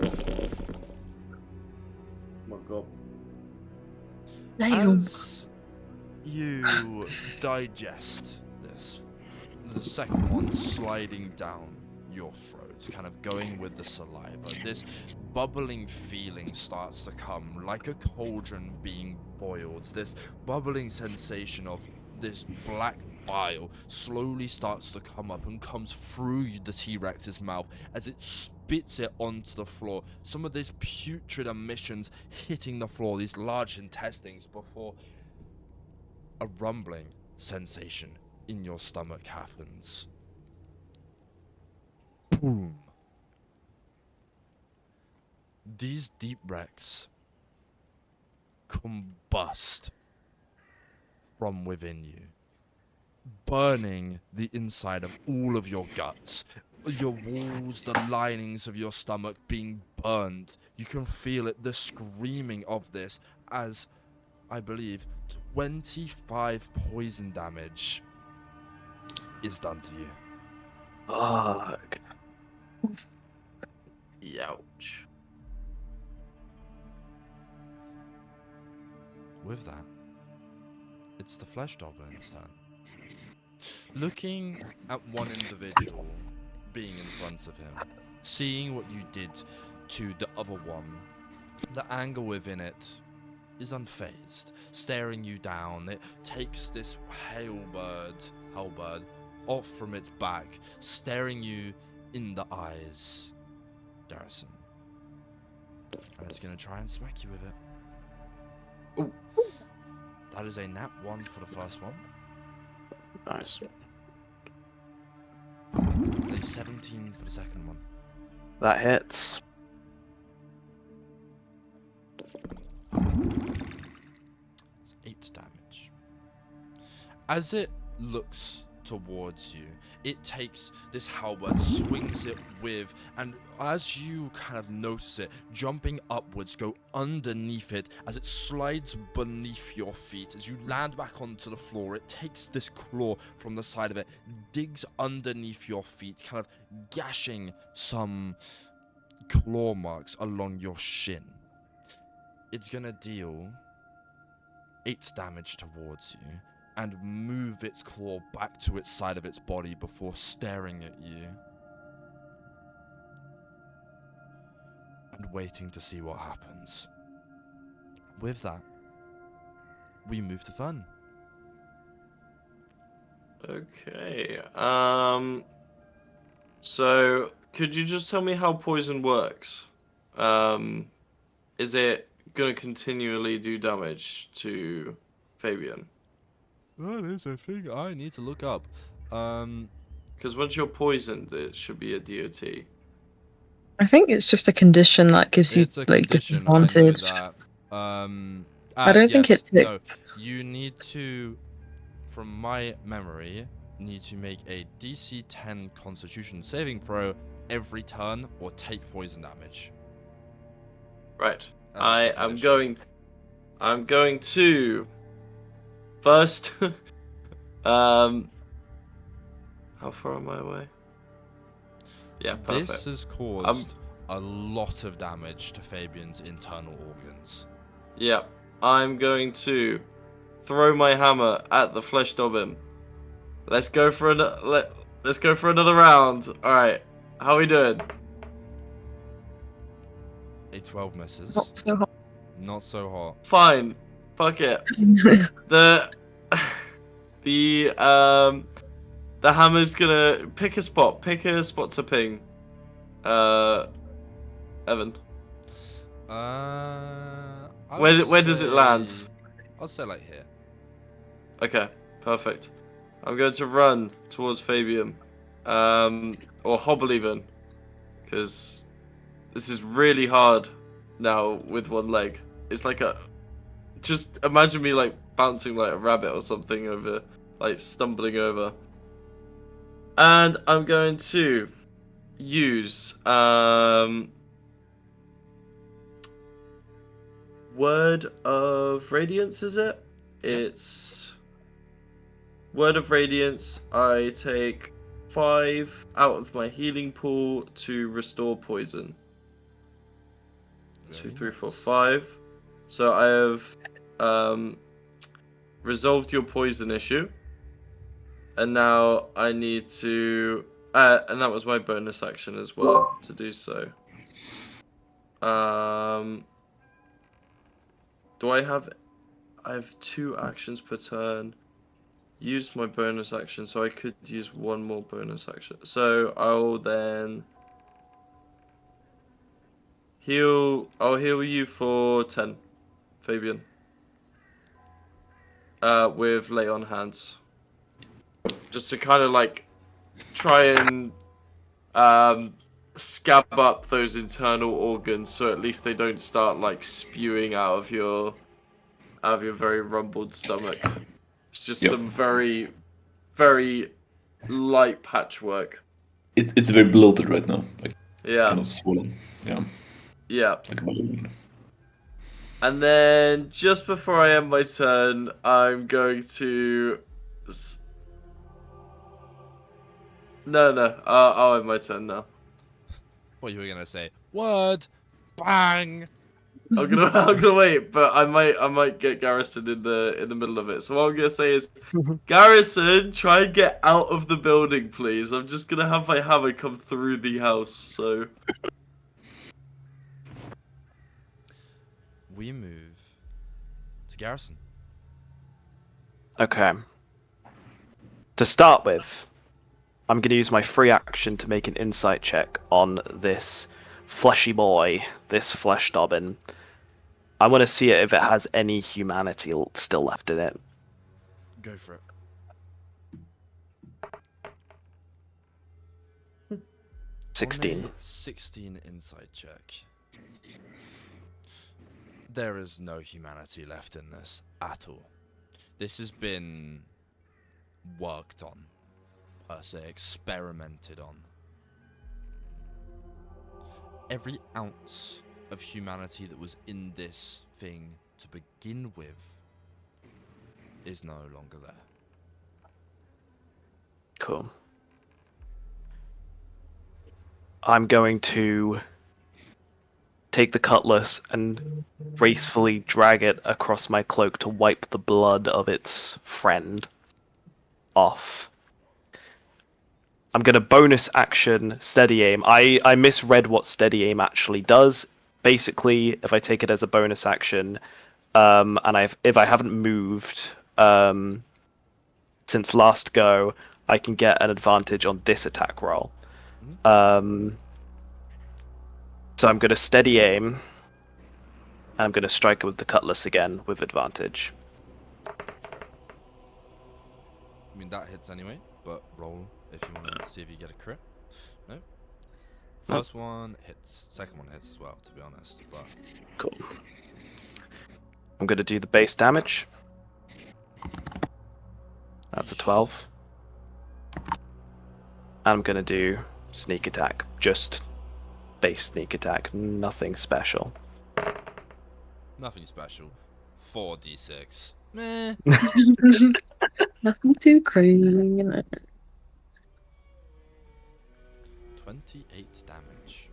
Oh my god. Damn. As you digest this, the second one sliding down your throat, kind of going with the saliva, this bubbling feeling starts to come like a cauldron being boiled. This bubbling sensation of this black bile slowly starts to come up and comes through the T-Rex's mouth as it spits it onto the floor. Some of these putrid emissions hitting the floor, these large intestines, before a rumbling sensation in your stomach happens. Boom. these deep wrecks combust from within you, burning the inside of all of your guts. Your walls, the linings of your stomach being burnt. You can feel it, the screaming of this, as I believe 25 poison damage is done to you. Fuck. Youch. With that, it's the flesh goblin's turn. Looking at one individual being in front of him, seeing what you did to the other one, the anger within it is unfazed, staring you down. It takes this halberd off from its back, staring you in the eyes, Garrison. And it's going to try and smack you with it. Ooh. That is a nat 1 for the first one. Nice. A 17 for the second one. That hits. It's 8 damage. As it looks towards you, it takes this halberd, swings it with, and as you kind of notice it, jumping upwards, go underneath it, as it slides beneath your feet. As you land back onto the floor, it takes this claw from the side of it, digs underneath your feet, kind of gashing some claw marks along your shin. It's gonna deal 8 damage towards you, and move its claw back to its side of its body before staring at you and waiting to see what happens. With that, we move to Fern. Okay. So could you just tell me how poison works? Is it gonna continually do damage to Fabian? That is a thing I need to look up. Because once you're poisoned, it should be a DOT. I think it's just a condition that gives you It's a like condition, I know disadvantage. that. I don't think yes, it's no. You need to, from my memory, need to make a DC 10 Constitution saving throw every turn or take poison damage. Right. As a condition. I'm going to first. How far am I away? Yeah, perfect. This has caused a lot of damage to Fabian's internal organs. Yeah, I'm going to throw my hammer at the flesh dobbin. Let's go for let's go for another round. All right, how are we doing? A 12 misses. Not so hot. Not so hot. Fine, fuck it. The hammer's gonna pick a spot to ping. Evan. Where does it land? I'll say like here. Okay, perfect. I'm going to run towards Fabian, or hobble even, because this is really hard now with one leg. It's like just imagine me like bouncing like a rabbit or something over, like stumbling over. And I'm going to use Word of Radiance, is it? It's Word of Radiance. I take 5 out of my healing pool to restore poison. 2, 3, 4, 5. So I have resolved your poison issue. And now I need to... and that was my bonus action as well, to do so. Do I have... I have 2 actions per turn. Use my bonus action, so I could use 1 more bonus action. So I'll then... I'll heal you for 10, Fabian. With Lay on Hands. Just to kind of like try and scab up those internal organs so at least they don't start like spewing out of your very rumbled stomach. It's just Yep. some very, very light patchwork. It's very bloated right now, like Yeah, kind of swollen. Yeah, yeah. like a balloon. And then just before I end my turn, I'm going to. No. I'll end my turn now. What you were gonna say? Word, bang. I'm gonna wait, but I might get Garrison in the middle of it. So what I'm gonna say is, Garrison, try and get out of the building, please. I'm just gonna have my hammer come through the house. So We move to Garrison. Okay. To start with, I'm going to use my free action to make an insight check on this fleshy boy, this flesh dobbin. I want to see if it has any humanity still left in it. Go for it. On a 16. 16 insight check. There is no humanity left in this at all. This has been worked on, per se, experimented on. Every ounce of humanity that was in this thing to begin with is no longer there. Cool. I'm going to take the cutlass and gracefully drag it across my cloak to wipe the blood of its friend off. I'm going to bonus action steady aim. I misread what steady aim actually does. Basically, if I take it as a bonus action, and if I haven't moved since last go, I can get an advantage on this attack roll. So I'm going to steady aim, and I'm going to strike it with the cutlass again with advantage. I mean, that hits anyway, but roll if you want to see if you get a crit. No? First one hits, second one hits as well, to be honest. But Cool. I'm going to do the base damage. That's a 12. And I'm going to do sneak attack. Just base sneak attack. Nothing special. nothing special. 4d6. Meh. Nothing too crazy, you know. 28 damage.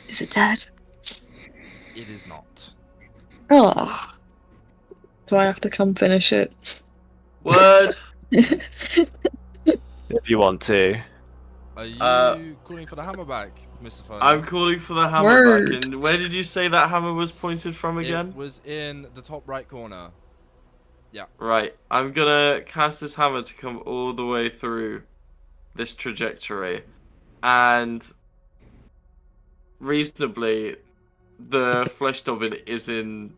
Is it dead? It is not. Oh. Do I have to come finish it? word. If you want to. Are you calling for the hammer back, Mr. Fernan? I'm calling for the hammer Word. back. And where did you say that hammer was pointed from again? It was in the top right corner. Yeah. Right. I'm gonna cast this hammer to come all the way through this trajectory, and reasonably, the flesh dobbin is in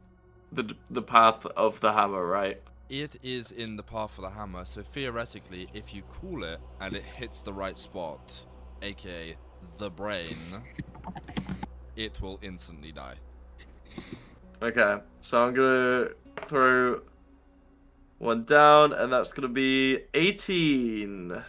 the path of the hammer, right? It is in the path of the hammer, so theoretically, if you call it and it hits the right spot, aka the brain, it will instantly die. Okay, so I'm gonna throw one down, and that's gonna be 18.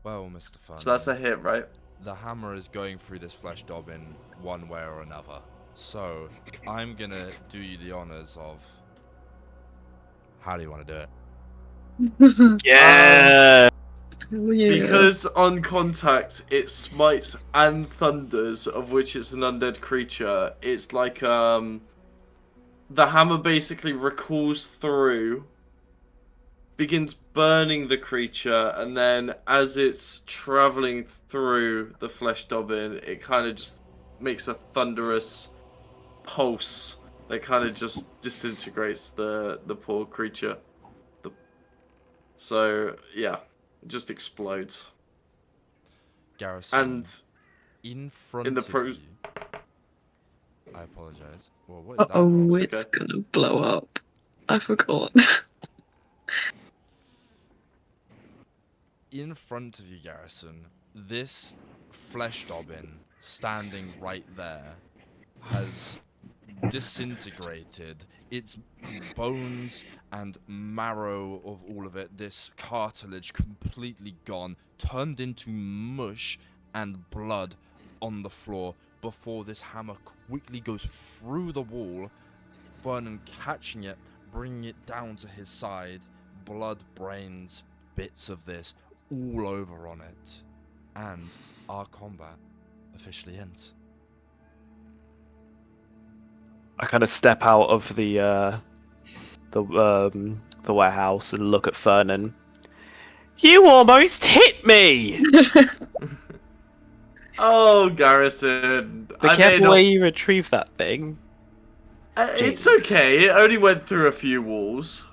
Well, Mr. Fernan, So that's a hit, right? the hammer is going through this flesh dobbin one way or another. So, I'm gonna do you the honors of... How do you want to do it? Yeah! Oh, yeah. Because on contact, it smites and thunders, of which it's an undead creature. It's like, the hammer basically recalls through, begins burning the creature, and then as it's traveling through the flesh dobbin, it kind of just makes a thunderous pulse that kind of just disintegrates the poor creature. So, yeah, it just explodes. Garrison, And in front in the of pro- you... I apologize. Well, what is that? Uh-oh, It's it's okay. gonna blow up. I forgot. In front of you, Garrison, this flesh dobbin standing right there has disintegrated. Its bones and marrow of all of it, this cartilage completely gone, turned into mush and blood on the floor before this hammer quickly goes through the wall, Fernan catching it, bringing it down to his side, blood, brains, bits of this all over on it, and our combat officially ends. I kind of step out of the warehouse and look at Fernan. You almost hit me! Oh, Garrison. Be careful where you retrieve that thing. It's okay. It only went through a few walls.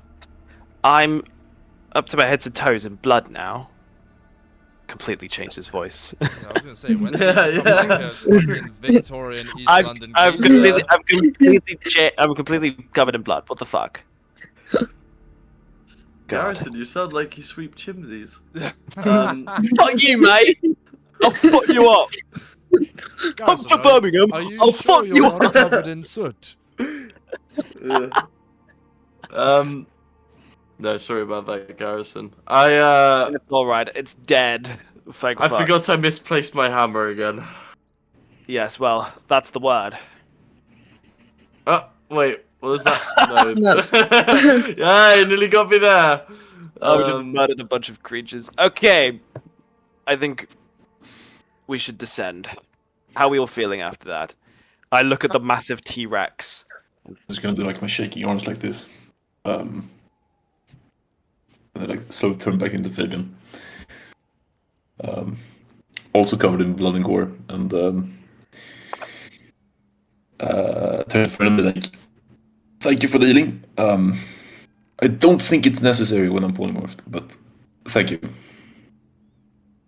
I'm up to my heads and toes in blood now. Completely changed his voice. Yeah, I was gonna say, when did you become like a fucking Victorian East London I'm geezer? completely covered in blood. What the fuck? God. Garrison, you sound like you sweep chimneys. Fuck you, mate! I'll fuck you up! Come to Birmingham, Are you I'll sure fuck you're you not up! covered in soot? No, sorry about that, Garrison. I It's alright, it's dead. Thank fuck. forgot I misplaced my hammer again. Yes, well, that's the word. Oh, wait, what was that? No. Yeah, you nearly got me there. I just murdered a bunch of creatures. Okay, I think we should descend. How are we all feeling after that? I look at the massive T-Rex. I'm just gonna do like my shaky arms like this. And then like slowly turn back into Fabian. Also covered in blood and gore. And turn to Fernan and be like, thank you for the healing. I don't think it's necessary when I'm polymorphed, but thank you.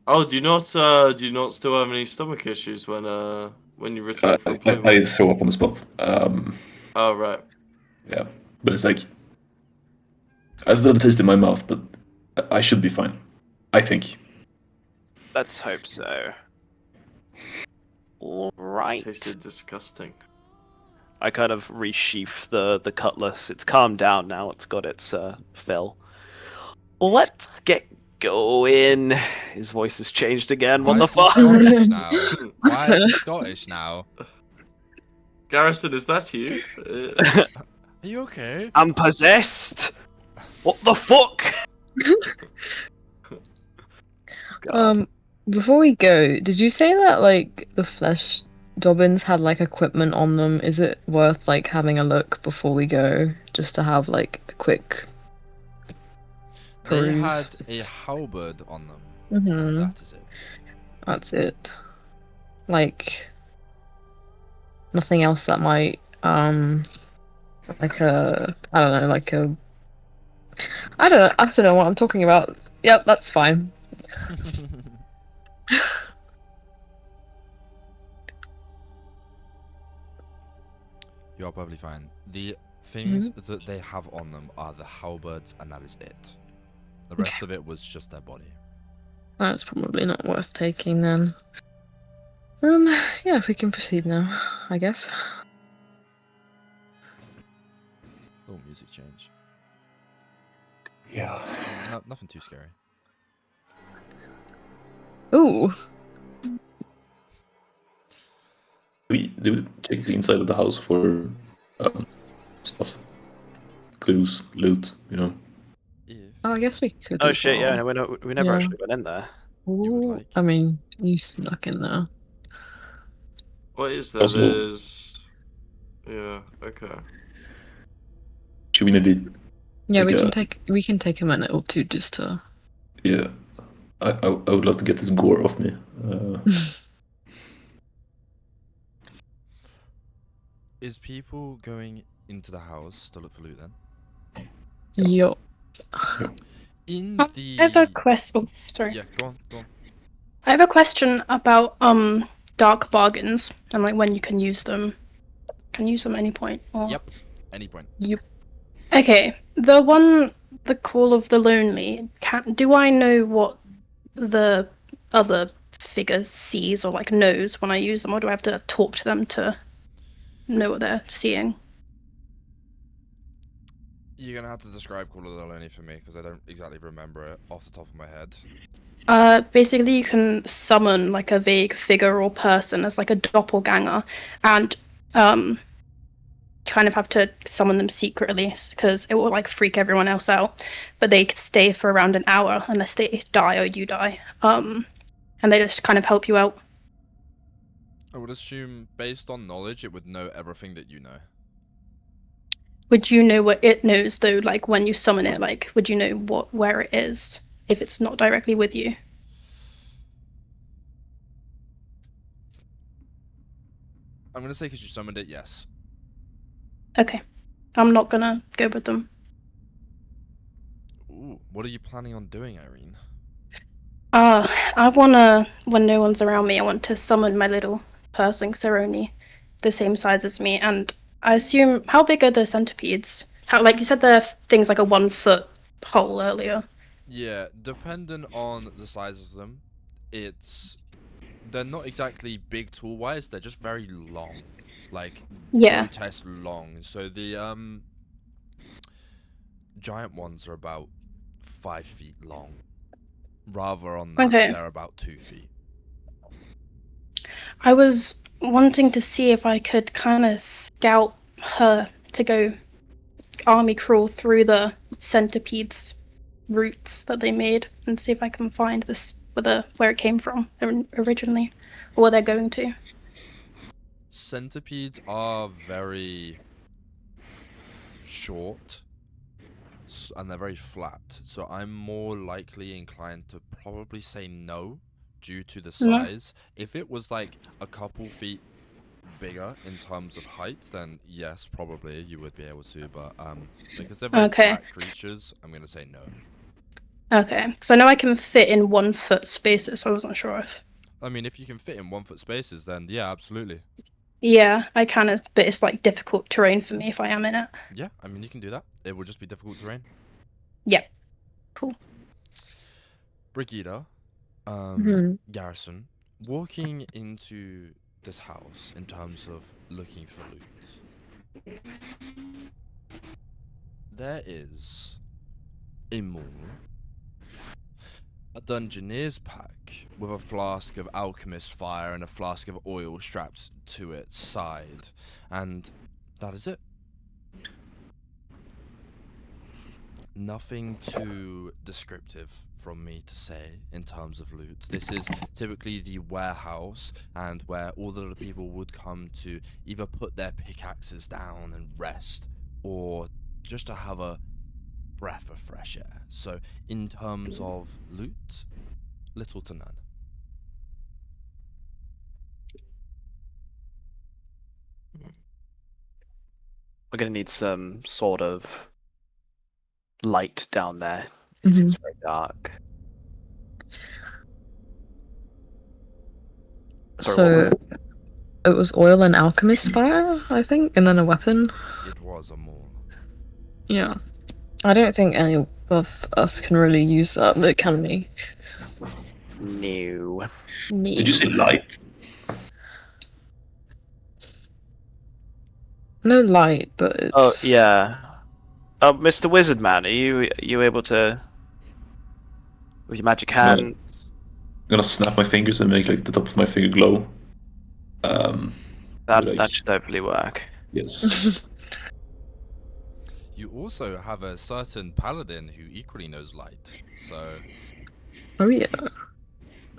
Oh, do you not still have any stomach issues when you return from polymorph? I throw up on the spot. Oh, right. Yeah, but it's like I still have a taste in my mouth, but I should be fine. I think. Let's hope so. Alright. Tasted disgusting. I kind of resheath the cutlass. It's calmed down now. It's got its fill. Let's get going. His voice has changed again. What the fuck? Scottish now? Why is he Scottish now? Garrison, is that you? Are you okay? I'm possessed. What the fuck? Before we go, did you say that like the flesh dobbins had like equipment on them? Is it worth like having a look before we go, just to have like a quick peruse? They had a halberd on them. Mm-hmm. That is it. That's it. Like nothing else that might like a I don't know what I'm talking about. Yep, that's fine. You are probably fine. The things that they have on them are the halberds, and that is it. The rest of it was just their body. That's probably not worth taking then. Yeah, if we can proceed now, I guess. Oh, music change. Yeah. Nothing too scary. Ooh. We check the inside of the house for stuff, clues, loot, you know. If Oh, I guess we could. Oh as shit! well. Yeah, we never Yeah. actually went in there. would Ooh, like. I mean, you snuck in there. What is there? Also- There's... Yeah, okay. Should we maybe? Yeah, Take we can take a minute or two just to. Yeah, I would love to get this gore off me. Is people going into the house to look for loot then? Yo. In I the... have a question. Oh, sorry. Yeah, go on. I have a question about dark bargains and like when you can use them. Can you use them at any point? Or... Yep, any point. Okay, the Call of the Lonely. Do I know what the other figure sees or like knows when I use them, or do I have to talk to them to know what they're seeing? You're gonna have to describe Call of the Lonely for me because I don't exactly remember it off the top of my head. Basically, you can summon like a vague figure or person as like a doppelganger, and kind of have to summon them secretly because it will like freak everyone else out. But they could stay for around an hour unless they die or you die. And they just kind of help you out. I would assume, based on knowledge, it would know everything that you know. Would you know what it knows though? Like when you summon it, like would you know where it is if it's not directly with you? I'm gonna say because you summoned it, yes. Okay, I'm not gonna go with them. Ooh, what are you planning on doing, Yrene? I wanna, when no one's around me, I want to summon my little person because they're only the same size as me. And I assume, how big are the centipedes? How, like you said, they're things like a 1 foot hole earlier. Yeah, dependent on the size of them, they're not exactly big tool-wise. They're just very long, like grotesque long. So the giant ones are about 5 feet long. Rather on that, they're about 2 feet. I was wanting to see if I could kind of scout her to go army crawl through the centipedes' roots that they made and see if I can find this where it came from originally, or where they're going to. Centipedes are very short and they're very flat, so I'm more likely inclined to probably say no due to the size. If it was like a couple feet bigger in terms of height, then yes, probably you would be able to, but because they're very flat creatures, I'm gonna say no. Okay, so I know I can fit in 1 foot spaces, so I wasn't sure if... I mean, if you can fit in 1 foot spaces, then yeah, absolutely. Yeah, I can, but it's like difficult terrain for me if I am in it. Yeah, I mean, you can do that. It will just be difficult terrain. Yeah, cool. Brighida, Garrison, walking into this house in terms of looking for loot. There is a mall, a dungeoneer's pack with a flask of alchemist fire and a flask of oil strapped to its side, and that is it. Nothing too descriptive from me to say in terms of loot. This is typically the warehouse and where all of the people would come to either put their pickaxes down and rest or just to have a breath of fresh air. So in terms of loot, little to none. We're going to need some sort of light down there. It seems very dark. So it was oil and alchemist fire, I think, and then a weapon. It was a mall. Yeah. I don't think any of us can really use that, but can we? No. Did you say light? No light, but it's... Oh, yeah. Oh, Mr. Wizard Man, are you able to, with your magic hand? I'm gonna snap my fingers and make like the top of my finger glow. That should hopefully work. Yes. You also have a certain paladin who equally knows light, so... Oh, yeah.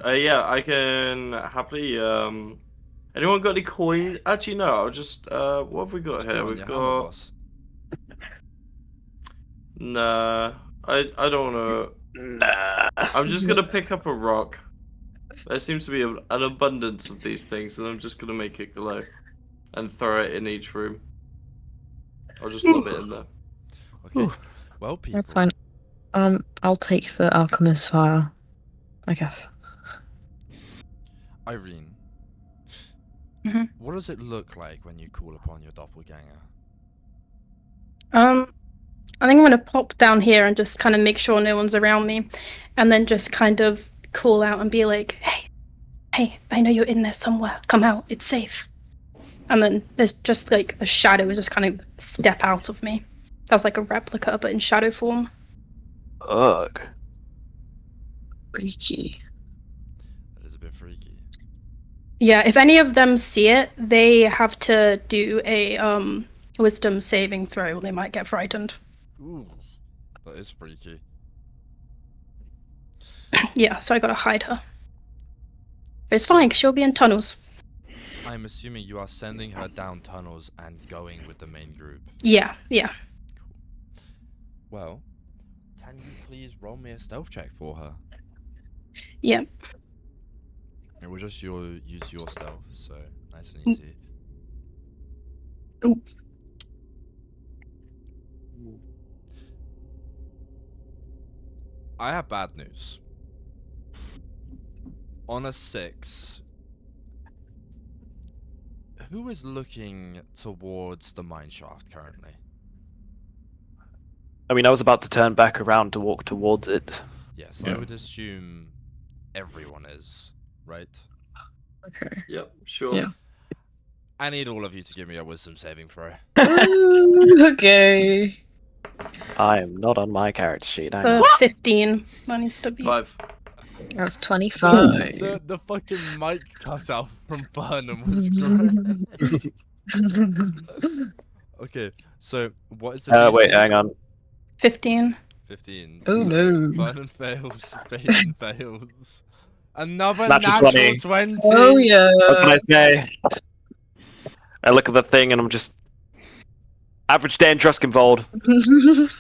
Yeah, I can happily, anyone got any coins? Actually, no, I'll just, what have we got here? We've got... Nah, I don't wanna... Nah. I'm just gonna pick up a rock. There seems to be an abundance of these things, and I'm just gonna make it glow. And throw it in each room. I'll just lob it in there. Okay, well, people... That's fine. I'll take the alchemist fire, I guess. Yrene, what does it look like when you call upon your doppelganger? I think I'm gonna pop down here and just kind of make sure no one's around me, and then just kind of call out and be like, "Hey, hey, I know you're in there somewhere. Come out. It's safe. And then there's just like a shadow just kind of step out of me. That's like a replica, but in shadow form. Ugh. Freaky. That is a bit freaky. Yeah, if any of them see it, they have to do a wisdom saving throw. They might get frightened. Ooh, that is freaky. Yeah, so I gotta hide her. But it's fine, because she'll be in tunnels. I'm assuming you are sending her down tunnels and going with the main group. Yeah. Cool. Well, can you please roll me a stealth check for her? Yeah. It will just use your stealth, so nice and easy. Ooh. I have bad news. On a 6, who is looking towards the mineshaft currently? I mean, I was about to turn back around to walk towards it. Yes, Yeah. I would assume everyone is, right? Okay. Yep, sure. Yeah. I need all of you to give me a wisdom saving throw. Okay. I am not on my character sheet. I So know. 15. That needs to be. 5. That's 25. The fucking mic cut out from Fernan was great. Okay, so what is the Wait, DC? hang on. 15. 15. Oh, so no. Fernan fails, Fabian fails. Another Natural natural 20. 20. Oh, yeah. What can I say? I look at the thing and I'm just average day in Druskenvold.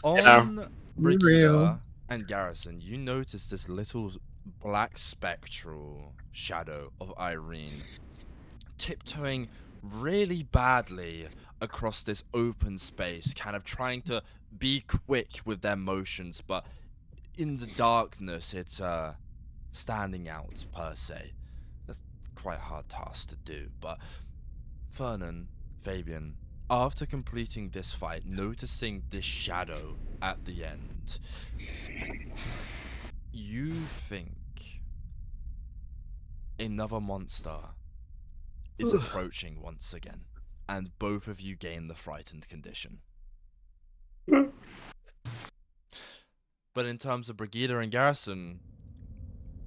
On Real. Brighida and Garrison, you notice this little black spectral shadow of Yrene tiptoeing really badly across this open space, kind of trying to be quick with their motions, but in the darkness it's standing out per se. That's quite a hard task to do, but Fernan, Fabian, after completing this fight, noticing this shadow at the end, you think another monster is approaching once again, and both of you gain the frightened condition. But in terms of Brighida and Garrison,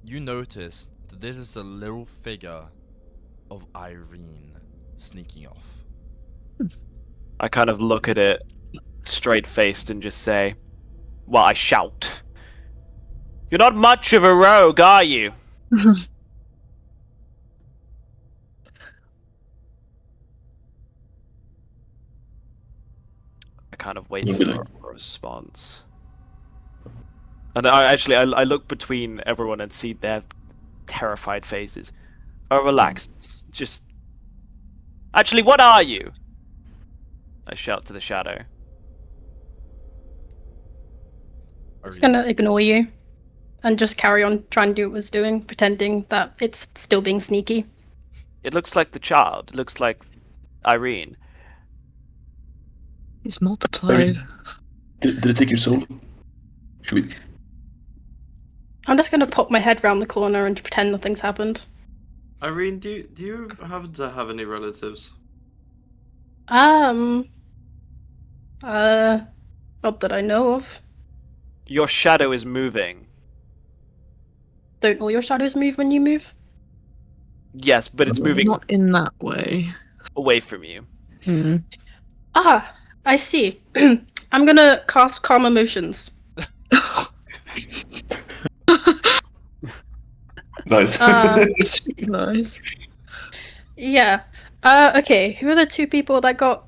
you notice that this is a little figure of Yrene sneaking off. I kind of look at it straight-faced and just say, well, I shout. You're not much of a rogue, are you? I kind of wait for a response. And I look between everyone and see their terrified faces. Oh, relax. Just... Actually, what are you? I shout to the shadow. It's gonna ignore you. And just carry on trying to do what it's doing, pretending that it's still being sneaky. It looks like the child. It looks like Yrene. He's multiplied. Did it take your soul? Should we? I'm just gonna pop my head round the corner and pretend nothing's happened. Yrene, do you happen to have any relatives? Not that I know of. Your shadow is moving. Don't all your shadows move when you move? Yes, but it's moving Not in that way. away from you. Hmm. Ah, I see. I'm gonna cast Calm Emotions. Nice. Nice. Yeah. Okay, who are the two people that got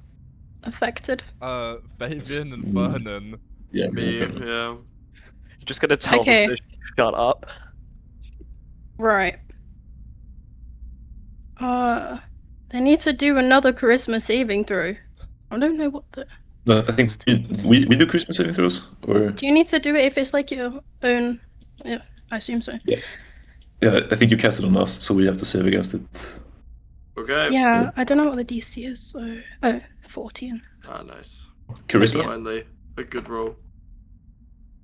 affected? Fabian and Fernan. Yeah. Me, fair. yeah. You're just gonna tell Okay. them to shut up. Right. They need to do another charisma saving throw. I don't know what the... I think we do Christmas saving throws, or Do you need to do it if it's like your own... Yeah, I assume so. yeah, I think you cast it on us, so we have to save against it. Okay. Yeah, I don't know what the DC is, so... Oh, 14. Ah, nice. Charisma. Finally, a good roll.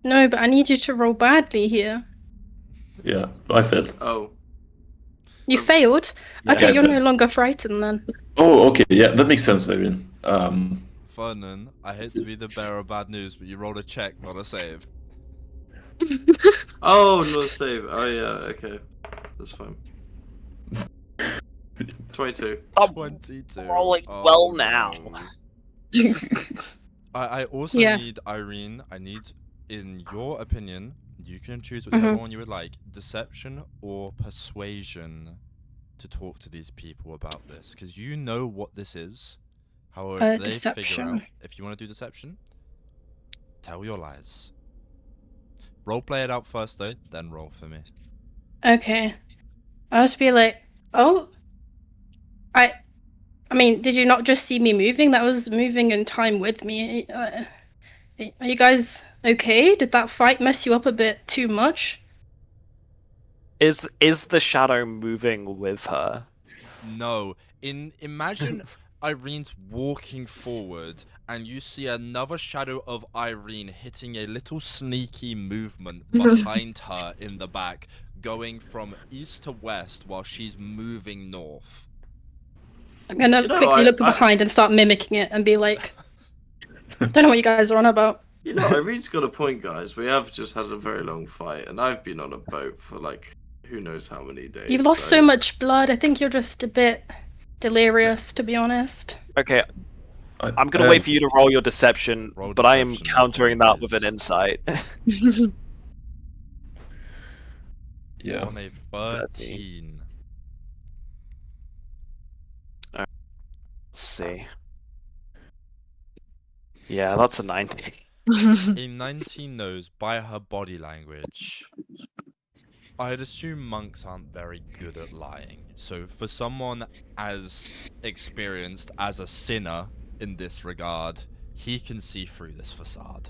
No, but I need you to roll badly here. Yeah, I failed. Oh. You failed? Yeah. Okay, Yeah, you're I no failed. longer frightened then. Oh, okay, yeah, that makes sense, Yrene. Fernan, I hate to be the bearer of bad news, but you rolled a check, not a save. Oh, no save. Oh yeah, okay, that's fine. 22. I'm 22. rolling Oh, well now. no. I also Yeah. need, Yrene, I need, in your opinion, you can choose whichever one you would like, deception or persuasion, to talk to these people about this, because you know what this is. However, if they figure out, Deception. if you want to do deception, tell your lies. Role play it out first though, then roll for me. Okay. I'll just be like, oh, I mean, did you not just see me moving? That was moving in time with me. Are you guys okay? Did that fight mess you up a bit too much? Is the shadow moving with her? No, imagine Irene's walking forward, and you see another shadow of Yrene hitting a little sneaky movement behind her in the back, going from east to west while she's moving north. I'm gonna You know, quickly look behind and start mimicking it and be like, don't know what you guys are on about. You know, Irene's got a point, guys. We have just had a very long fight, and I've been on a boat for like who knows how many days. You've lost so much blood. I think you're just a bit delirious, to be honest. Okay, I'm gonna wait for you to roll your deception, Roll but I am deception, countering that with please. an insight. Yeah. On a 13. Let's see. Yeah, that's a 19. A 19 knows by her body language. I'd assume monks aren't very good at lying. So for someone as experienced as a sinner in this regard, he can see through this facade.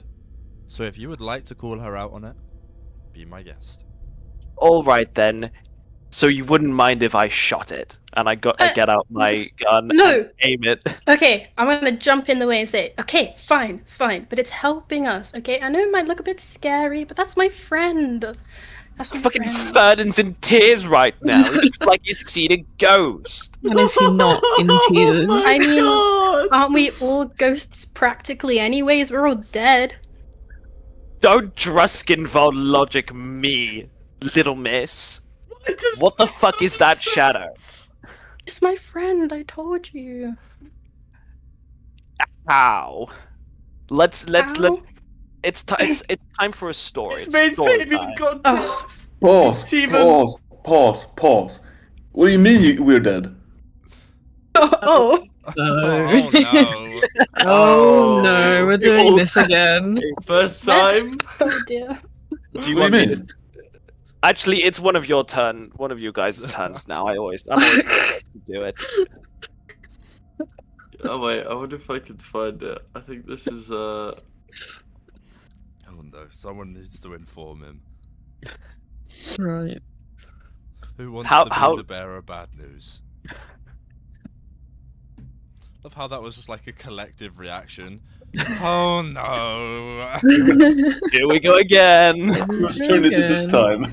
So if you would like to call her out on it, be my guest. All right then. So you wouldn't mind if I shot it and I get out my gun no. and aim it? Okay, I'm gonna jump in the way and say, okay, fine, but it's helping us, okay? I know it might look a bit scary, but that's my friend. That's my Fucking friend. Fernan's in tears right now. He looks like he's seen a ghost. And is he not in tears? Oh I mean, God. aren't we all ghosts practically anyways? We're all dead. Don't Druskinvold logic me, little miss. What the fuck is that shadow? It's my friend, I told you. How? Let's Ow. it's time for a story. It's It's made story Fabian time. goddamn. Oh. Pause. Even- Pause. What do you mean we're dead? Oh. No. no. Oh no, we're doing this again. First time. Oh dear. Do you What want do me you to? mean? Actually, it's one of your guys' turns now. I'm always the first to do it. Oh wait, I wonder if I can find it. I think this is Oh no, someone needs to inform him. Right. Who wants How- to be how- the bearer of bad news? Love how that was just like a collective reaction. Oh no! Here we go again. Whose turn is it this time?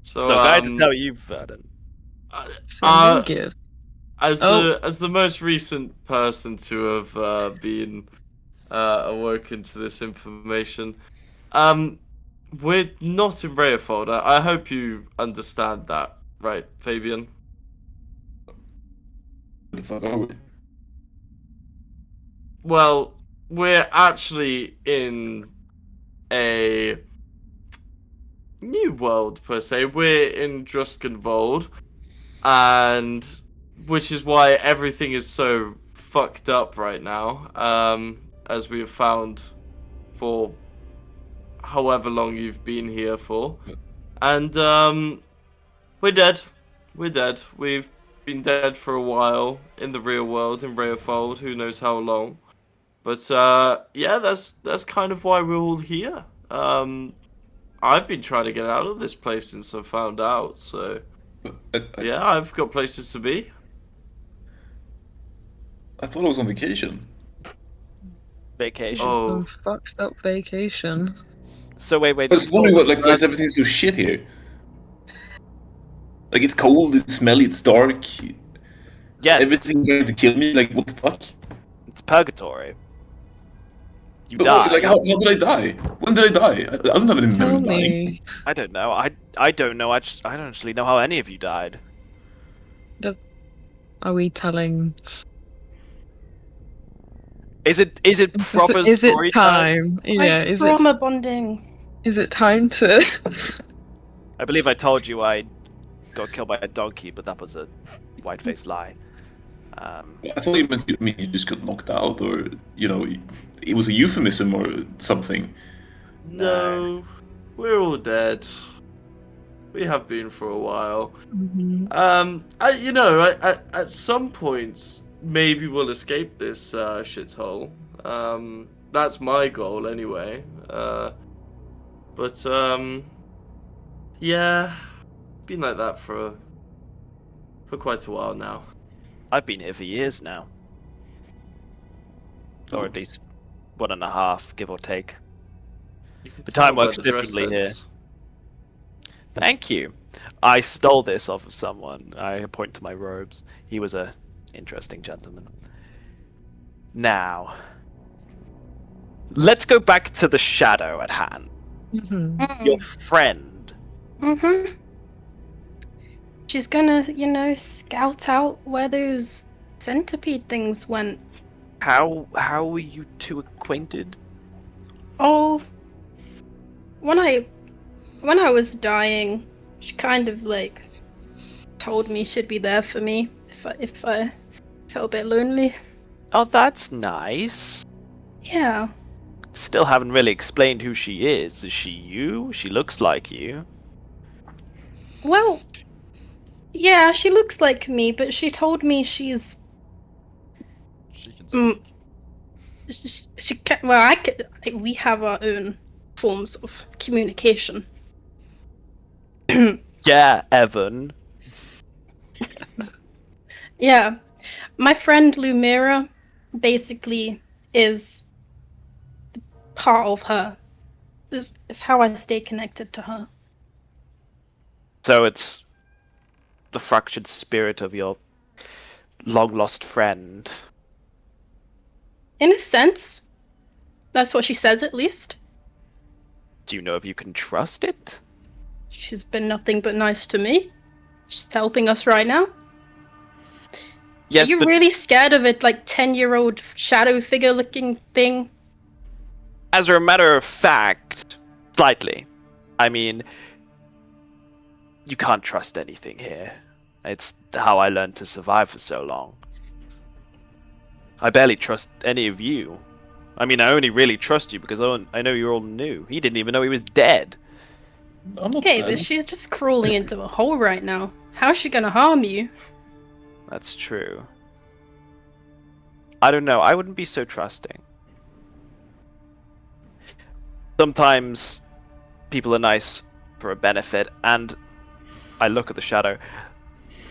so. Look, I had to tell you, Vernon. Sending gift. As Oh. the most recent person to have been awoken to this information, we're not in Reafold. I hope you understand that, right, Fabian? What the fuck are we? Well, we're actually in a new world per se. We're in Druskinvold, and which is why everything is so fucked up right now. As we have found for however long you've been here for, and we're dead. We're dead. We've been dead for a while in the real world in Reafold. Who knows how long? But yeah, that's kind of why we're all here. I've been trying to get out of this place since I found out. So yeah, I've got places to be. I thought I was on vacation. Vacation. Oh, Fucked up vacation. So wait. I was wondering why is everything so shit here? Like, it's cold, it's smelly, it's dark. Yes, Everything's trying to kill me. Like, what the fuck? it's purgatory. You But die. like, how did I die? When did I die? I don't have any memory Tell of dying. me. I don't know. I don't know. I don't actually know how any of you died. Are we telling? Is it proper Is it story time? time? Yeah. It's Is trauma bonding. it time to? I believe I told you I got killed by a donkey, but that was a white-faced lie. I thought you meant you just got knocked out, or it was a euphemism or something. No, we're all dead. We have been for a while. Mhm. At some points, maybe we'll escape this shithole. That's my goal anyway. Yeah, been like that for quite a while now. I've been here for years now. Or at least 1.5, give or take. You can The tell time by works the dress differently here. sense. Thank you. I stole this off of someone. I point to my robes. He was a interesting gentleman. Now, let's go back to the shadow at hand. Mhm. Your friend. Mm-hmm. She's gonna, scout out where those centipede things went. How were you two acquainted? Oh, when I was dying, she kind of told me she'd be there for me if I felt a bit lonely. Oh, that's nice. Yeah. Still haven't really explained who she is. Is she you? She looks like you. Well, yeah, she looks like me, but she told me she's She can Mm. speak. she can. Well, we have our own forms of communication. Yeah, Evan. Yeah, my friend Lumira basically is part of her. This is how I stay connected to her. So it's the fractured spirit of your long-lost friend. In a sense, that's what she says at least. Do you know if you can trust it? She's been nothing but nice to me. She's helping us right now. Yes, Are you but really scared of it, 10-year-old shadow figure looking thing? as a matter of fact, slightly. I mean, you can't trust anything here. It's how I learned to survive for so long. I barely trust any of you. I mean, I only really trust you because I know you're all new. He didn't even know he was dead. I'm not Okay, dead. but she's just crawling into a hole right now. How's she gonna harm you? That's true. I don't know. I wouldn't be so trusting. Sometimes people are nice for a benefit, and I look at the shadow.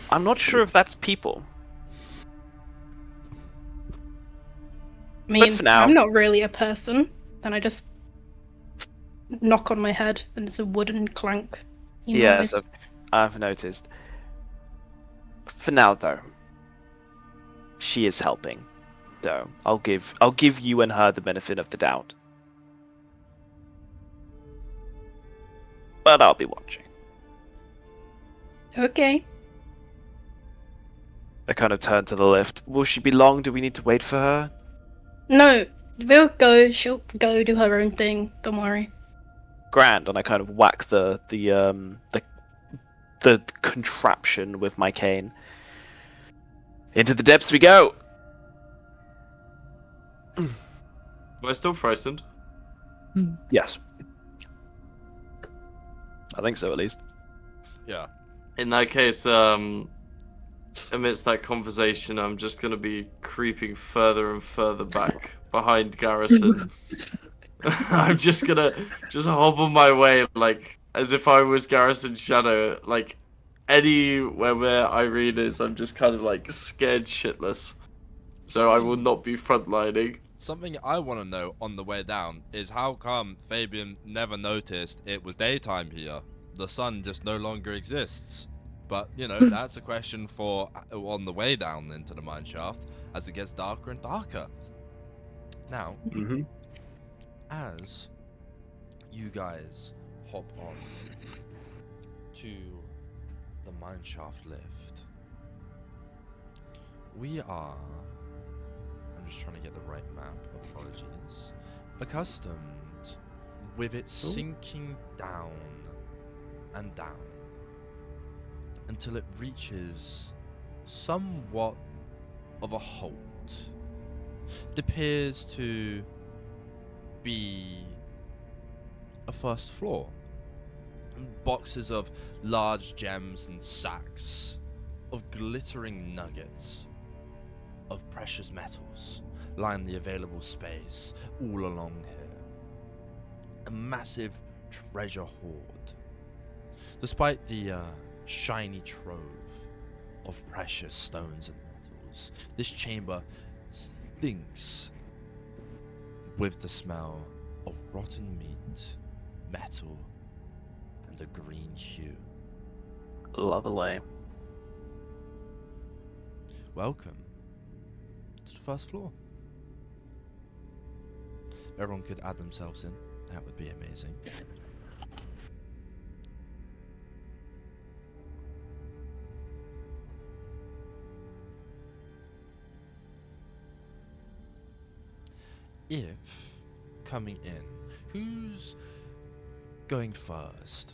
I'm not sure if that's people. I mean, for now- I'm not really a person. Then I just knock on my head, and it's a wooden clank. Yes, I've noticed. For now, though, she is helping. So I'll give you and her the benefit of the doubt. But I'll be watching. Okay. I kind of turn to the lift. Will she be long? Do we need to wait for her? No, we'll go. She'll go do her own thing. Don't worry. Grand, and I kind of whack the contraption with my cane. Into the depths we go. Am I still frightened? Yes. I think so, at least. Yeah. In that case, amidst that conversation, I'm just gonna be creeping further and further back behind Garrison. I'm just gonna hobble my way, as if I was Garrison's shadow, anywhere where Yrene is. I'm just kind of scared shitless. So I will not be frontlining. something I want to know on the way down is how come Fabian never noticed it was daytime here? The sun just no longer exists. But, you know, that's a question for on the way down into the mine shaft as it gets darker and darker. Now, as you guys hop on to the mine shaft lift, we are, I'm just trying to get the right map, apologies, accustomed with it sinking down and down until it reaches somewhat of a halt. It appears to be a first floor. Boxes of large gems and sacks of glittering nuggets of precious metals line the available space all along here. A massive treasure hoard. Despite the shiny trove of precious stones and metals, this chamber stinks with the smell of rotten meat, metal, and a green hue. Lovely. Welcome to the first floor. If everyone could add themselves in, that would be amazing. If coming in, who's going first?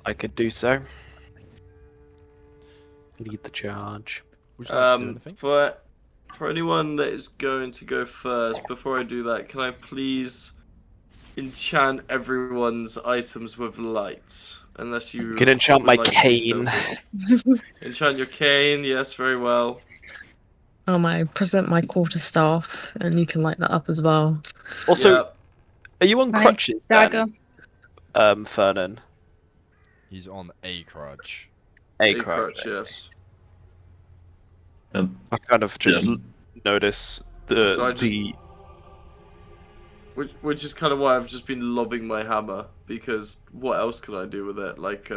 I could do so. Lead the charge. Would you like to do anything? For anyone that is going to go first, before I do that, can I please enchant everyone's items with light? Unless you can enchant would my like to cane. still. Enchant your cane, yes, very well. I present my quarterstaff, and you can light that up as well. Also, are you on My crutches dagger. then, Fernan? He's on a crutch. A crutch, crutch, yes. I kind of just notice So which is kind of why I've just been lobbing my hammer, because what else could I do with it? Like,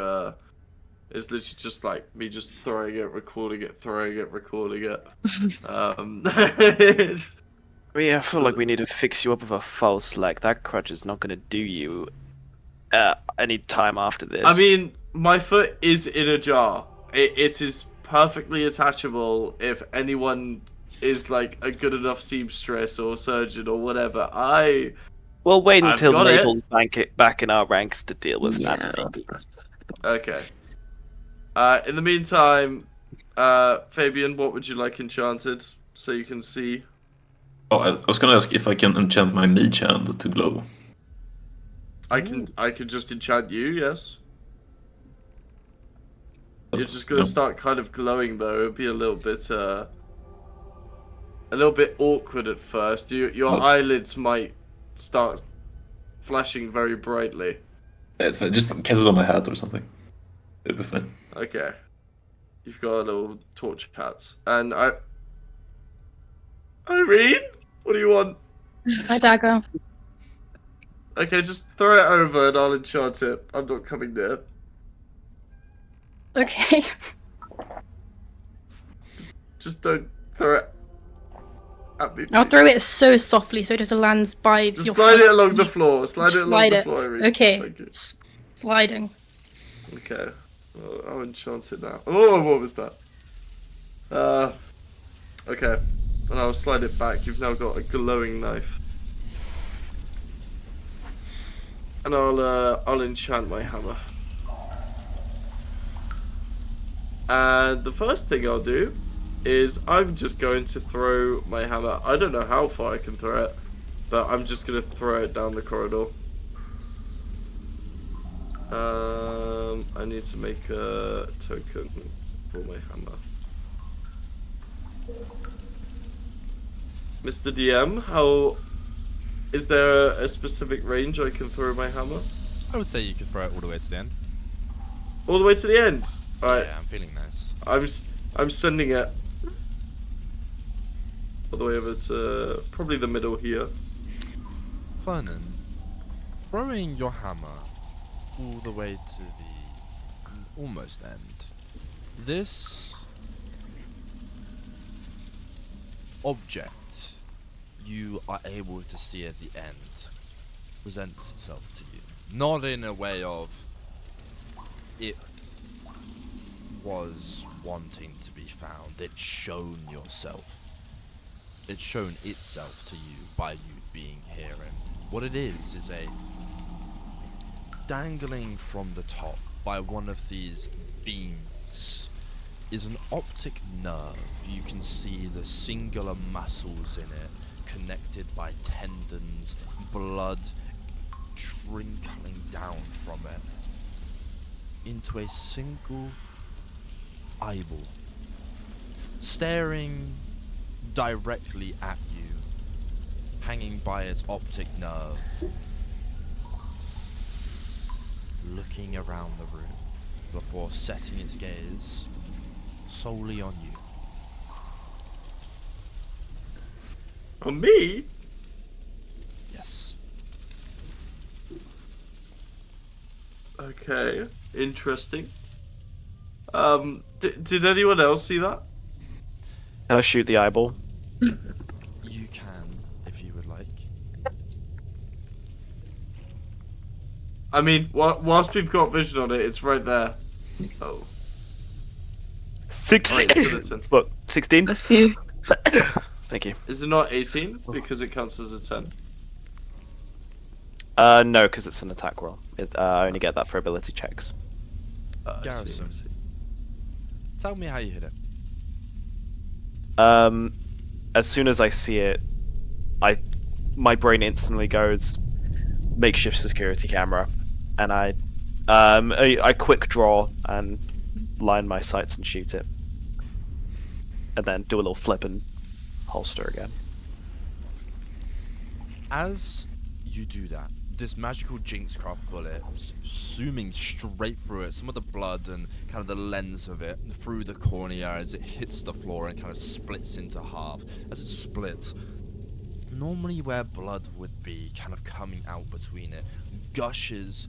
it's literally just like me just throwing it, recording it, throwing it, recording it. I feel like we need to fix you up with a false leg. That crutch is not going to do you any time after this. I mean, my foot is in a jar. It is perfectly attachable if anyone is like a good enough seamstress or surgeon or whatever. We'll wait I've until got Mabel's back in our ranks to deal with that, Yeah. maybe. Okay. In the meantime, Fabian, what would you like enchanted so you can see? Oh, I was gonna ask if I can enchant my mage hand to glow. I could just enchant you, yes. You're just gonna start kind of glowing though. It'll be a little bit awkward at first. Your eyelids might start flashing very brightly. Yeah, it's fine. Just cast it on my hat or something. It'll be fine. Okay. You've got a little torch hat. And Yrene? What do you want? My dagger. Okay, just throw it over and I'll enchant it. I'm not coming near. Okay. Just don't throw it at me. I'll throw it so softly so it just lands by Just your slide foot. it along the floor. Slide it along Slide the it. floor, Yrene. Okay. Thank you. Sliding. Okay. Well, I'll enchant it now. Oh, what was that? Okay. And I'll slide it back. You've now got a glowing knife. And I'll enchant my hammer. And the first thing I'll do is I'm just going to throw my hammer. I don't know how far I can throw it, but I'm just going to throw it down the corridor. I need to make a token for my hammer. Mr. DM, is there a specific range I can throw my hammer? I would say you could throw it all the way to the end. All the way to the end. All right. Yeah, I'm feeling nice. I'm sending it. all the way over to probably the middle here. Fernan, throwing your hammer all the way to the almost end. This object you are able to see at the end presents itself to you. Not in a way of it was wanting to be found. It's shown yourself. It's shown itself to you by you being here. And what it is a dangling from the top by one of these beams is an optic nerve. You can see the singular muscles in it connected by tendons, blood trickling down from it into a single eyeball, staring directly at you, hanging by its optic nerve, looking around the room before setting its gaze solely on you. On me? Yes. Okay, interesting. Did anyone else see that? Can I shoot the eyeball? You can, if you would like. I mean, whilst we've got vision on it, it's right there. Oh. 16. Alright, it's still a 10. Look, 16. Bless you. Thank you. Is it not 18? Because it counts as a 10. No, because it's an attack roll. I only get that for ability checks. I see, Garrison. I see. Tell me how you hit it. As soon as I see it, my brain instantly goes makeshift security camera, and I quick draw and line my sights and shoot it, and then do a little flip and holster again. As you do that, this magical Jinxcraft bullet zooming straight through it, some of the blood and kind of the lens of it through the cornea as it hits the floor and kind of splits into half. As it splits, normally where blood would be kind of coming out between it, gushes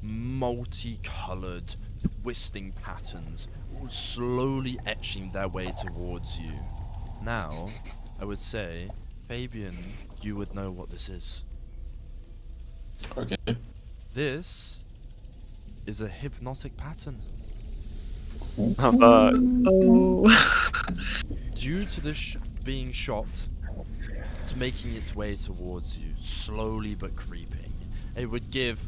multicolored twisting patterns slowly etching their way towards you. Now, I would say, Fabian, you would know what this is. Okay. This is a hypnotic pattern. Oh. Due to this being shot, it's making its way towards you, slowly but creeping. It would give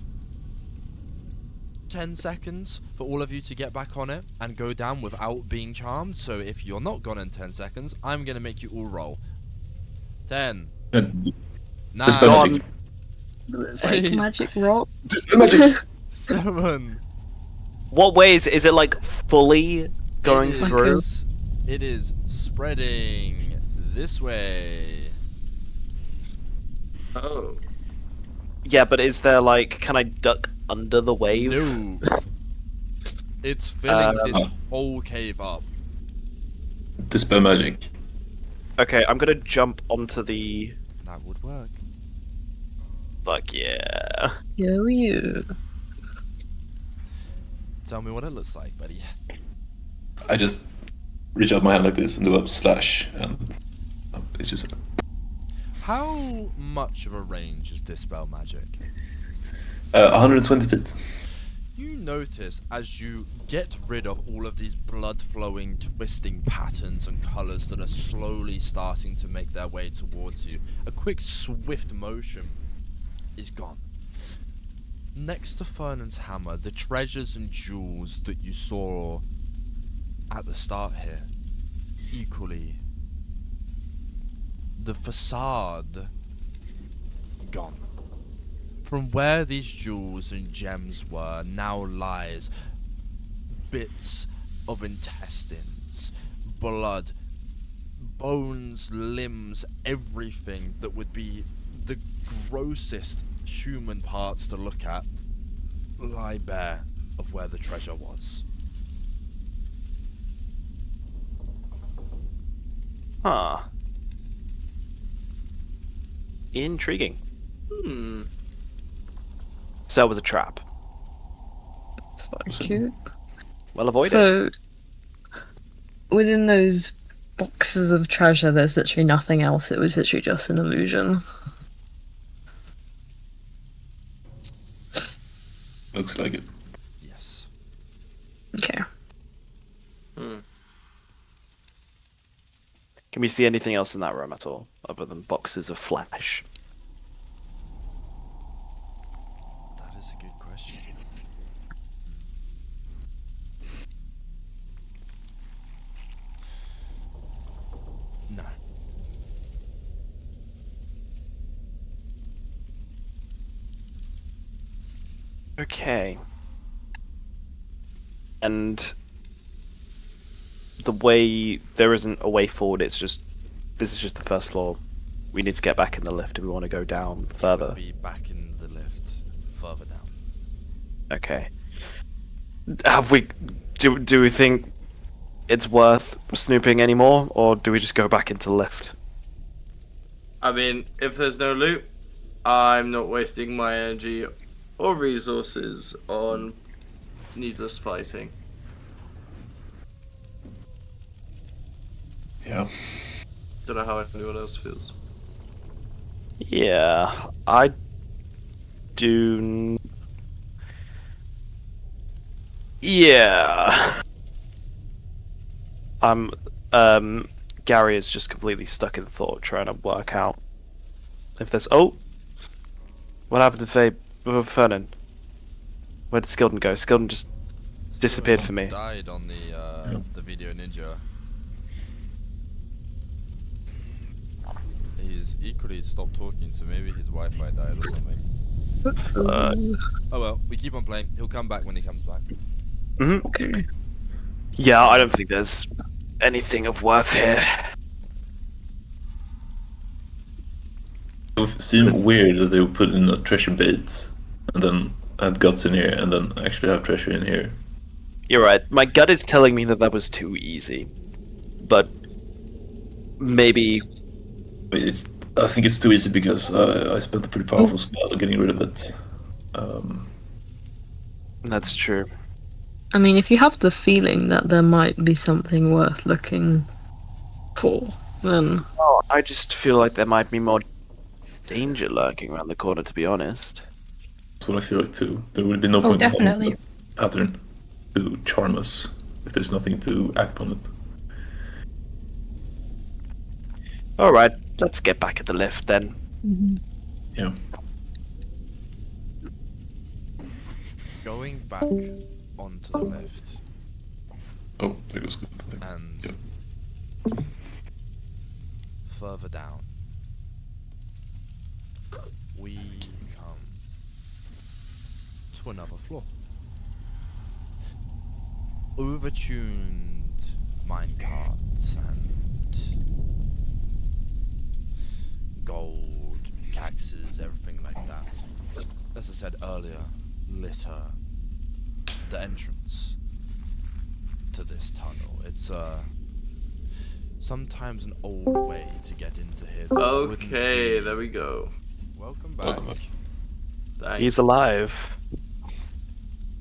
10 seconds for all of you to get back on it and go down without being charmed. So if you're not gone in 10 seconds, I'm going to make you all roll. 10. Dispel 9. magic. It's like Eight. magic rock. Dispel magic. 7. What ways is it like fully going It is- through? It is spreading this way. Oh. Yeah, but is there like, can I duck under the wave? No. It's filling this whole cave up. Dispel magic. Okay, I'm gonna jump onto the. That would work. Fuck yeah. Yo, you. Tell me what it looks like, buddy. I just reach out my hand like this and do a slash, and it's just. How much of a range is Dispel Magic? 120 feet. You notice as you get rid of all of these blood-flowing, twisting patterns and colours that are slowly starting to make their way towards you, a quick, swift motion is gone. Next to Fernan's hammer, the treasures and jewels that you saw at the start here, equally, the facade, gone. From where these jewels and gems were, now lies bits of intestines, blood, bones, limbs, everything that would be the grossest human parts to look at, lie bare of where the treasure was. Huh. Intriguing. Hmm. So it was a trap. Thank you. Well avoided. So, within those boxes of treasure, there's literally nothing else. It was literally just an illusion. Looks like it. Yes. Okay. Hmm. Can we see anything else in that room at all, other than boxes of flesh? That is a good question. No. Okay. And the way there isn't a way forward. It's just this is just the first floor. We need to get back in the lift if we want to go down further. Be back in the lift further down. Okay. Have we? Do we think it's worth snooping anymore, or do we just go back into the lift? I mean, if there's no loot, I'm not wasting my energy or resources on needless fighting. Yeah. Don't know how anyone else feels. Yeah, I do. Yeah. Gary is just completely stuck in thought, trying to work out if there's. Oh, what happened to Fernan? Where did Skilden go? Skilden just disappeared for me. Died on the video ninja. He's equally stopped talking, so maybe his Wi-Fi died or something. Oh well, we keep on playing. He'll come back when he comes back. Mm-hmm. Okay. Yeah, I don't think there's anything of worth here. It would seem weird that they would put in a treasure bait and then add guts in here and then actually have treasure in here. You're right. My gut is telling me that was too easy, but maybe. I think it's too easy because I spent a pretty powerful spell getting rid of it. That's true. I mean, if you have the feeling that there might be something worth looking for, then Oh, I just feel like there might be more danger lurking around the corner, to be honest. That's what I feel like too. There would be no point in having definitely. a pattern to charm us if there's nothing to act on it. Alright, let's get back at the lift then. Yeah. Going back onto the lift Oh, there goes good. and Yeah. further down, we come to another floor. Overtuned minecarts and gold cactuses, everything like that. As I said earlier, litter the entrance to this tunnel. It's sometimes an old way to get into here. that wouldn't Okay, be- there we go. Welcome back. Welcome back. Thanks. He's alive.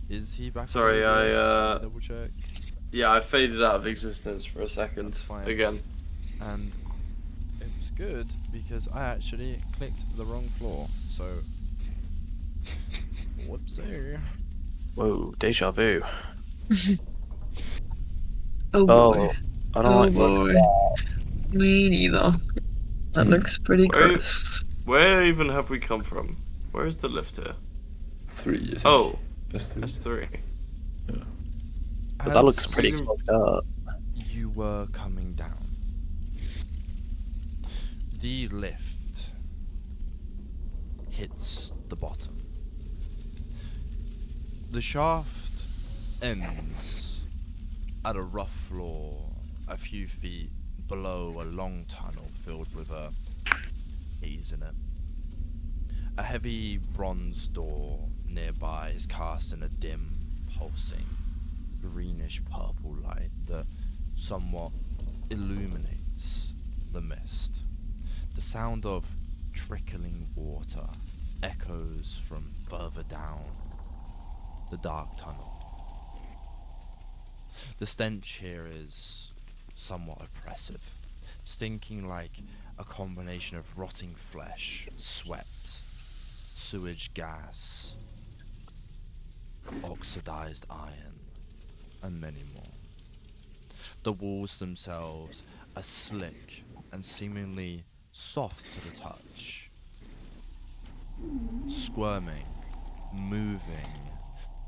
Is he back? Sorry, on this? I, double check. Yeah, I faded out of existence for a second. That's fine. Again. And it was good because I actually clicked the wrong floor. So, whoopsie. Whoa, deja vu. oh Oh, boy, I don't oh like boy, me neither. That looks pretty Where- gross. Where even have we come from? Where is the lift here? 3, I think. Oh, That's 3. that's 3. But that looks As pretty As- fucked up. You were coming down. The lift hits the bottom. The shaft ends at a rough floor a few feet below a long tunnel filled with a haze in it. A heavy bronze door nearby is cast in a dim, pulsing, greenish purple light that somewhat illuminates the mist. The sound of trickling water echoes from further down the dark tunnel. The stench here is somewhat oppressive, stinking like a combination of rotting flesh, sweat, sewage gas, oxidized iron, and many more. The walls themselves are slick and seemingly soft to the touch, squirming, moving,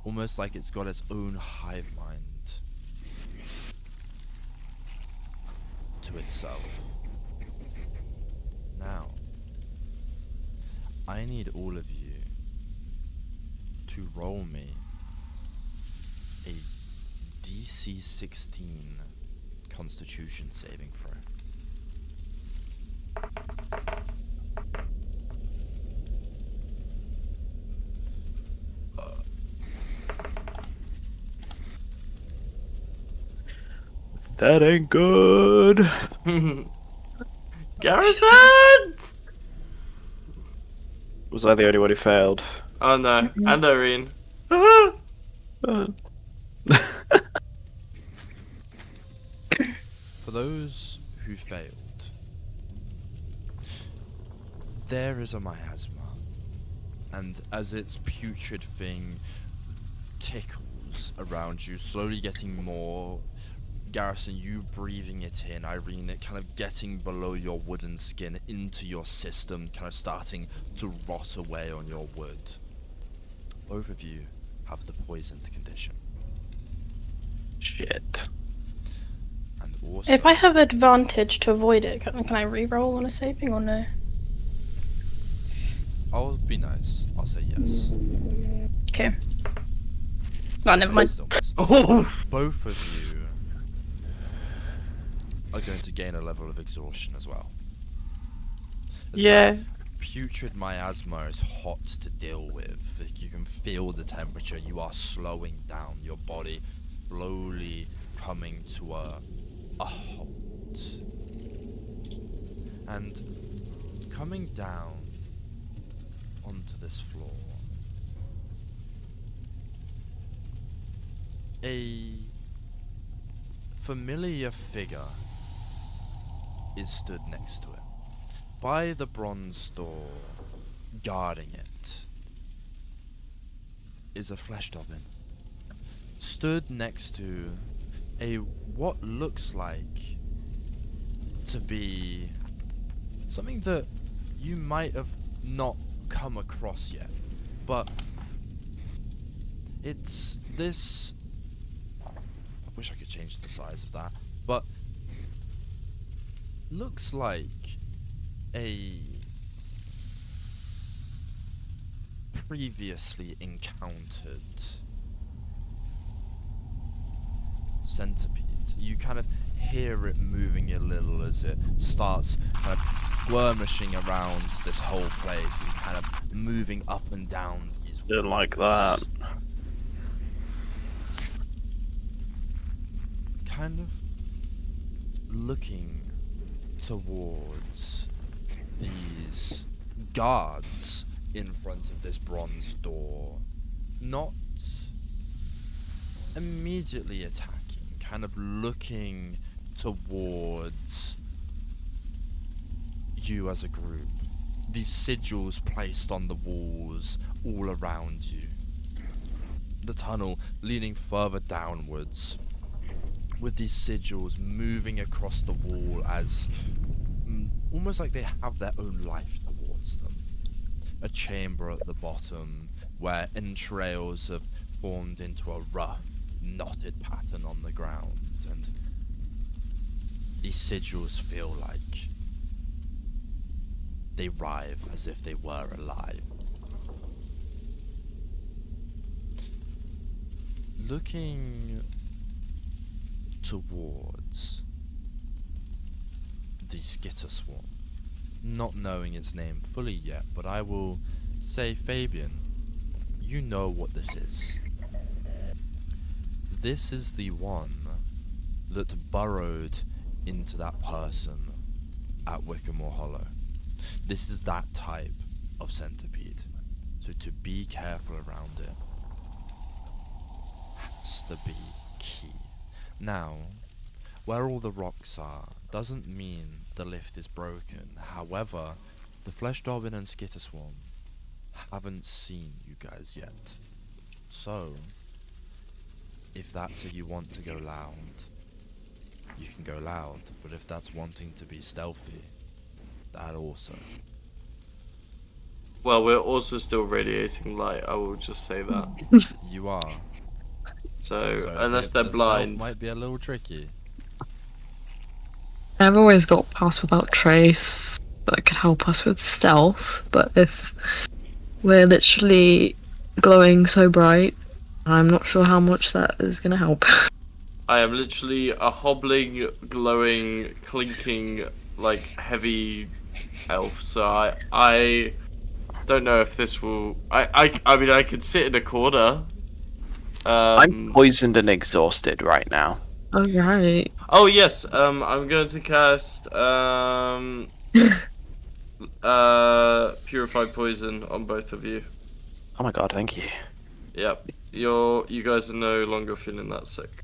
almost like it's got its own hive mind to itself. Now, I need all of you to roll me a DC 16 Constitution saving throw. That ain't good. Garrison! Was I the only one who failed? Oh no, and Yrene. For those who failed, there is a miasma, and as its putrid thing tickles around you, slowly getting more, Garrison, you breathing it in, Yrene, it kind of getting below your wooden skin into your system, kind of starting to rot away on your wood. Both of you have the poisoned condition. Shit. And also, If I have advantage to avoid it, can I re-roll on a saving or no? I'll be nice. I'll say yes. Okay. Well, never mind. Still miss. Both of you are going to gain a level of exhaustion as well. As Yeah. this putrid miasma is hot to deal with. Like, you can feel the temperature. You are slowing down. Your body slowly coming to a halt. And coming down onto this floor, a familiar figure is stood next to it. By the bronze door, guarding it, is a flesh goblin. Stood next to a what looks like to be something that you might have not come across yet, but it's this. I wish I could change the size of that, but looks like a previously encountered centipede. You kind of hear it moving a little as it starts kind of skirmishing around this whole place and kind of moving up and down these Didn't like walls. that. Kind of looking towards these guards in front of this bronze door, not immediately attacking, kind of looking towards you as a group. These sigils placed on the walls all around you. The tunnel leading further downwards, with these sigils moving across the wall as almost like they have their own life towards them. A chamber at the bottom where entrails have formed into a rough, knotted pattern on the ground, and these sigils feel like they writhe as if they were alive. Looking towards the skitter swarm, not knowing its name fully yet, but I will say, Fabian, you know what this is. This is the one that burrowed into that person at Wickamore Hollow. This is that type of centipede. So to be careful around it has to be key. Now, where all the rocks are doesn't mean the lift is broken. However, the Flesh Dobbin and Skitter Swarm haven't seen you guys yet. So, if that's if you want to go loud, you can go loud. But if that's wanting to be stealthy, that also. Well, we're also still radiating light, I will just say that. You are. So So unless the they're stealth blind. might be a little tricky. I've always got Pass Without Trace that can help us with stealth, but if we're literally glowing so bright, I'm not sure how much that is going to help. I am literally a hobbling, glowing, clinking, like, heavy elf, so I don't know if this will... I mean, I could sit in a corner. I'm poisoned and exhausted right now. Alright. Oh, yes, I'm going to cast, Purified Poison on both of you. Oh my god, thank you. Yep, you guys are no longer feeling that sick.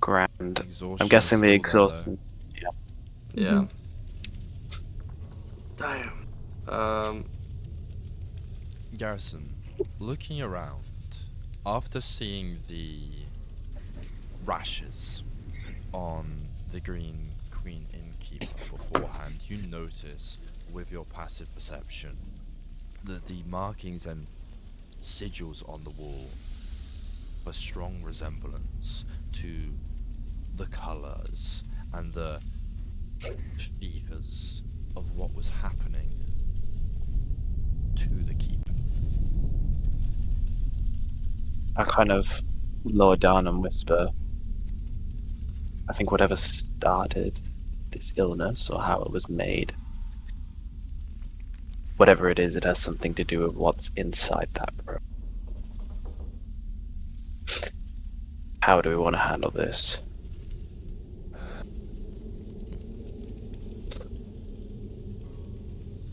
Grand. Exhaustion I'm guessing the is still there, exhaustion. Yeah. Damn. Garrison, looking around, after seeing the rashes on the Green Queen Innkeeper beforehand, you notice with your passive perception that the markings and sigils on the wall have a strong resemblance to the colours and the fevers of what was happening to the keep. I kind of lower down and whisper. I think whatever started this illness or how it was made, whatever it is, it has something to do with what's inside that room. How do we want to handle this?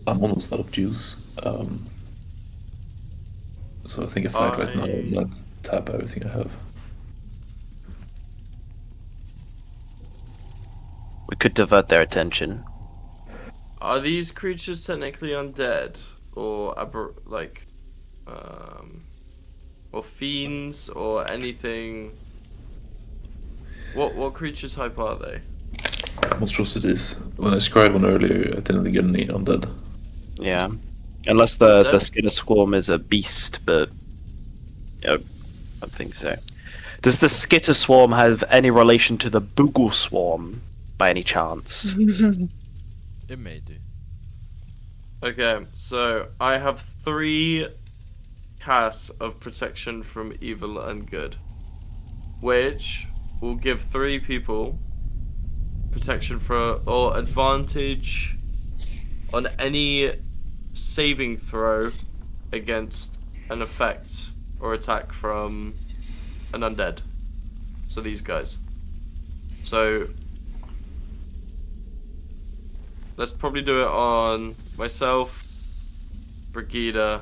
I'm almost out of juice. So I think a fight right now might tap everything I have. We could divert their attention. Are these creatures technically undead? Or, or fiends, or anything? What creature type are they? Monstrosities. When I scried one earlier, I didn't get any undead. Yeah. Unless the Skitter Swarm is a beast, but I don't think so. Does the Skitter Swarm have any relation to the Boogle Swarm by any chance? It may do. Okay, so I have 3 casts of protection from evil and good, which will give 3 people protection or advantage on any saving throw against an effect or attack from an undead. So these guys. So let's probably do it on myself, Brighida,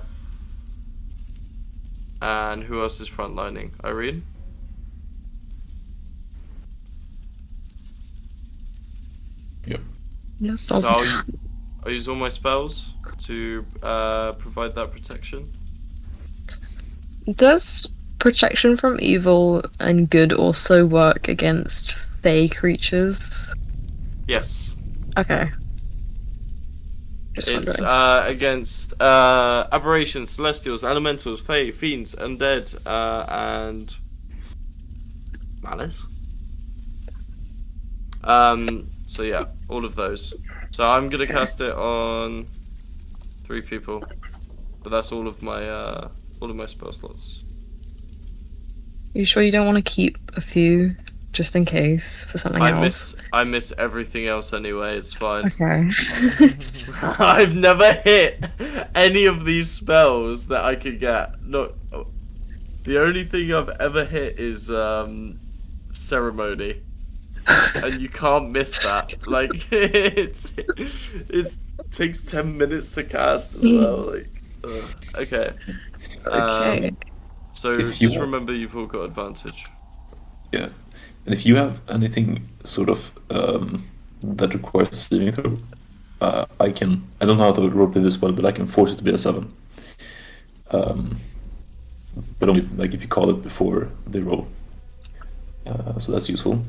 and who else is frontlining? Yrene? Yep. Yes, So I'll use all my spells to provide that protection. Does protection from evil and good also work against fey creatures? Yes. Okay. Just It's wondering. against aberrations, celestials, elementals, fae, fiends, undead, and malice. So yeah, all of those. So I'm gonna cast it on 3 people, but that's all of my spell slots. You sure you don't want to keep a few just in case for something else? I miss everything else anyway. It's fine. Okay. I've never hit any of these spells that I could get. Look, the only thing I've ever hit is ceremony, and you can't miss that. Like it's takes 10 minutes to cast as well. Like, okay. Okay. So If you just want- remember you've all got advantage. Yeah. And if you have anything sort of that requires a saving throw, I don't know how to roleplay this well, but I can force it to be a 7. But only like if you call it before they roll. So that's useful.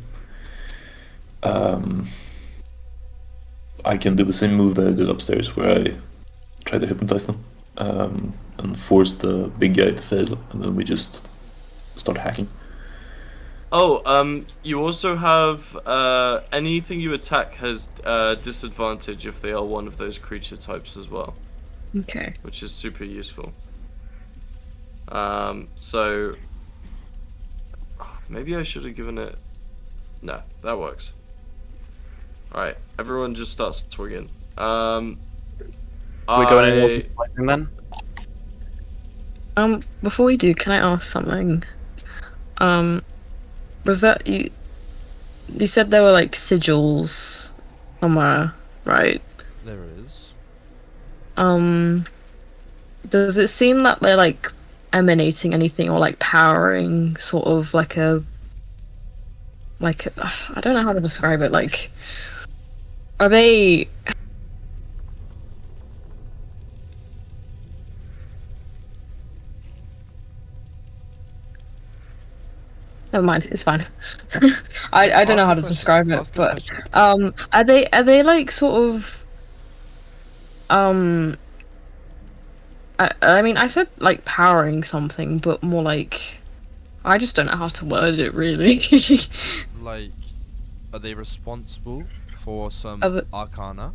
I can do the same move that I did upstairs, where I try to hypnotize them and force the big guy to fail, and then we just start hacking. Oh, you also have anything you attack has disadvantage if they are one of those creature types as well, Okay. which is super useful. So maybe I should have given it. No, that works. All right, everyone just starts swinging. We're going in more fighting then. Before we do, can I ask something? Was that you? You said there were like sigils somewhere, right? There is. Does it seem that they're like emanating anything or like powering sort of like I don't know how to describe it. Like, are they? Never mind, it's fine. I don't know how to describe it, but are they like sort of I mean I said like powering something, but more like I just don't know how to word it really. Like, are they responsible for some arcana?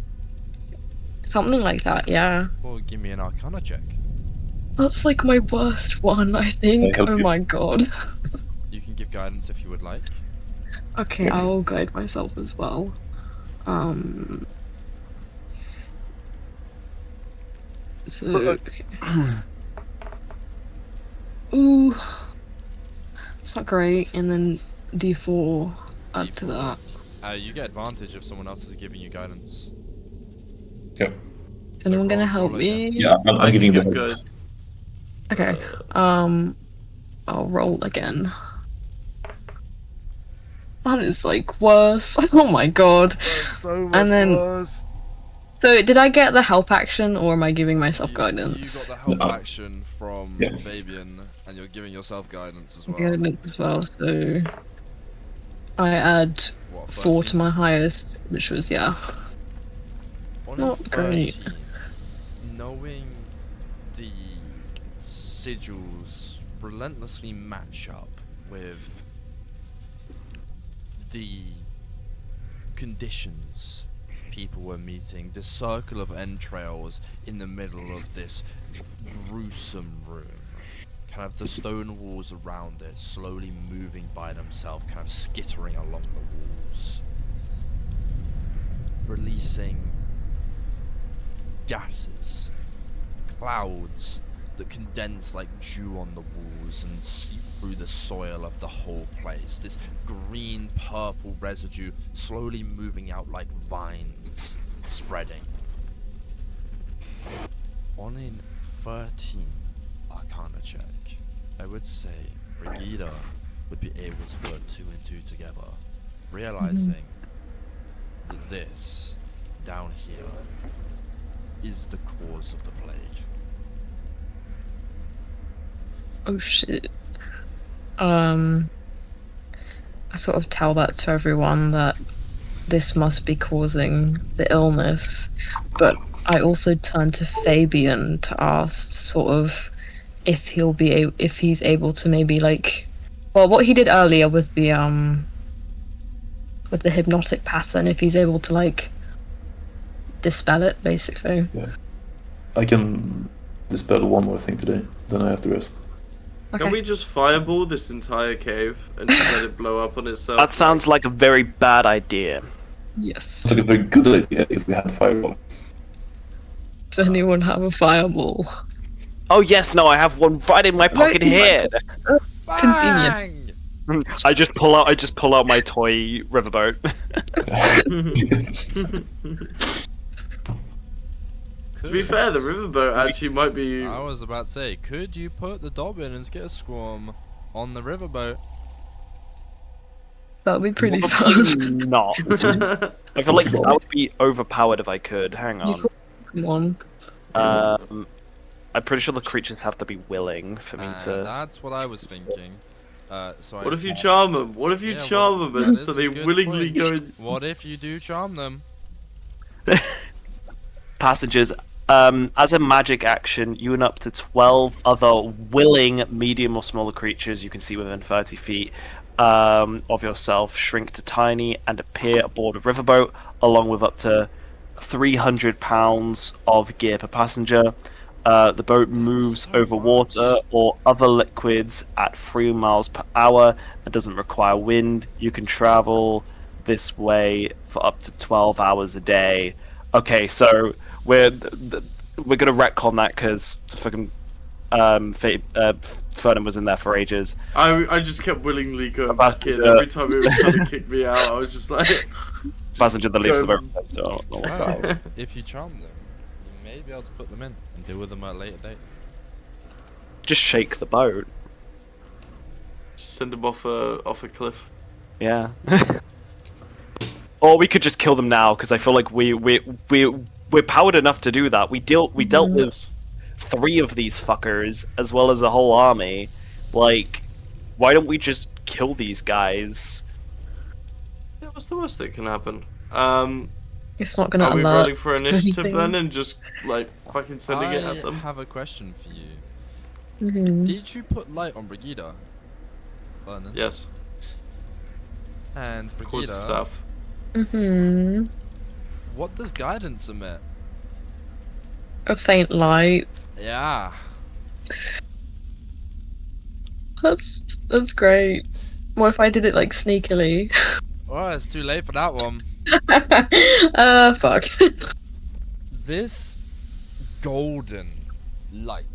Something like that, yeah. Well, give me an arcana check. That's like my worst one, I think. Can I help Oh you? my god. You can give guidance if you would like. Okay, I'll guide myself as well. So okay. Ooh, it's not great. And then D4 add to that. You get advantage if someone else is giving you guidance. Yeah. Is anyone gonna roll help me? again. Yeah, I'm giving you the You're help. good. Okay. I'll roll again. That is like worse. Oh my god. So much And then- worse. So did I get the help action or am I giving myself guidance? You got the help No. action from Yeah. Fabian, and you're giving yourself guidance as well. Guidance as well, so I add What, 4 to 13? my highest, which was On a Not great. 13, knowing the sigils relentlessly match up with the conditions people were meeting, the circle of entrails in the middle of this gruesome room, kind of the stone walls around it slowly moving by themselves, kind of skittering along the walls, releasing gases, clouds that condense like dew on the walls and seep through the soil of the whole place. This green purple residue slowly moving out like vines, spreading. On a 13 arcana check, I would say Brighida would be able to put 2 and 2 together, realizing that this down here is the cause of the plague. oh shit. I sort of tell that to everyone that this must be causing the illness, but I also turn to Fabian to ask sort of if he's able to maybe like, well, what he did earlier with the hypnotic pattern, if he's able to like dispel it basically. I can dispel one more thing today, then I have the rest. Okay. Can we just fireball this entire cave and just let it blow up on itself? That sounds like a very bad idea. Yes. It's like a very good idea if we had fireball. Does anyone have a fireball? Oh yes, no, I have one right in my pocket here. Convenient. I just pull out my toy riverboat. To be fair, the riverboat actually might be. I was about to say, could you put the Dobbins get a swarm on the riverboat? That would be pretty Probably fun. not. I feel like that would be overpowered if I could. Hang on. Come on. I'm pretty sure the creatures have to be willing for me to. That's what I was thinking. What if you charm them? What if you charm them and so they willingly go? What if you do charm them? Passengers, as a magic action, you and up to 12 other willing medium or smaller creatures you can see within 30 feet of yourself shrink to tiny and appear aboard a riverboat, along with up to 300 pounds of gear per passenger. The boat moves over water or other liquids at 3 miles per hour and doesn't require wind. You can travel this way for up to 12 hours a day. Okay, so we're gonna retcon that because fucking Fernan was in there for ages. I just kept willingly going back in every time it was trying to kick me out. I was just like passenger that leaves the boat. So normal size. If you charm them, you may be able to put them in and deal with them at a later date. Just shake the boat. Send them off a cliff. Yeah. Or we could just kill them now because I feel like we're powered enough to do that. We dealt with 3 of these fuckers as well as a whole army. Like, why don't we just kill these guys? Yeah, what's the worst that can happen? It's not gonna Are we alert rolling for initiative anything. then and just like fucking sending it at them? I have a question for you. Mhm. Did you put light on Brighida, Fernan? Yes. And Of course, Brighida, stuff. what does guidance emit? A faint light. Yeah. That's great. What if I did it like sneakily? Oh, it's too late for that one. Fuck. This golden light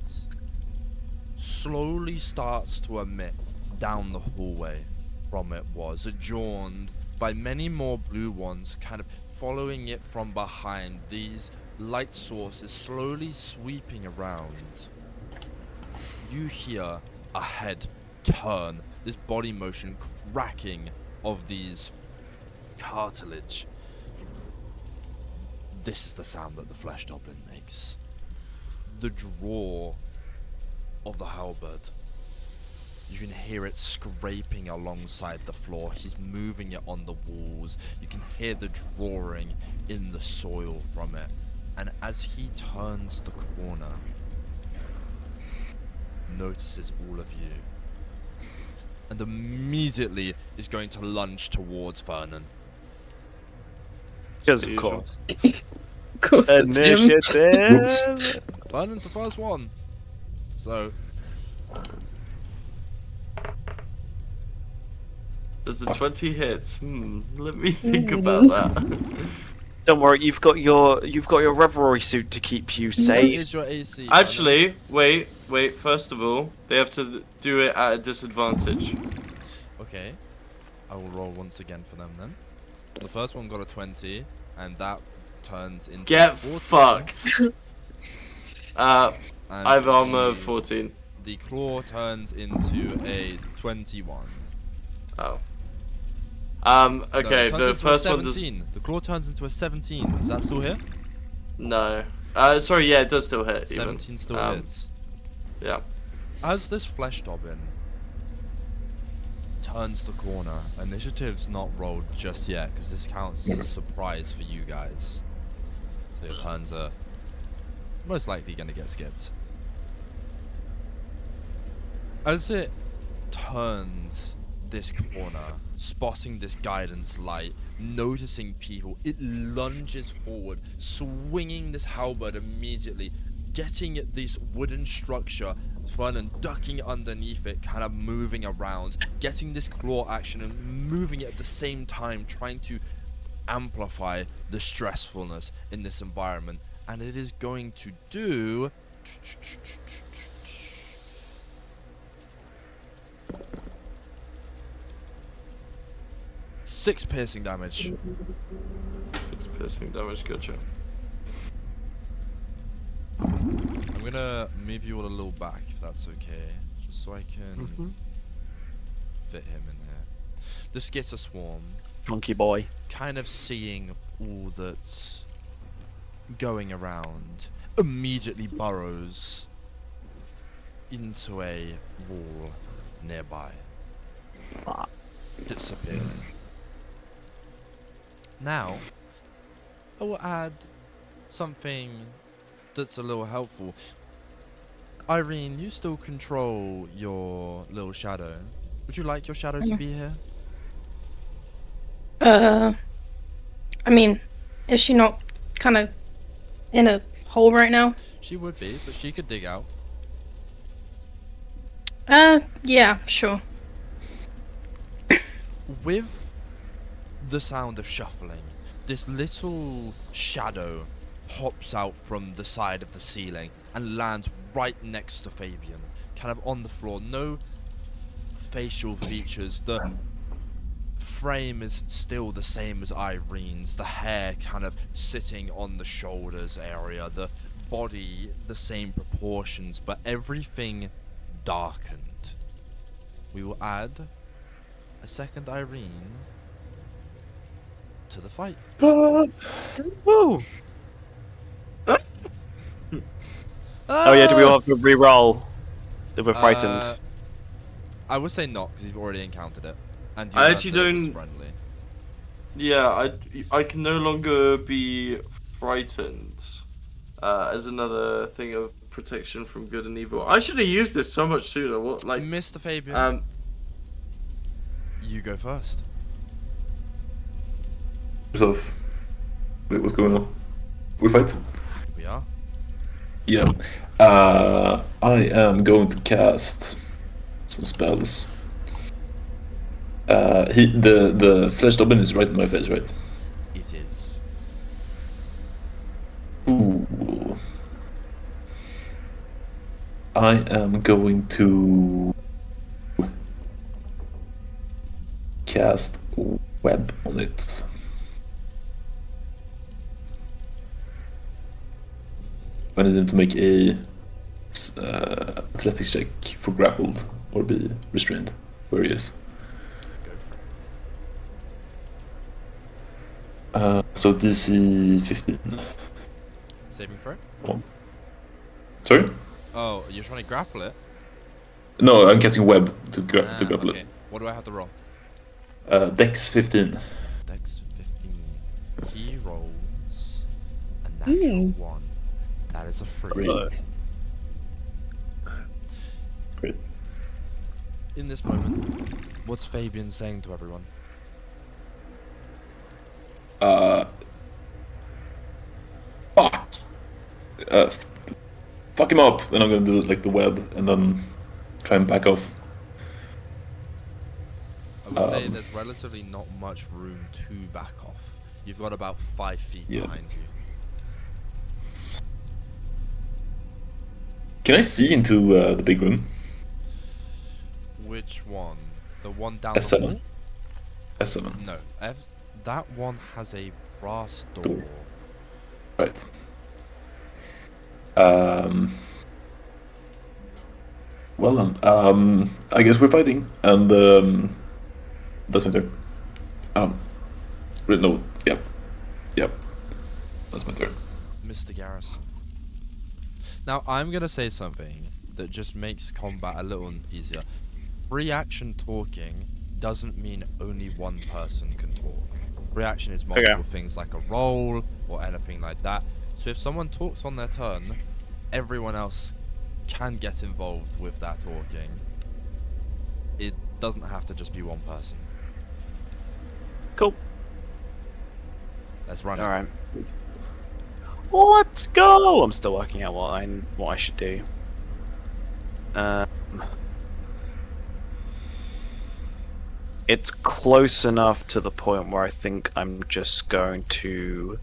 slowly starts to emit down the hallway from it was, adjoined by many more blue ones kind of following it from behind. These light sources slowly sweeping around. You hear a head turn, this body motion cracking of these cartilage. This is the sound that the flesh goblin makes. The draw of the halberd. You can hear it scraping alongside the floor. He's moving it on the walls. You can hear the drawing in the soil from it. And as he turns the corner, notices all of you. And immediately is going to lunge towards Fernan. Because of course. Of course it's him. Initiative. Fernan's the first one. So, Does the 20 hit? Let me think about that. Don't worry, you've got your revelry suit to keep you what safe. is your AC? Actually, wait. First of all, they have to do it at a disadvantage. Fernan? Okay. I will roll once again for them then. The first one got a 20, and that turns into Get a 14. fucked. And I have armor of the- 14. The claw turns into a 21. Oh. No, Okay, it turns the into first a one does. 17. The claw turns into a 17. Is that still here? No. Sorry, yeah, it does still hit. Even. 17 still hits. Yeah. As this flesh goblin turns the corner, initiative's not rolled just yet because this counts as a surprise for you guys. So your turns are most likely going to get skipped. As it turns this corner, spotting this guidance light, noticing people, it lunges forward, swinging this halberd immediately, getting at this wooden structure, Fernan ducking underneath it, kind of moving around, getting this claw action and moving it at the same time, trying to amplify the stressfulness in this environment. And it is going to do 6 piercing damage. It's piercing damage, gotcha. I'm gonna move you all a little back if that's okay, just so I can fit him in here. The Skitter Swarm, Funky boy. kind of seeing all that's going around, immediately burrows into a wall nearby, disappearing. Now, I will add something that's a little helpful. Yrene, you still control your little shadow. Would you like your shadow to be here? I mean, is she not kind of in a hole right now? She would be, but she could dig out. Yeah, sure. With the sound of shuffling, this little shadow pops out from the side of the ceiling and lands right next to Fabian, kind of on the floor. No facial features. The frame is still the same as Irene's. The hair kind of sitting on the shoulders area. The body, the same proportions, but everything darkened. We will add a second Yrene to the fight. Woo! Oh yeah, do we all have to re-roll if we're frightened? I would say not, because you've already encountered it. And you I learned actually that it was don't- friendly. Yeah, I can no longer be frightened. As another thing of protection from good and evil. I should have used this so much sooner. What, like, Mr. Fabian, you go first. Yourself. Wait, what's going on? We fight? We are. Yeah. I am going to cast some spells. The flesh goblin is right in my face, right? It is. Ooh. I am going to cast web on it. I need him to make a athletics check for grappled or be restrained where he is. Go for it. So DC 15. Saving throw? Sorry? Oh, you're trying to grapple it? No, I'm casting web to grapple okay. What do I have to roll? it. Dex 15. Dex 15. He rolls a natural 1. That is a 3. Great. In this moment, what's Fabian saying to everyone? Fuck! Fuck him up! And I'm gonna do like the web and then try and back off. I would say there's relatively not much room to back off. You've got about 5 feet behind you. Can I see into the big room? Which one? The one down the S7. hall? S7. No, that one has a brass door. Door. Right. Well then, I guess we're fighting, and that's my turn. No, yep, that's my turn. Mr. Garrison. Now, I'm going to say something that just makes combat a little easier. Reaction talking doesn't mean only one person can talk. Reaction is multiple things like a roll or anything like that. So if someone talks on their turn, everyone else can get involved with that talking. It doesn't have to just be one person. Cool. Let's run it. Alright. Let's go! I'm still working out what I should do. It's close enough to the point where I think I'm just going to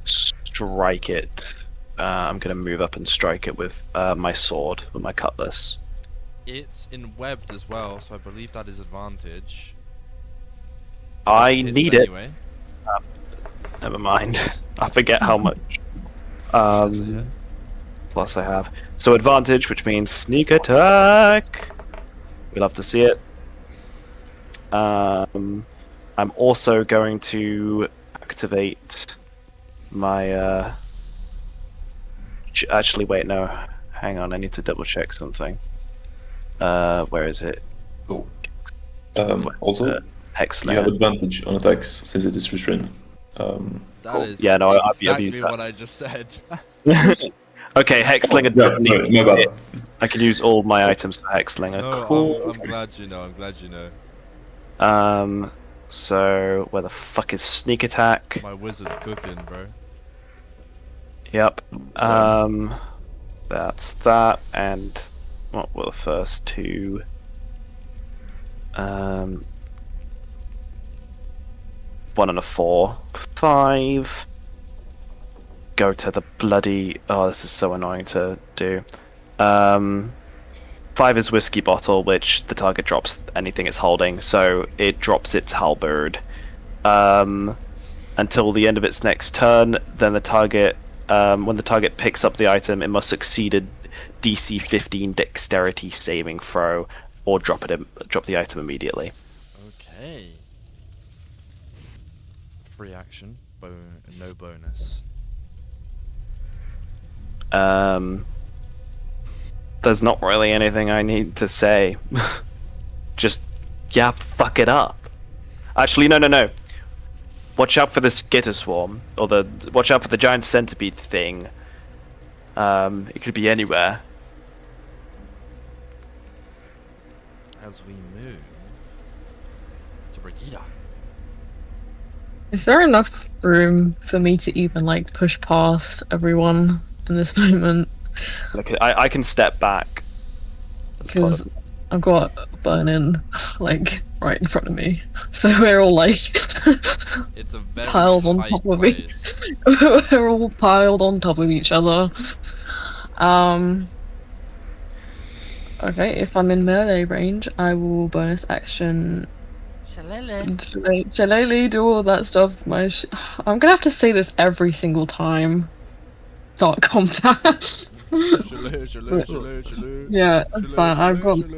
strike it. I'm going to move up and strike it with my sword, with my cutlass. It's in webbed as well, so I believe that is advantage. I Hits need it. anyway. Never mind. I forget how much That's a hit. plus I have. So advantage, which means sneak attack. We love to see it. I'm also going to activate my. Actually, wait, no. Hang on, I need to double check something. Where is it? Oh. Also, Hex you have Slayer. advantage on attacks since it is restrained. That is Yeah, no, I've exactly used that. what I just said. Okay, Hexslinger yeah, doesn't sorry, need my bad. it. I can use all my items for Hexslinger. No, Cool. I'm glad you know. I'm glad you know. So where the fuck is sneak attack? My wizard's cooking, bro. Yep. That's that, and what were the first two? 1 and a 4. 5. Go to the bloody. Oh, this is so annoying to do. 5 is whiskey bottle, which the target drops anything it's holding, so it drops its halberd. Until the end of its next turn, then the target, when the target picks up the item, it must succeed a DC 15 dexterity saving throw, or drop the item immediately. Okay. Free action, no bonus. There's not really anything I need to say. Just, yeah, fuck it up. Actually, no. Watch out for the skitter swarm, or watch out for the giant centipede thing. It could be anywhere. As we move to Brighida. Is there enough room for me to even like push past everyone in this moment? Look, I can step back. That's part Because of it. I've got burning like right in front of me, so we're all like It's a very piled on tight top of me. place. We're all piled on top of each other. Okay, if I'm in melee range, I will bonus action. Shillelagh, do all that stuff. I'm gonna have to say this every single time. Start combat. Yeah, that's fine.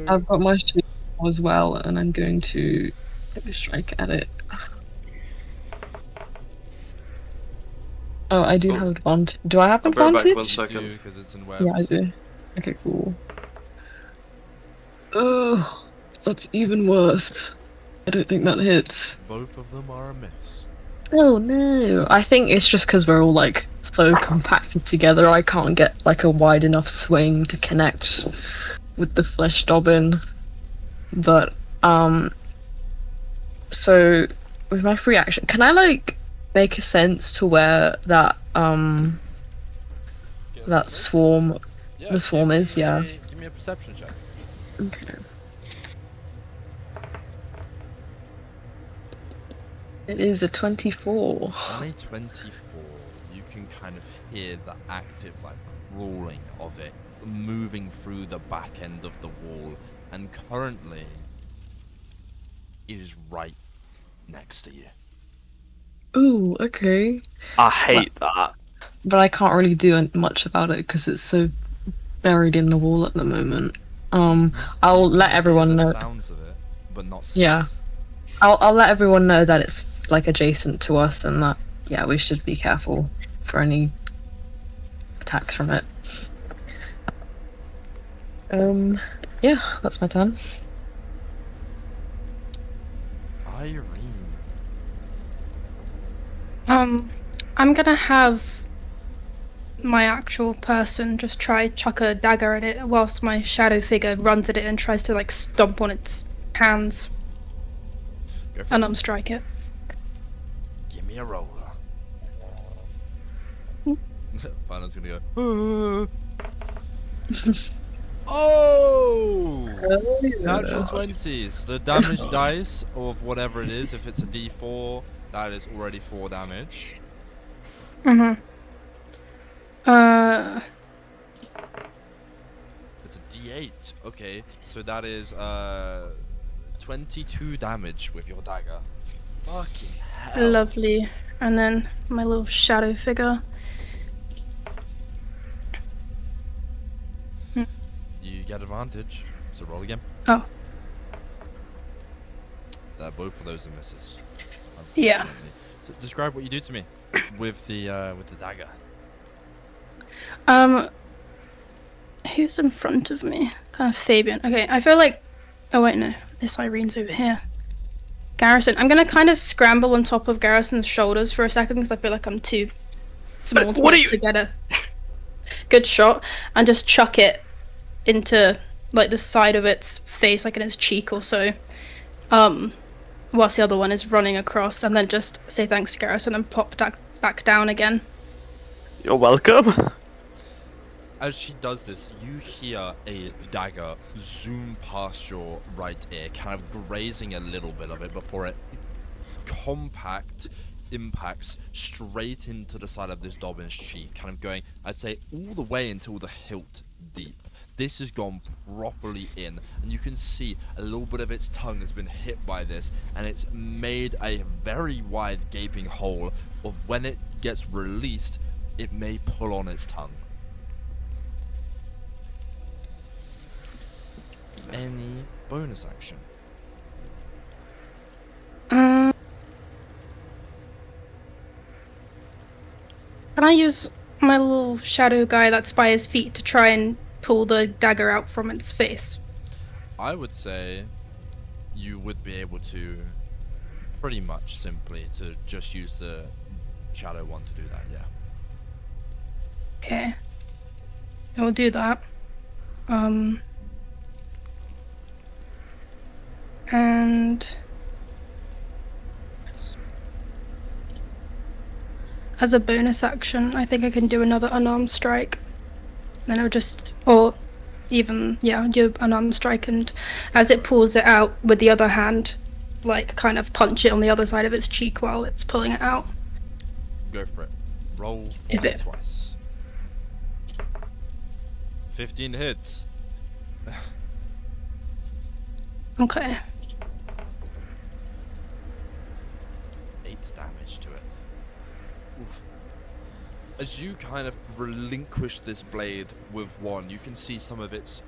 I've got my shield as well, and I'm going to strike at it. Oh, I do have advantage. Do I have I'll be right advantage? back 1 second. Because it's in webs. Yeah, I do. Okay, cool. Ugh, that's even worse. I don't think that hits. Both of them are a miss. Oh no! I think it's just because we're all like so compacted together. I can't get like a wide enough swing to connect with the flesh dobbin. But so with my free action, can I like make a sense to where that that swarm, Yeah, the swarm is? Yeah. Give me a perception check. Okay. It is a 24. On a 24, you can kind of hear the active like crawling of it moving through the back end of the wall, and currently it is right next to you. Ooh, okay. I hate that. But I can't really do much about it because it's so buried in the wall at the moment. I'll let everyone The know. sounds of it, but not see Yeah, I'll let everyone know that it's like adjacent to us and that we should be careful for any attacks from it. Yeah, that's my turn. Yrene. I'm gonna have my actual person just try chuck a dagger at it whilst my shadow figure runs at it and tries to like stomp on its hands Go for and it. strike it. Give me a roller. Fernan's gonna go. Oh! Natural 20s. The damage dice of whatever it is, if it's a D4, that is already 4 damage. Mm-hmm. It's a D8. Okay, so that is 22 damage with your dagger. Fucking hell. Lovely. And then my little shadow figure. get advantage, so roll again. Oh. Both of those are misses. Yeah. unfortunately. So describe what you do to me with the dagger. Who's in front of me? Kind of Fabian. Okay, I feel like. Oh wait, no. This Yrene's over here. Garrison. I'm gonna kind of scramble on top of Garrison's shoulders for a second because I feel like I'm too small to get a good shot, and just chuck it into like the side of its face, like in its cheek or so. Whilst the other one is running across, and then just say thanks to Garrison and pop back down again. You're welcome. As she does this, you hear a dagger zoom past your right ear, kind of grazing a little bit of it before it impacts straight into the side of this Dobbin's cheek, kind of going, I'd say, all the way until the hilt deep. This has gone properly in, and you can see a little bit of its tongue has been hit by this, and it's made a very wide gaping hole of when it gets released, it may pull on its tongue. Any bonus action? Can I use my little shadow guy that's by his feet to try and pull the dagger out from its face? I would say you would be able to pretty much simply to just use the shadow one to do that, yeah. Okay. I will do that. And as a bonus action, I think I can do another unarmed strike. Then I'll just, or even, yeah, do unarmed strike, and as it pulls it out with the other hand, like kind of punch it on the other side of its cheek while it's pulling it out. Go for it. Roll If it- twice. 15 hits. Okay. 8 damage to it. Oof. As you kind of relinquish this blade with one, you can see some of its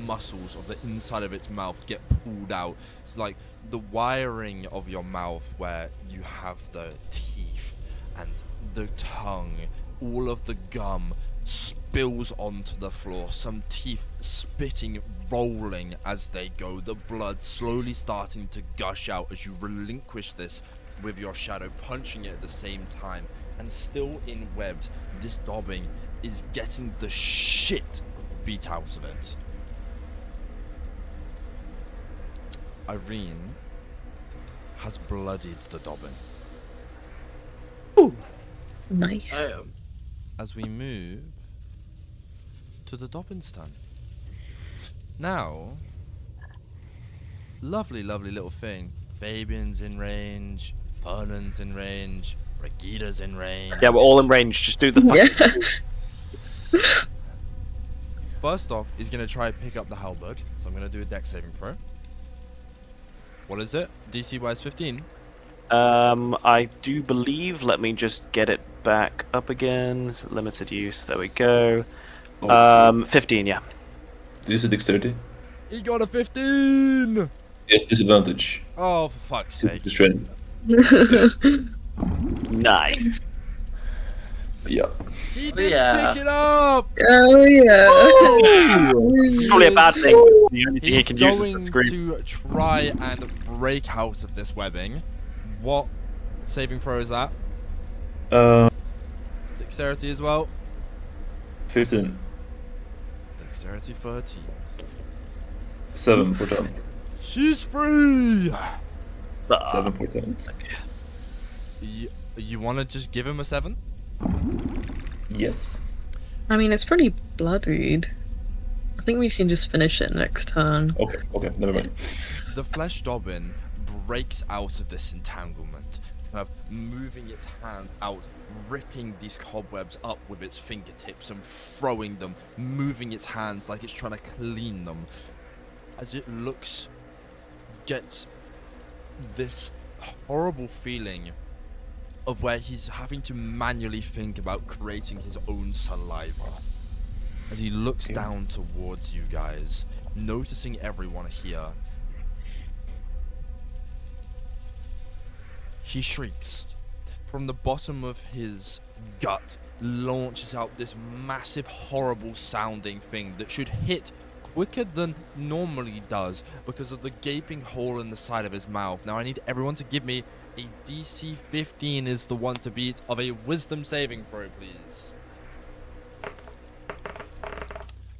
muscles of the inside of its mouth get pulled out. It's like the wiring of your mouth where you have the teeth and the tongue, all of the gum spills onto the floor, some teeth spitting, rolling as they go, the blood slowly starting to gush out as you relinquish this with your shadow, punching it at the same time, and still in webbed, this Dobbin is getting the shit beat out of it. Yrene has bloodied the Dobbin. Ooh, nice. I am. As we move to the Dobbin's turn. Now, lovely little thing. Fabian's in range, Fernan's in range, Brigida's in range. Yeah, we're all in range. Just do the fucking. Yeah. First off, he's going to try to pick up the halberd, so I'm going to do a dex saving throw. What is it? DC wise 15? I do believe. Let me just get it back up again. It's limited use. There we go. 15. Yeah. This is dexterity. He got a 15! Yes, disadvantage. Oh, for fuck's sake. Distrain. Nice. Yeah. He didn't Yeah. pick it up! Oh yeah. It's probably a bad thing. The only thing he He's can use is the going scream. to try and break out of this webbing. What saving throw is that? Dexterity as well. 15. Dexterity 13. 7 for talent. She's free! 7 for talent. You want to just give him a 7? Yes. I mean, it's pretty bloodied. I think we can just finish it next turn. Okay, never mind. The flesh Dobbin breaks out of this entanglement, kind of moving its hand out, ripping these cobwebs up with its fingertips and throwing them, moving its hands like it's trying to clean them. As it gets this horrible feeling of where he's having to manually think about creating his own saliva. as he looks down towards you guys, noticing everyone here. He shrieks. From the bottom of his gut launches out this massive, horrible sounding thing that should hit quicker than normally does because of the gaping hole in the side of his mouth. Now I need everyone to give me a DC 15 is the one to beat of a wisdom saving throw, please.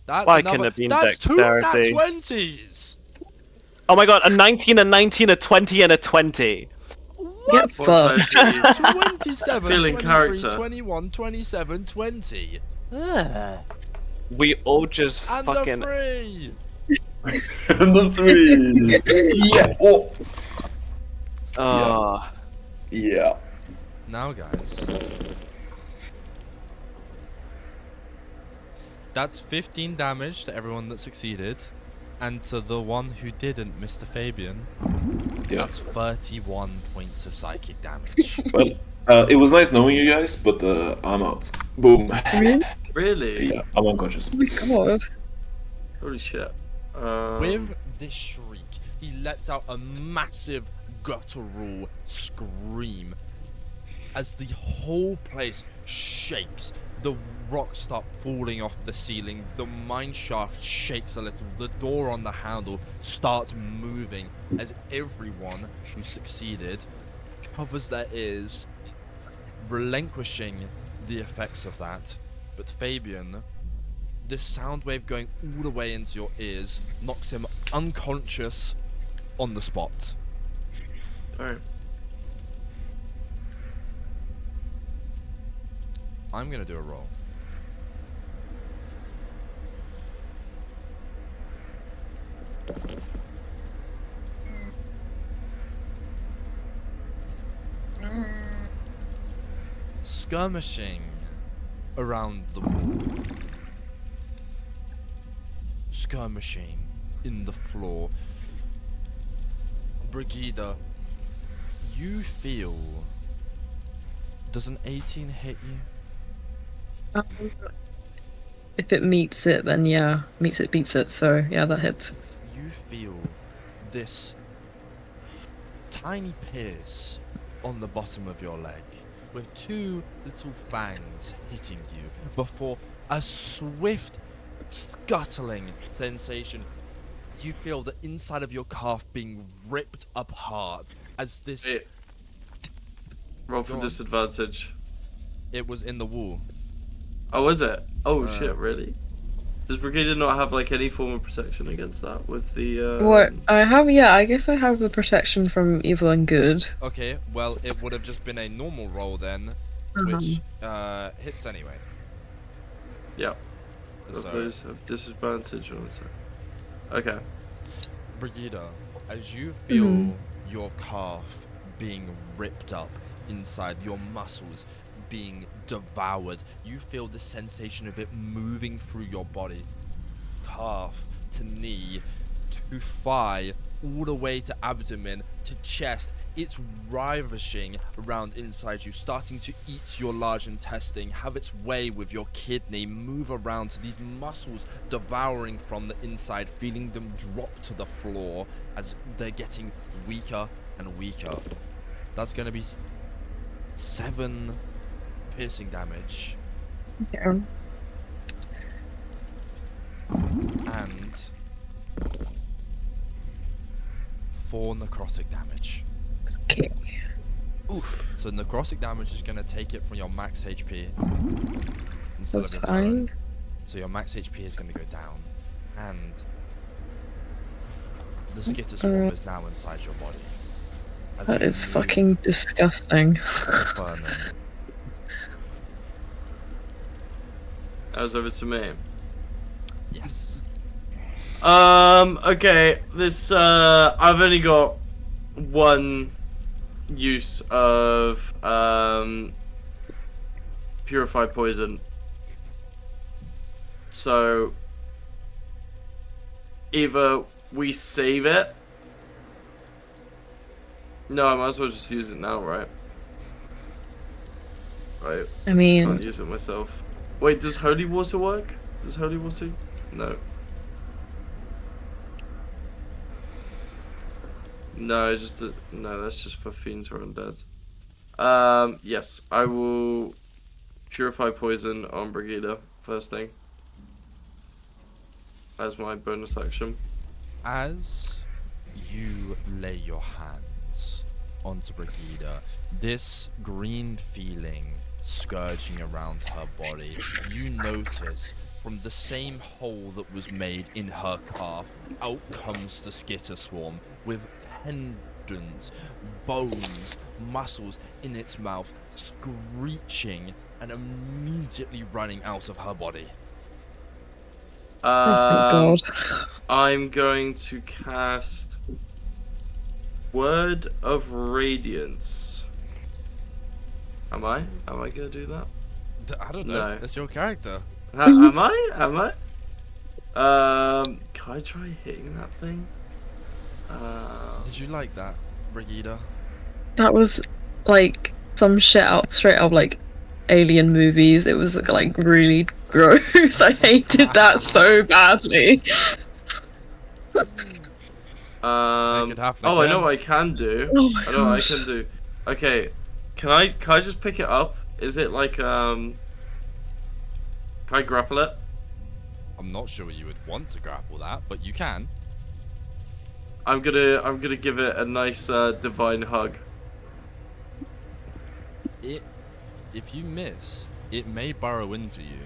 That's Why couldn't it have been that's dexterity? 2 nat 20s! Oh my god, a 19, a 19, a 20, and a 20. Get What's fucked. that? 27, Feeling 23, character. 21, 27, 20. We all just And fucking... the 3! And the 3. Yeah. Oh. Yeah. Now, guys. That's 15 damage to everyone that succeeded. And to the one who didn't, Mr. Fabian, Yeah. that's 31 points of psychic damage. Well, it was nice knowing you guys, but I'm out. Boom. Really? Really? Yeah, I'm unconscious. Oh my god. Holy shit. With this shriek, he lets out a massive guttural scream as the whole place shakes. The rocks start falling off the ceiling, the mine shaft shakes a little, the door on the handle starts moving as everyone who succeeded covers their ears, relinquishing the effects of that. But Fabian, this sound wave going all the way into your ears knocks him unconscious on the spot. Alright. I'm gonna do a roll. Skirmishing around the wall. Skirmishing in the floor. Brighida, you feel... Does an 18 hit you? If it meets it, then yeah. Meets it, beats it. So yeah, that hits. You feel this tiny pierce on the bottom of your leg with two little fangs hitting you before a swift scuttling sensation. You feel the inside of your calf being ripped apart as this... Wait. Roll for Go on. disadvantage. It was in the wall. Oh, is it? Oh Uh. shit, really? Does Brighida not have like any form of protection against that with the What I have, yeah, I guess I have the protection from evil and good. Okay, well, it would have just been a normal roll then, which hits anyway. Yeah. So, Those have disadvantage on it. Okay. Brighida, as you feel your calf being ripped up inside, your muscles being devoured, you feel the sensation of it moving through your body. Calf to knee to thigh, all the way to abdomen to chest. It's ravishing around inside you, starting to eat your large intestine, have its way with your kidney, move around to these muscles devouring from the inside, feeling them drop to the floor as they're getting weaker and weaker. That's going to be 7 piercing damage Yeah. and 4 necrotic damage. Okay. Oof. So necrotic damage is going to take it from your max HP instead That's of your fine. current. So your max HP is going to go down, and the skitter swarm is now inside your body. As That you is move fucking disgusting. to Fernan. That was over to me. Yes. Okay. This I've only got one use of purified poison. So either we save it. No, I might as well just use it now, right? Right. I mean, Can't use it myself. Wait, does holy water work? Does holy water? No. No, no. That's just for fiends or undead. Yes, I will purify poison on Brighida first thing as my bonus action. As you lay your hands onto Brighida, this green feeling scourging around her body, you notice from the same hole that was made in her calf, out comes the skitter swarm with tendons, bones, muscles in its mouth, screeching and immediately running out of her body. Oh, thank God. I'm going to cast Word of Radiance. Am I? Am I gonna do that? I don't know. No. That's your character. Am I? Am I? Can I try hitting that thing? Did you like that, Brighida? That was like some shit out straight out of like alien movies. It was like really gross. I hated that so badly. Make it happen Oh, I know again. what I can do. Oh my I know what I gosh. can do. Okay, can I just pick it up? Is it like Can I grapple it? I'm not sure you would want to grapple that, but you can. I'm gonna give it a nice divine hug. If you miss, it may burrow into you.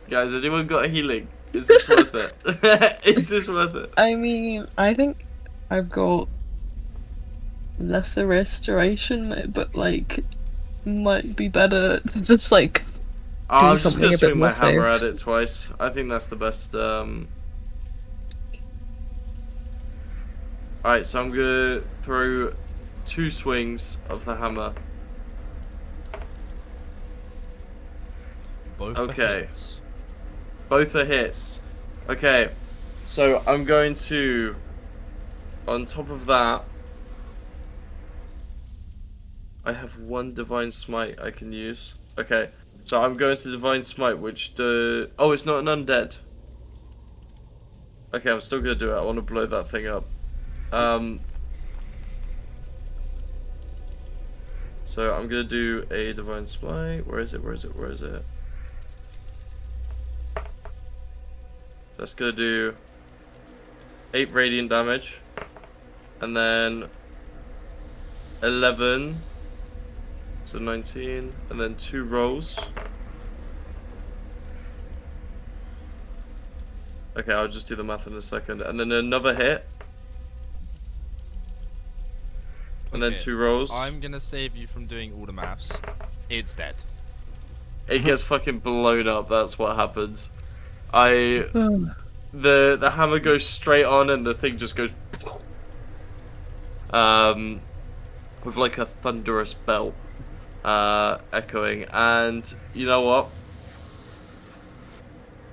Guys, anyone got a healing? Is this worth it? Is this worth it? I mean, I think I've got lesser restoration, but like might be better to just like I'm just something gonna a bit swing my more hammer safe. at it twice. I think that's the best. Alright, so I'm gonna throw 2 swings of the hammer. Both Okay. are hits. Both are hits. Okay, so I'm going to, on top of that, I have 1 divine smite I can use. Okay, so I'm going to divine smite, which oh, it's not an undead. Okay, I'm still gonna do it. I want to blow that thing up. So I'm gonna do a divine smite. Where is it? Where is it? Where is it? That's gonna do 8 radiant damage, and then 11, so 19, and then 2 rolls. Okay, I'll just do the math in a second, and then another hit, and then Okay, 2 rolls. I'm gonna save you from doing all the maths. It's dead. It gets fucking blown up. That's what happens. The hammer goes straight on, and the thing just goes with like a thunderous bell echoing. And you know what?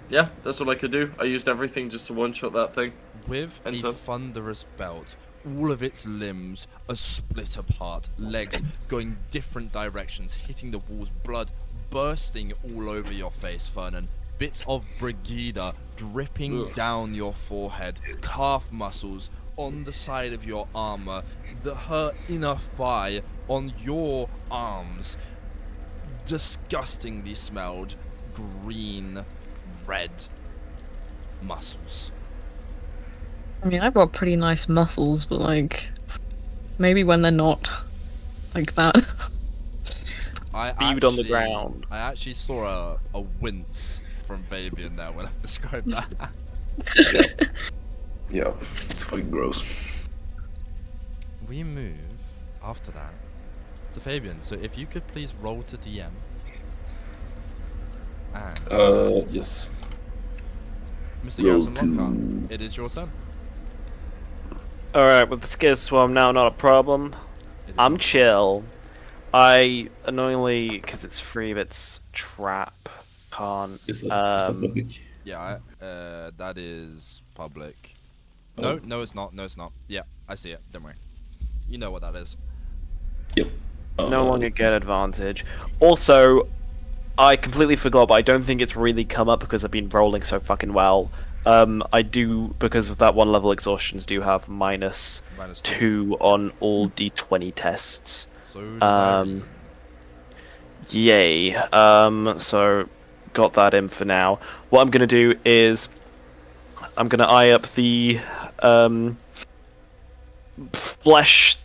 Yeah, that's all I could do. I used everything just to one-shot that thing. With And a so- thunderous belt, all of its limbs are split apart, legs going different directions, hitting the walls, blood bursting all over your face, Fernan. Bits of Brighida dripping down your forehead, calf muscles on the side of your armor, her inner thigh on your arms. Disgustingly smelled green, red muscles. I mean, I've got pretty nice muscles, but like maybe when they're not like that. Spewed on the ground. I actually saw a wince from Fabian there when I described that. Yeah, it's fucking gross. We move after that to Fabian. So if you could please roll to DM. And Yes. Mr. roll Garrison to- Lockhart, it is your turn. Alright, with the scared swarm now, not a problem. It is I'm your- chill. I annoyingly, because it's free, but it's trap. Can't. Is that public? Yeah, that is public. Oh. No, it's not. No, it's not. Yeah, I see it. Don't worry. You know what that is. Yep. No one could get advantage. Also, I completely forgot, but I don't think it's really come up because I've been rolling so fucking well. I do, because of that one level exhaustions, do have minus Minus 2 on all d20 tests. So does Yrene. Yay. So got that in for now. What I'm gonna do is I'm gonna eye up the flesh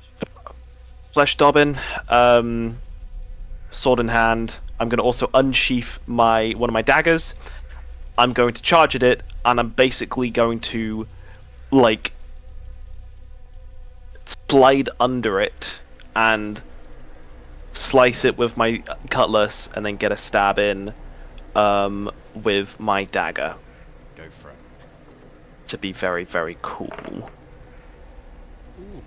dobbin, sword in hand. I'm gonna also unsheath one of my daggers. I'm going to charge at it, and I'm basically going to like slide under it and slice it with my cutlass, and then get a stab in with my dagger. Go for it. To be very, very cool. Ooh.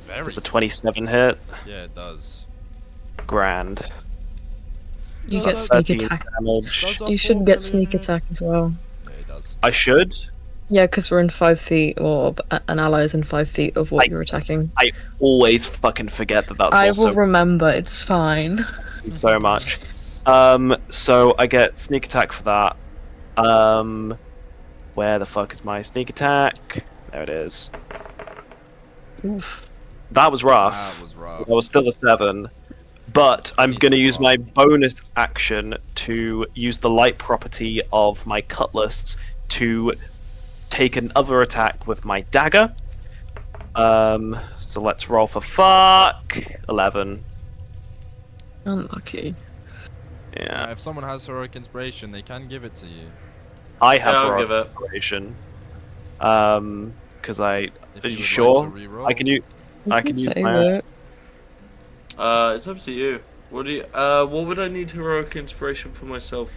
Very. Does a 27 hit? Yeah, it does. Grand. You Does get that- sneak 13 attack. damage. Does a You should 4 get really sneak hit? attack as well. Yeah, it does. I should. Yeah, because we're in 5 feet, or an ally is in 5 feet of what you're attacking. I always fucking forget that that's I also will remember. It's fine. so much. So I get sneak attack for that. Where the fuck is my sneak attack? There it is. Oof. That was rough. That was rough. That was still a 7. But I'm Needs going to to use roll. my bonus action to use the light property of my cutlass to take another attack with my dagger. So let's roll for fuck. 11. Unlucky. Yeah. If someone has heroic inspiration, they can give it to you. I have Yeah, I'll heroic give it. inspiration. Because I... If Are you you would sure? like to reroll. I can use... I can use save my... it. It's up to you. What would I need heroic inspiration for myself?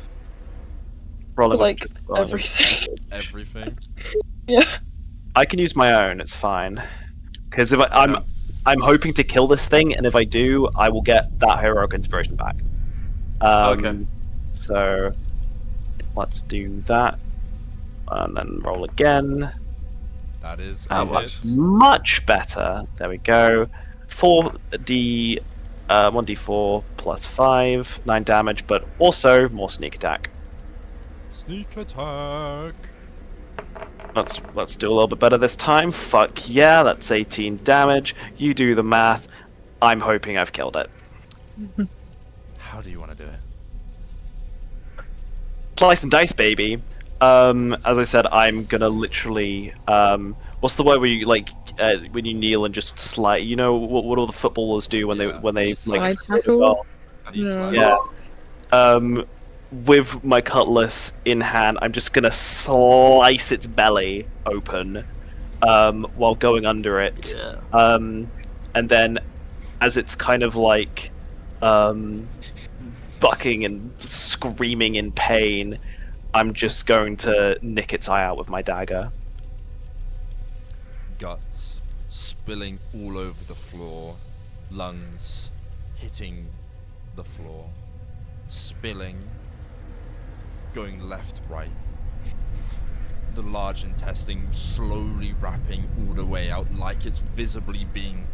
rolling with Like, disadvantage. everything. Everything. Yeah. I can use my own. It's fine. Because if Yeah. I'm hoping to kill this thing, and if I do, I will get that heroic inspiration back. Okay. So let's do that, and then roll again. That is That a was hit. much better. There we go. 1d4 plus 5, 9 damage, but also more sneak attack. Sneak attack. Let's do a little bit better this time. Fuck yeah, that's 18 damage. You do the math. I'm hoping I've killed it. How do you want to do it? Slice and dice, baby. As I said, I'm gonna literally. What's the word where you like when you kneel and just slide? You know what all the footballers do when Yeah, they slide like. tackle? Well, Knee slap. yeah. With my cutlass in hand, I'm just gonna slice its belly open, while going under it. Yeah. And then, as it's kind of like, bucking and screaming in pain, I'm just going to nick its eye out with my dagger. Guts spilling all over the floor. Lungs hitting the floor. Spilling. Going left, right. The large intestine slowly wrapping all the way out like it's visibly being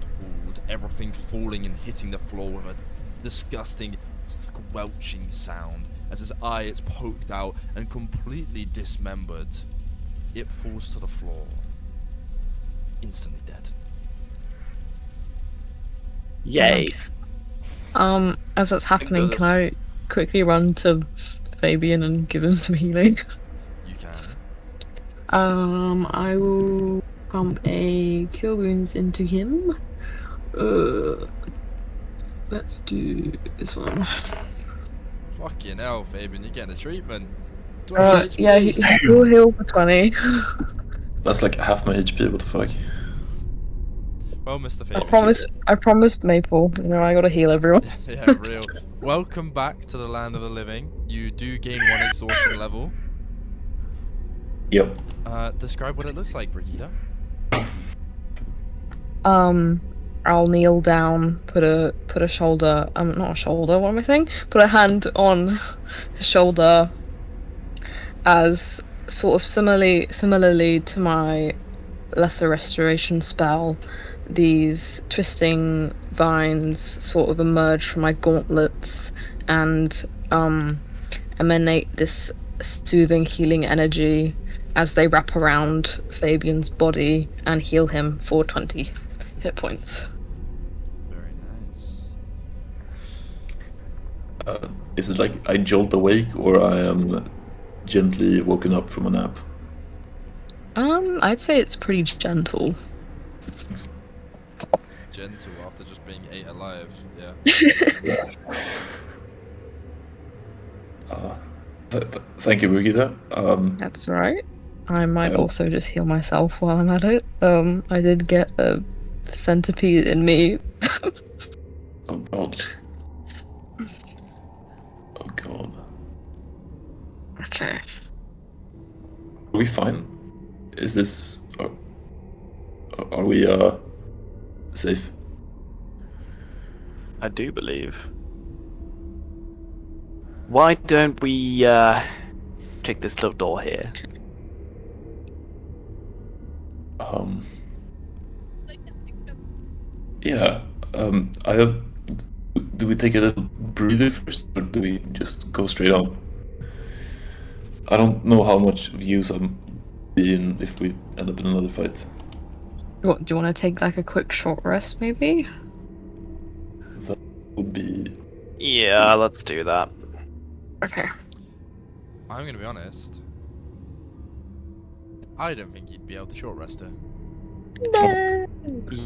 pulled. Everything falling and hitting the floor with a disgusting squelching sound. As his eye is poked out and completely dismembered. It falls to the floor. Instantly dead. Yay! As that's happening, goodness. can I quickly run to Fabian and give him some healing? You can. I will pump a cure wounds into him. Let's do this one. Fucking hell, Fabian, you're getting a treatment. 20 HP. Yeah, he will heal for 20. That's like half my HP. What the fuck? Well, Mr. I Fabian. promised Maple. You know, I gotta heal everyone. Yeah, real. Welcome back to the land of the living. You do gain 1 exhaustion level. Yep. Describe what it looks like, Brighida. I'll kneel down, put a shoulder, not a shoulder, what am I saying? Put a hand on his shoulder as sort of similarly to my lesser restoration spell. These twisting vines sort of emerge from my gauntlets and emanate this soothing, healing energy as they wrap around Fabian's body and heal him for 20 hit points. Very nice. Is it like I jolt awake or I am gently woken up from a nap? I'd say it's pretty gentle. Gentle after just being ate alive. Yeah. Thank you, Brighida. That's right. I might also just heal myself while I'm at it. I did get a centipede in me. Oh god. Oh god. Okay. Are we fine? Is this... Are we, safe? I do believe. Why don't we check this little door here? Yeah. I have... Do we take a little breather first, or do we just go straight on? I don't know how much of use I'm being if we end up in another fight. What, do you want to take like a quick short rest, maybe? That would be... Yeah, let's do that. Okay. I'm gonna be honest. I don't think you'd be able to short rest her. No.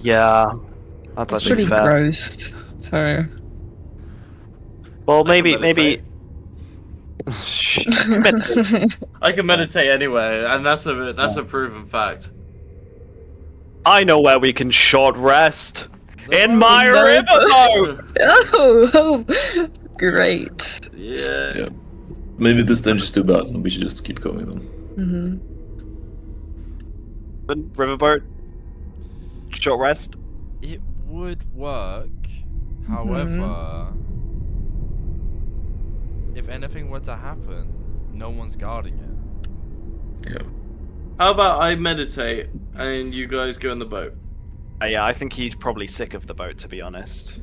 Yeah, that's It's actually pretty fair. gross. So. Well, I can maybe. Meditate. I can meditate anywhere, and that's a proven fact. I know where we can short rest. In my No. riverboat. Oh, great. Yeah. Yeah. Maybe this stench is too bad, and we should just keep going then. Riverboat. Short rest. It would work. However, if anything were to happen, no one's guarding it. Yeah. How about I meditate and you guys go in the boat? Yeah, I think he's probably sick of the boat, to be honest.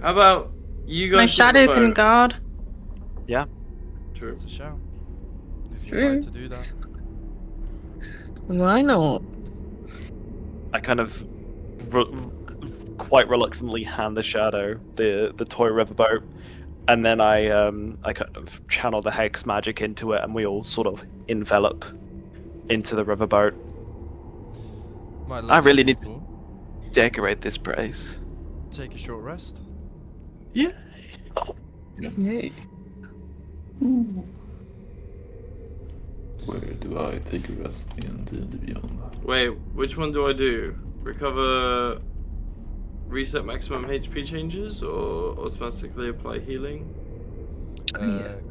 How about you guys? My go in shadow the can boat? guard. Yeah. True. It's a shout. If you'd True. like to do that. Why not? I kind of quite reluctantly hand the shadow the toy riverboat, and then I kind of channel the hex magic into it, and we all sort of envelop into the riverboat. I really need to decorate this place. Take a short rest. Yeah. Yay. Where do I take a rest in DND Beyond? Wait, which one do I do? Recover, reset maximum HP changes, or automatically apply healing?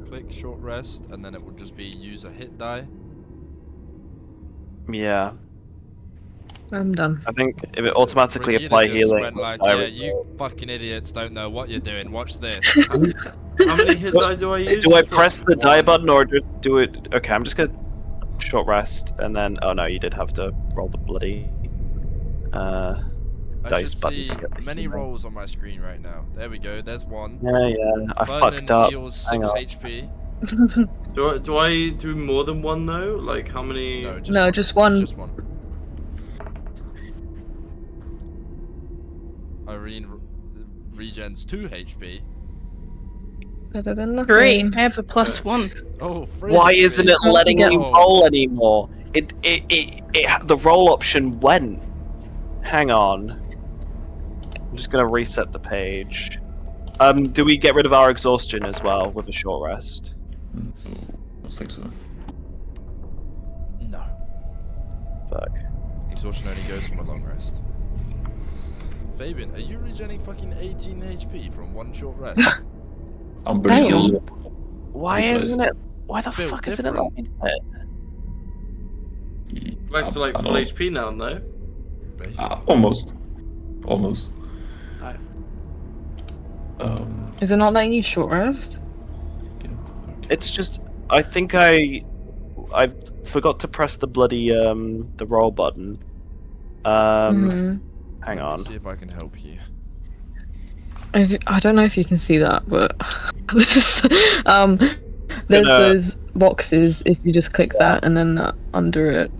Click short rest, and then it would just be use a hit die. Yeah. I'm done. I think if it automatically Brighida apply just healing. went like, I yeah, would- you fucking idiots don't know what you're doing. Watch this. How many hit die do I use? Do I press the die button or just do it? Okay, I'm just gonna short rest and then. Oh no, you did have to roll the bloody I dice should button. see to get the many healing. rolls on my screen right now. There we go. There's one. Yeah, I Fernan fucked up. heals Hang 6 on. HP. Do I do more than one though? Like how many? No, just No, one. just one. Just one. Yrene regens 2 HP. Better than nothing. Great. I have a +1. Oh, Why isn't it Don't letting forget- you roll anymore? The roll option went. Hang on. I'm just gonna reset the page. Do we get rid of our exhaustion as well with a short rest? I don't think so. No. Fuck. Exhaustion only goes from a long rest. Fabian, are you regenerating fucking 18 HP from one short rest? I'm pretty Damn. good. Why Because- isn't it? Why the Feel fuck isn't it different. letting me do it? Back to like I full don't- HP now, no? Basically. Almost. Almost. Aye. Is it not letting you short rest? It's just I think I forgot to press the bloody the roll button. Hang Let me on. see if I can help you. I don't know if you can see that, but There's Gonna- those boxes if you just click that and then under it.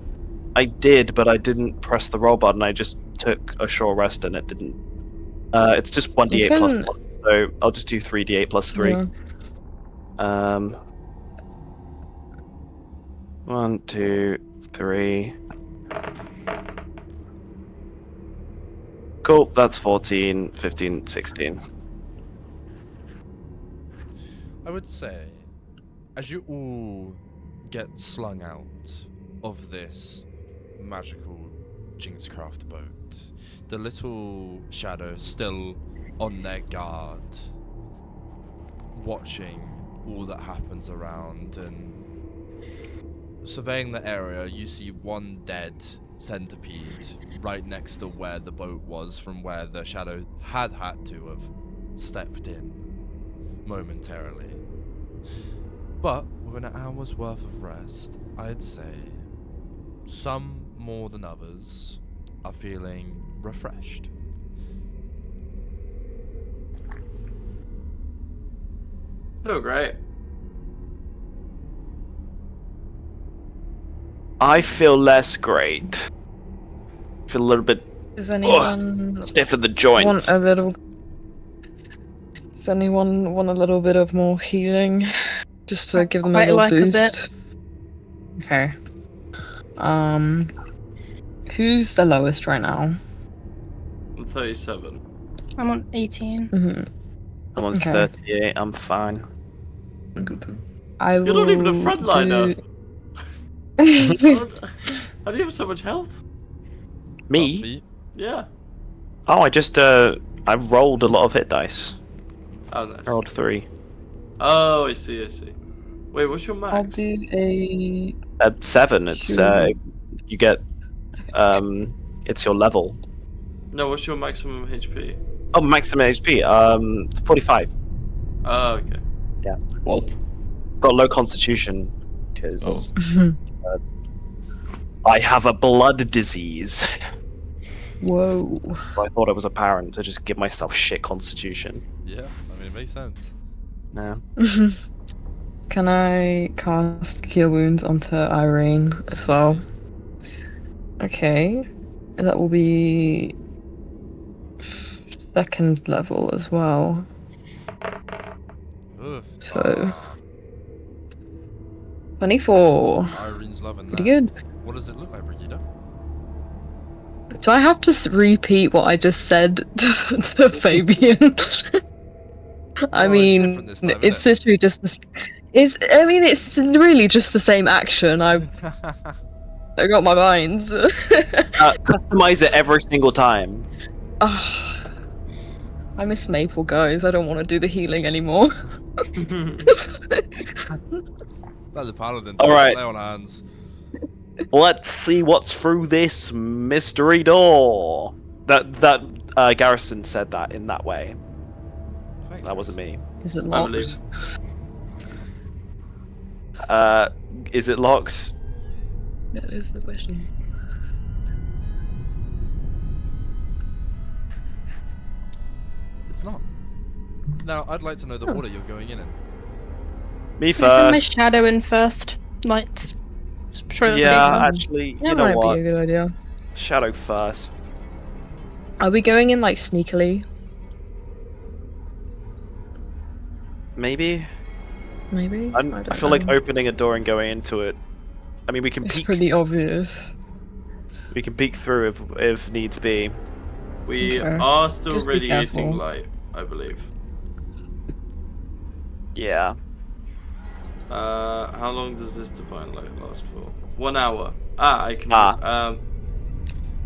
I did, but I didn't press the roll button. I just took a short rest and it didn't. It's just 1d8 plus can- 1, so I'll just do 3d8 plus 3. Yeah. 1, 2, 3. Cool, that's 14, 15, 16. I would say, as you all get slung out of this magical Jinxcraft boat, the little shadow still on their guard, watching all that happens around and surveying the area. You see one dead centipede right next to where the boat was, from where the shadow had to have stepped in momentarily. But with an hour's worth of rest, I'd say some more than others are feeling refreshed. Oh, great. I feel less great. Feel a little bit Does anyone stiff in the want joints. a little? Does anyone want a little bit of more healing, just to give them a Quite little like a bit. boost? Okay. Who's the lowest right now? I'm 37. I'm on 18. Mm-hmm. I'm on Okay. 38, I'm fine. I'm good too. I You're not even a will frontliner. do- How do you have so much health? Me? Feet. Yeah. Oh, I rolled a lot of hit dice. Oh, nice. I rolled 3. Oh, I see. Wait, what's your max? I'll do a. At 7, it's you get it's your level. No, what's your maximum HP? Oh, maximum HP, 45. Oh, okay. What? Got low constitution because Oh. I have a blood disease. Whoa. I thought it was apparent to just give myself shit constitution. Yeah, I mean, it makes sense. Yeah. Can I cast Cure Wounds onto Yrene as well? Okay. That will be 2nd level as well. Oof. So- 24. Irene's loving that. Pretty good. What does it look like, Brighida? Do I have to repeat what I just said to Fabian? I Well, it's mean, different this time, it's innit? literally just this. It's really just the same action. I got my minds. Customize it every single time. Ah, I miss Maple, guys. I don't want to do the healing anymore. Like the paladin. All right. Lay on hands. Let's see what's through this mystery door. That Garrison said that in that way. Thanks, That wasn't me. Is it I locked? believe. Is it locked? That is the question. It's not. Now, I'd like to know the Oh. order you're going in. Me I send my first. shadow in first. Like, sure. Yeah, actually, That you know might what? be a good idea. Shadow first. Are we going in like sneakily? Maybe. Maybe. I don't feel like know. opening a door and going into it. I mean, we can It's peek. pretty obvious. We can peek through if needs be. We Okay. are still Just be radiating careful. light, I believe. Yeah. How long does this divine light last for? 1 hour. I can.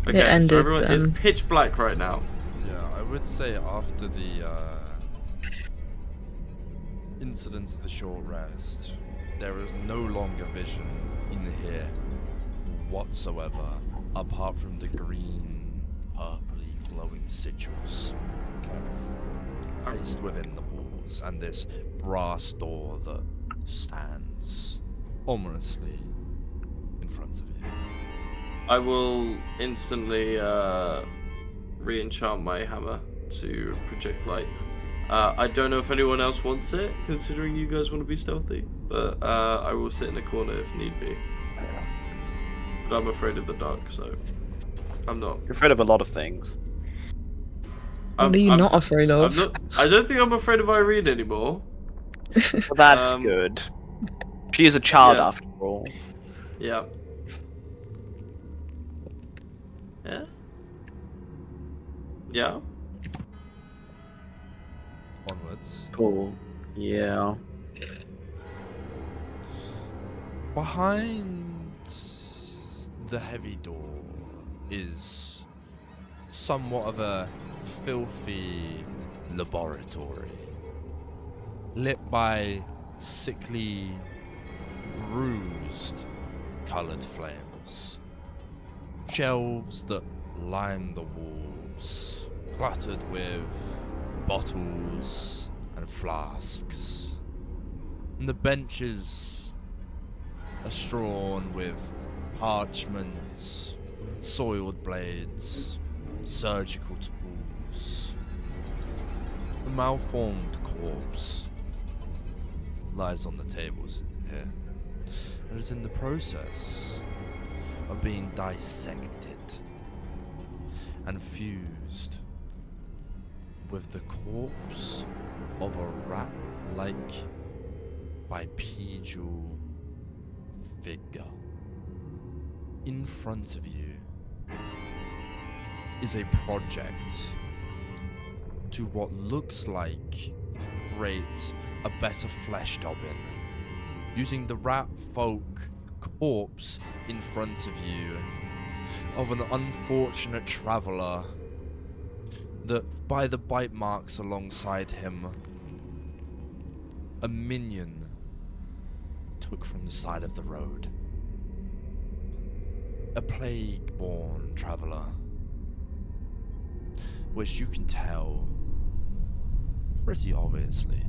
Okay, so ended everyone is then. pitch black right now. Yeah, I would say after the incident of the short rest, there is no longer vision in here whatsoever, apart from the green, purpley glowing sigils placed within the walls, and this brass door that stands ominously in front of you. I will instantly re-enchant my hammer to project light. I don't know if anyone else wants it, considering you guys want to be stealthy, but I will sit in a corner if need be. But I'm afraid of the dark, so I'm not. You're afraid of a lot of things. What are you not afraid of? I don't think I'm afraid of Yrene anymore. Well, that's good. She is a child Yeah. after all. Yeah. Yeah? Yeah? Onwards. Cool. Yeah. Behind the heavy door is somewhat of a filthy laboratory, lit by sickly, bruised, coloured flames. Shelves that line the walls, cluttered with bottles and flasks. And the benches are strewn with parchments, soiled blades, surgical tools. The malformed corpse lies on the tables here, and is in the process of being dissected and fused with the corpse of a rat-like bipedal figure. In front of you is a project to what looks like create a better flesh dobbin, using the rat folk corpse in front of you of an unfortunate traveller that, by the bite marks alongside him, a minion took from the side of the road. A plague-born traveller, which you can tell pretty obviously.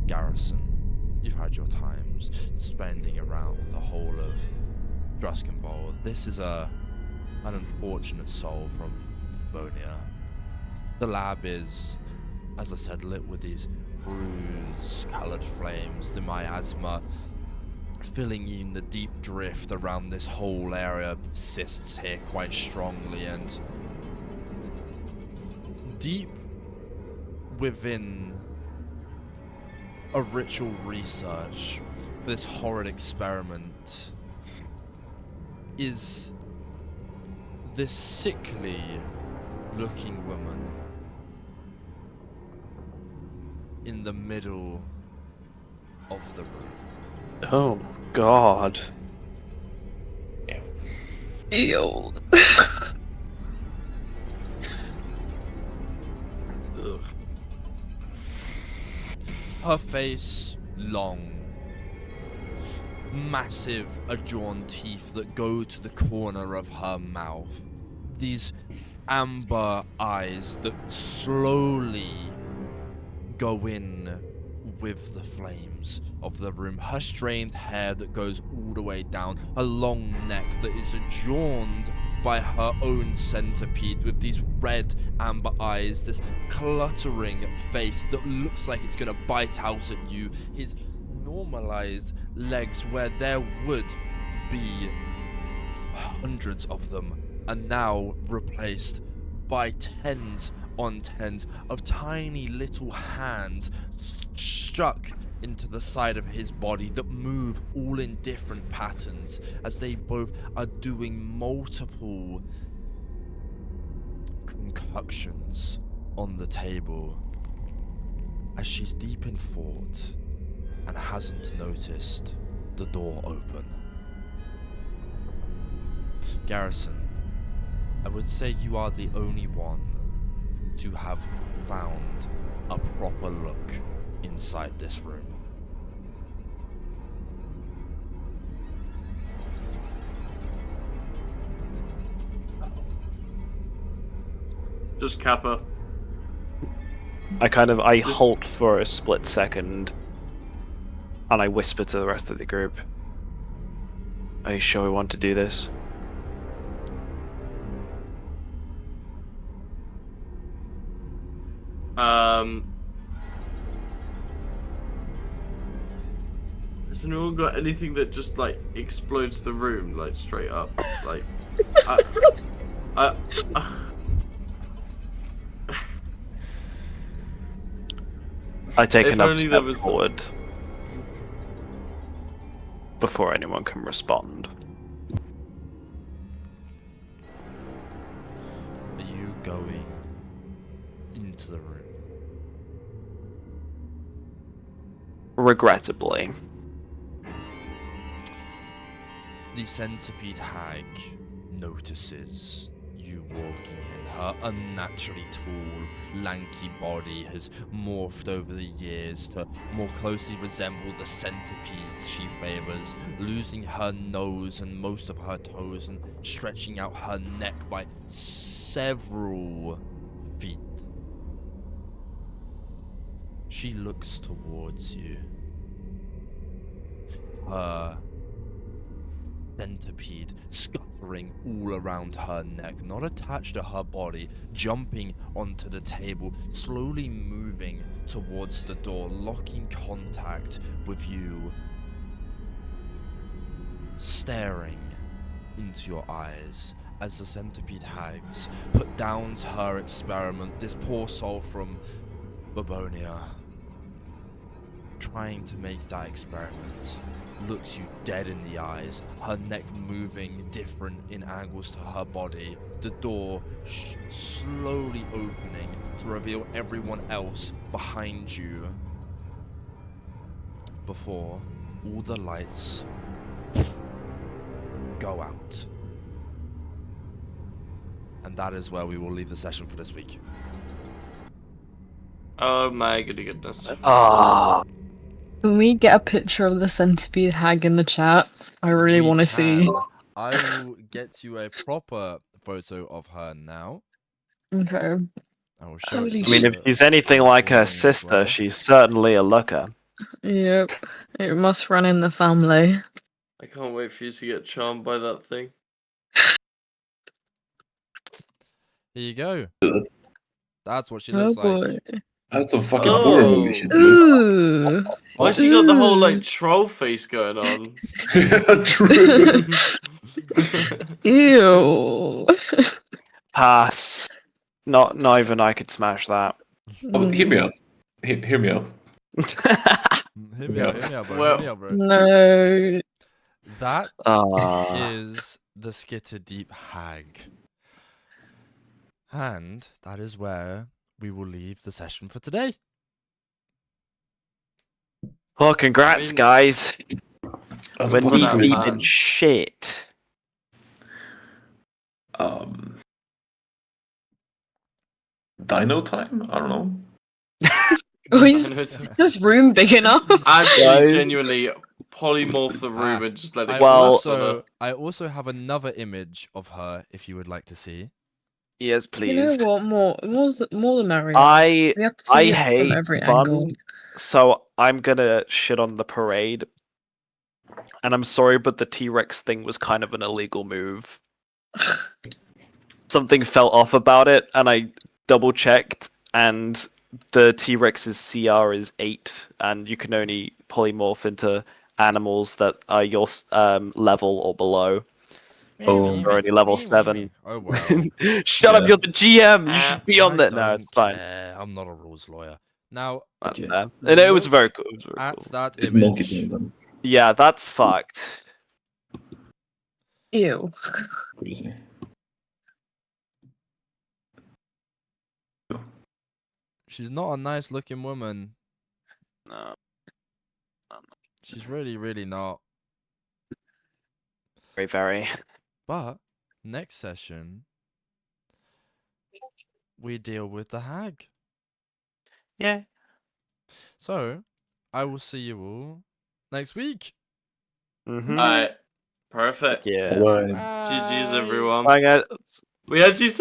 Garrison, you've had your times spending around the whole of Druskenvold. This is an unfortunate soul from Bonia. The lab is, as I said, lit with these bruise-coloured flames. The miasma filling in the deep drift around this whole area persists here quite strongly, and deep within a ritual research for this horrid experiment is this sickly looking woman in the middle of the room. Oh, God. Ew. Ugh. Her face long, massive adorned teeth that go to the corner of her mouth. These amber eyes that slowly go in with the flames of the room. Her strained hair that goes all the way down. Her long neck that is adorned by her own centipede with these red amber eyes. This cluttering face that looks like it's going to bite out at you. His normalized legs, where there would be hundreds of them, are now replaced by tens on tens of tiny little hands stuck into the side of his body that move all in different patterns as they both are doing multiple concoctions on the table as she's deep in thought and hasn't noticed the door open. Garrison, I would say you are the only one to have found a proper look inside this room. Just Kappa. I halt for a split second, and I whisper to the rest of the group, "Are you sure we want to do this?" Has anyone got anything that just like explodes the room like straight up? Like, I I take If another only step there was the- forward before anyone can respond. Are you going into the room? Regrettably. The centipede hag notices you walking in. Her unnaturally tall, lanky body has morphed over the years to more closely resemble the centipedes she favors, losing her nose and most of her toes and stretching out her neck by several feet. She looks towards you. Her centipede scuttling all around her neck, not attached to her body, jumping onto the table, slowly moving towards the door, locking contact with you, staring into your eyes as the centipede hags put down her experiment, this poor soul from Babonia, trying to make that experiment, looks you dead in the eyes, her neck moving different in angles to her body, the door slowly opening to reveal everyone else behind you before all the lights go out. And that is where we will leave the session for this week. Oh my goodness. Ah, Can we get a picture of the centipede hag in the chat? I really We want to see. can. I will get you a proper photo of her now. Okay. I will show Holy it I mean, to if the she's anything like her recording as sister, well. she's certainly a looker. Yep. It must run in the family. I can't wait for you to get charmed by that thing. Here you go. That's what she Oh looks boy. like. That's some fucking Oh. horror movie shit. Dude. Ooh. Why she got the whole like Ooh. troll face going on? Yeah, true. Ew. Pass. Not even I could smash that. Oh, hear me out. Hear me out. Hit me up, bro. Well- Hit me up, bro. No. That Ah. is the Skitter Deep Hag. And that is where we will leave the session for today. Well, congrats, I mean- guys. That's We're fucking knee crazy. deep crazy. in shit. Dino time? I don't know. Oh, is this room big enough? Actually, Guys. genuinely, polymorph the room and just let it Well- go. I also have another image of her if you would like to see. Yes, You know please. what? More the merrier. I We have to see I it hate from every fun, angle. so I'm gonna shit on the parade. And I'm sorry, but the T-Rex thing was kind of an illegal move. Something felt off about it, and I double checked, and the T-Rex's CR is 8, and you can only polymorph into animals that are your level or below. Oh. You're already level 7. Oh well. Shut up, Yeah. you're the GM! You should be on I that. No, don't it's fine. care. I'm not a rules lawyer. Now, That's Okay. fair. And it was very cool. It was very at cool. that It's monkey image, thing then. Yeah, that's fucked. Ew. Crazy. she's not a nice looking woman. No. She's really, really not. Very, very. But next session, we deal with the hag. Yeah. So, I will see you all next week. Mm-hmm. Alright, perfect. Yeah. Bye. GG's, Bye. everyone. Bye, guys. We actually